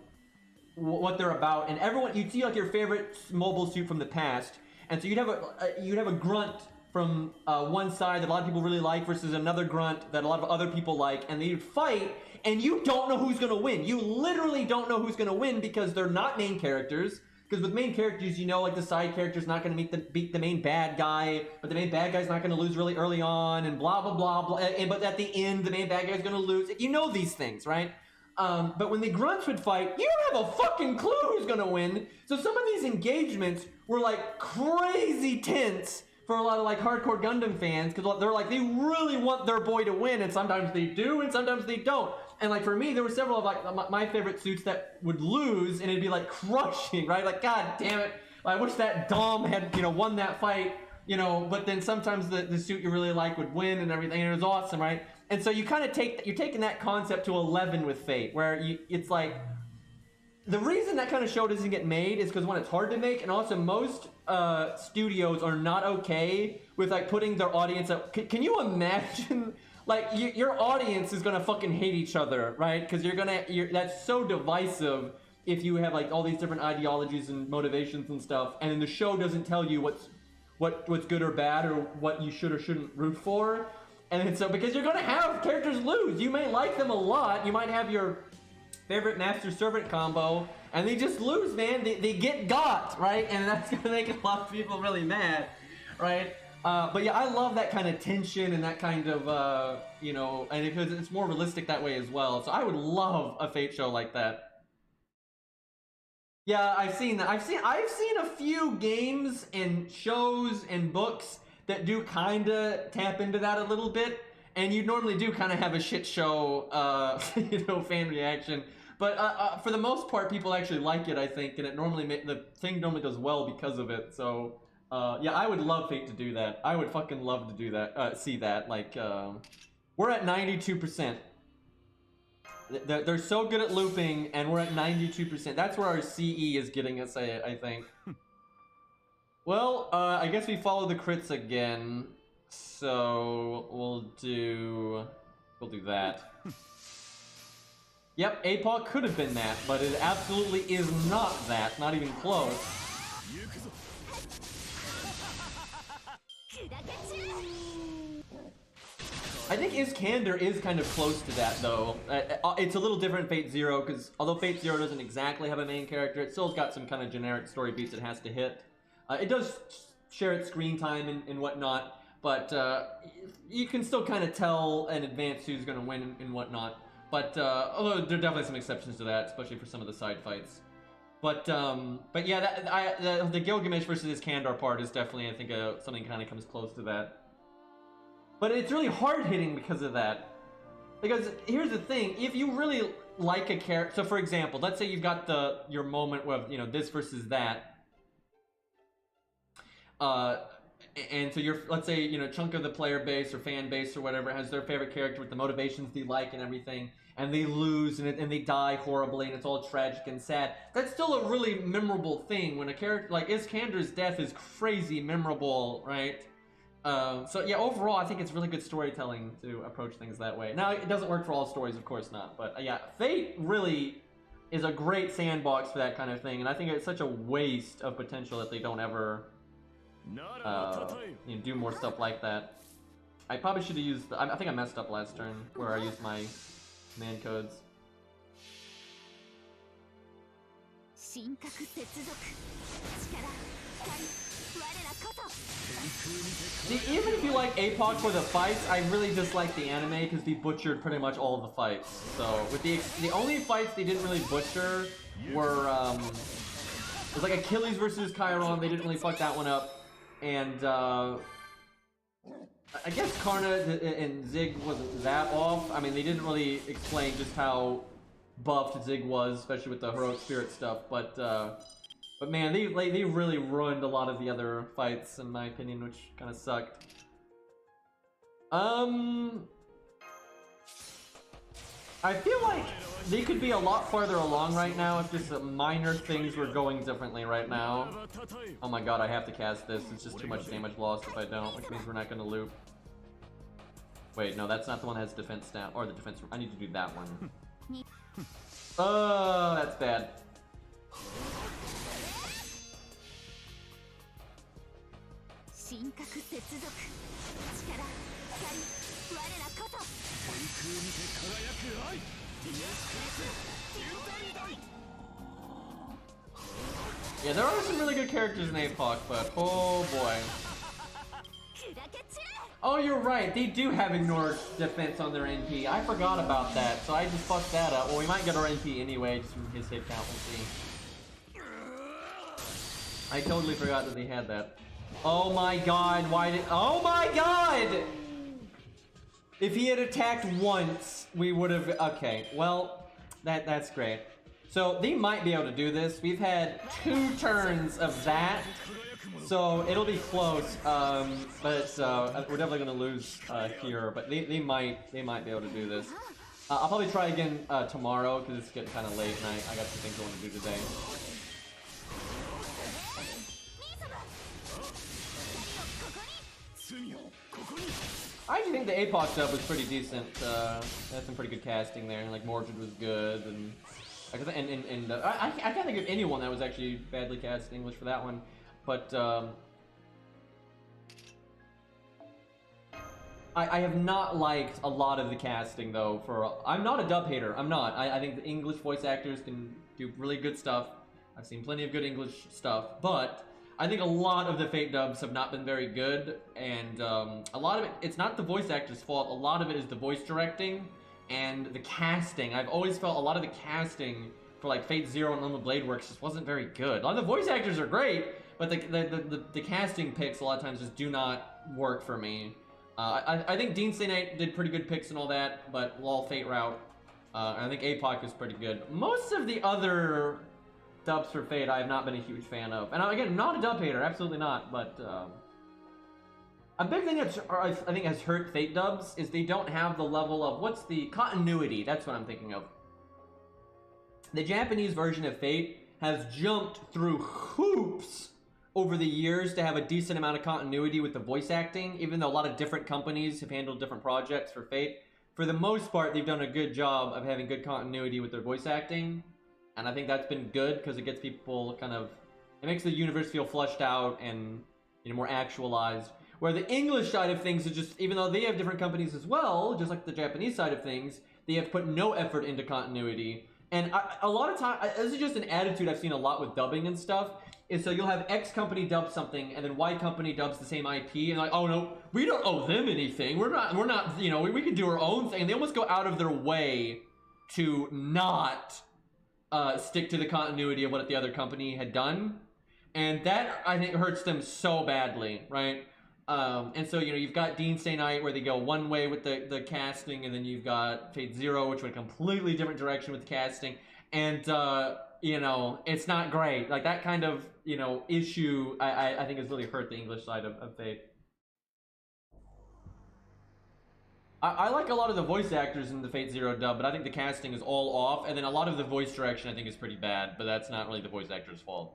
what they're about. And everyone, you'd see like your favorite mobile suit from the past, and so you'd have a grunt from one side that a lot of people really like versus another grunt that a lot of other people like, and they'd fight, and you don't know who's gonna win. You literally don't know who's gonna win because they're not main characters. Because with main characters, you know, like the side character's not gonna beat the main bad guy, but the main bad guy's not gonna lose really early on, and blah blah blah blah. But at the end, the main bad guy's gonna lose. You know these things, right? But when the grunts would fight, you don't have a fucking clue who's gonna win. So some of these engagements were like crazy tense for a lot of like hardcore Gundam fans, because they're like, they really want their boy to win, and sometimes they do and sometimes they don't. And like for me, there were several of like my favorite suits that would lose, and it'd be like crushing, right? Like, god damn it, I wish that Dom had, you know, won that fight, you know. But then sometimes the suit you really like would win and everything, and it was awesome, right? And so you kind of you're taking that concept to 11 with Fate, where it's like, the reason that kind of show doesn't get made is because one, it's hard to make, and also most studios are not okay with like putting their audience up. Can you imagine like your audience is gonna fucking hate each other, right? Because that's so divisive if you have like all these different ideologies and motivations and stuff, and then the show doesn't tell you what's good or bad, or what you should or shouldn't root for. And then so because you're gonna have characters lose, you may like them a lot, you might have your favorite master-servant combo, and they just lose, man. They get got, right? And that's gonna make a lot of people really mad, right? But yeah, I love that kind of tension and that kind of, you know, and because it's more realistic that way as well. So I would love a Fate show like that. Yeah, I've seen that. I've seen a few games and shows and books that do kind of tap into that a little bit, and you normally do kind of have a shit show, you know, fan reaction. But for the most part, people actually like it, I think, and it normally the thing normally does well because of it. So yeah, I would love Fate to do that. I would fucking love to do that. See that. Like, we're at 92%. They're so good at looping, and we're at 92%. That's where our CE is getting us, I think. Well, I guess we follow the crits again. So we'll do that. Yep, APOC could have been that, but it absolutely is not that. Not even close. I think Iskander is kind of close to that, though. It's a little different in Fate Zero, because although Fate Zero doesn't exactly have a main character, it still's got some kind of generic story beats it has to hit. It does share its screen time and whatnot, but you can still kind of tell in advance who's going to win and whatnot. But although there are definitely some exceptions to that, especially for some of the side fights. But yeah, the Gilgamesh versus Iskander part is definitely, I think, something kind of comes close to that. But it's really hard hitting because of that. Because here's the thing: if you really like a character, so for example, let's say you've got your moment with, you know, this versus that. and so your, let's say, chunk of the player base or fan base or whatever has their favorite character with the motivations they like and everything, and they lose and they die horribly and it's all tragic and sad. That's still a really memorable thing when a character like Iskander's death is crazy memorable, right? So yeah, overall, I think it's really good storytelling to approach things that way. Now, it doesn't work for all stories, of course not, but yeah, Fate really is a great sandbox for that kind of thing, and I think it's such a waste of potential that they don't ever do more stuff like that. I probably should have used I think I messed up last turn where I used my command codes. See, even if you like APOC for the fights, I really dislike the anime because they butchered pretty much all of the fights. So with the only fights they didn't really butcher were it was like Achilles versus Chiron. They didn't really fuck that one up, and I guess Karna and Zig wasn't that off. I mean, they didn't really explain just how buffed Zig was, especially with the heroic spirit stuff. But man, they really ruined a lot of the other fights, in my opinion, which kind of sucked. I feel like they could be a lot farther along right now if just minor things were going differently right now. Oh my god, I have to cast this. It's just too much damage lost if I don't, which means we're not going to loop. Wait, no, that's not the one that has defense stat, or the defense. I need to do that one. Oh, that's bad. Yeah, there are some really good characters in APOC, but oh boy. Oh, you're right. They do have ignored defense on their NP. I forgot about that, so I just fucked that up. Well, we might get our NP anyway, just from his hit count. We'll see. I totally forgot that they had that. Oh my god, why did... Oh my god! If he had attacked once, we would have... Okay, well, that's great. So, they might be able to do this. We've had 2 turns of that. So it'll be close, but we're definitely gonna lose here. But they might be able to do this. I'll probably try again tomorrow because it's getting kind of late and I got some things I want to do today. I actually think the APOC dub was pretty decent. Had some pretty good casting there. Like Mordred was good, and I can't think of anyone that was actually badly cast in English for that one. But I have not liked a lot of the casting though. I'm not a dub hater. I'm not. I think the English voice actors can do really good stuff. I've seen plenty of good English stuff, but I think a lot of the Fate dubs have not been very good, and a lot of it's not the voice actor's fault. A lot of it is the voice directing and the casting. I've always felt a lot of the casting for like Fate Zero and Unlimited Blade Works just wasn't very good. A lot of the voice actors are great, but the casting picks a lot of times just do not work for me. I think Dean St. Knight did pretty good picks and all that, but Lol Fate route, I think APOC was pretty good. Most of the other dubs for Fate I have not been a huge fan of. And again, not a dub hater, absolutely not, but a big thing that I think has hurt Fate dubs is they don't have the level of, what's the continuity, that's what I'm thinking of. The Japanese version of Fate has jumped through hoops over the years to have a decent amount of continuity with the voice acting, even though a lot of different companies have handled different projects for Fate. For the most part, they've done a good job of having good continuity with their voice acting, and I think that's been good because it gets people kind of... It makes the universe feel fleshed out and, you know, more actualized. Where the English side of things is just, even though they have different companies as well, just like the Japanese side of things, they have put no effort into continuity. And a lot of times, this is just an attitude I've seen a lot with dubbing and stuff, is so you'll have X company dub something, and then Y company dubs the same IP, and like, oh no, we don't owe them anything. We're not, you know, we can do our own thing. And they almost go out of their way to not stick to the continuity of what the other company had done. And that, I think, hurts them so badly, right? And so, you know, you've got Dean St. Knight where they go one way with the casting, and then you've got Fate Zero, which went a completely different direction with the casting. And, you know, it's not great. Like, that kind of, you know, issue, I think has really hurt the English side of Fate. I like a lot of the voice actors in the Fate Zero dub, but I think the casting is all off, and then a lot of the voice direction I think is pretty bad, but that's not really the voice actor's fault.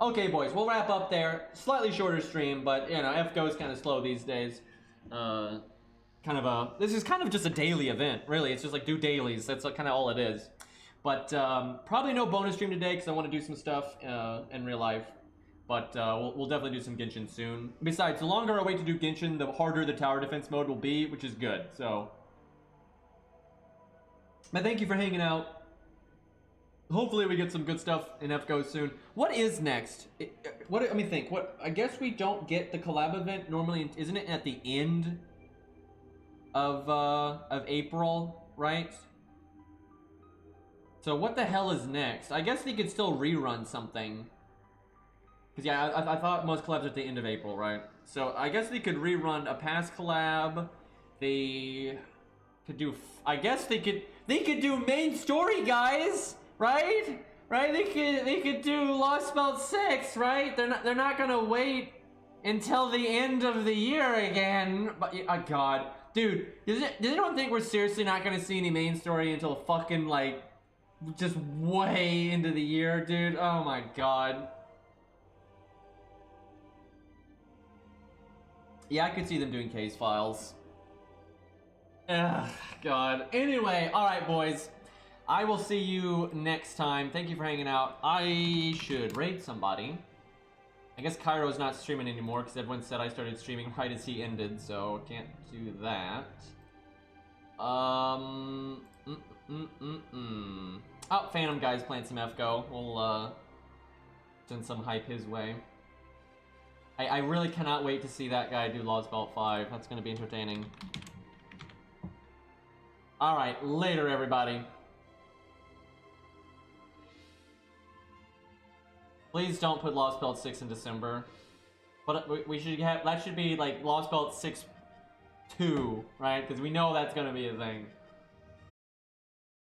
Okay, boys, we'll wrap up there. Slightly shorter stream, but, you know, FGO is kind of slow these days. This is kind of just a daily event, really. It's just like do dailies. That's kind of all it is. But probably no bonus stream today because I want to do some stuff in real life. But we'll definitely do some Genshin soon. Besides, the longer I wait to do Genshin, the harder the tower defense mode will be, which is good. So, but thank you for hanging out. Hopefully we get some good stuff in FGO soon. What is next? Let me think. I guess we don't get the collab event normally. Isn't it at the end of April, right? So what the hell is next? I guess they could still rerun something. Because yeah, I thought most collabs are at the end of April, right? So I guess they could rerun a past collab. They could do. I guess they could do main story, guys. Right? Right? They could do Lost Belt 6, right? They're not gonna wait until the end of the year again. But oh god. Dude, does anyone think we're seriously not gonna see any main story until fucking like just way into the year, dude? Oh my god. Yeah, I could see them doing case files. Ugh, god. Anyway, alright boys. I will see you next time. Thank you for hanging out. I should raid somebody. I guess Cairo's not streaming anymore because everyone said I started streaming right as he ended, so can't do that. Oh, Phantom Guy's playing some FGO. We'll send some hype his way. I really cannot wait to see that guy do Lost Belt 5. That's gonna be entertaining. Alright, later everybody. Please don't put Lost Belt 6 in December. But we should have, that should be like Lost Belt 6-2, right? Because we know that's gonna be a thing.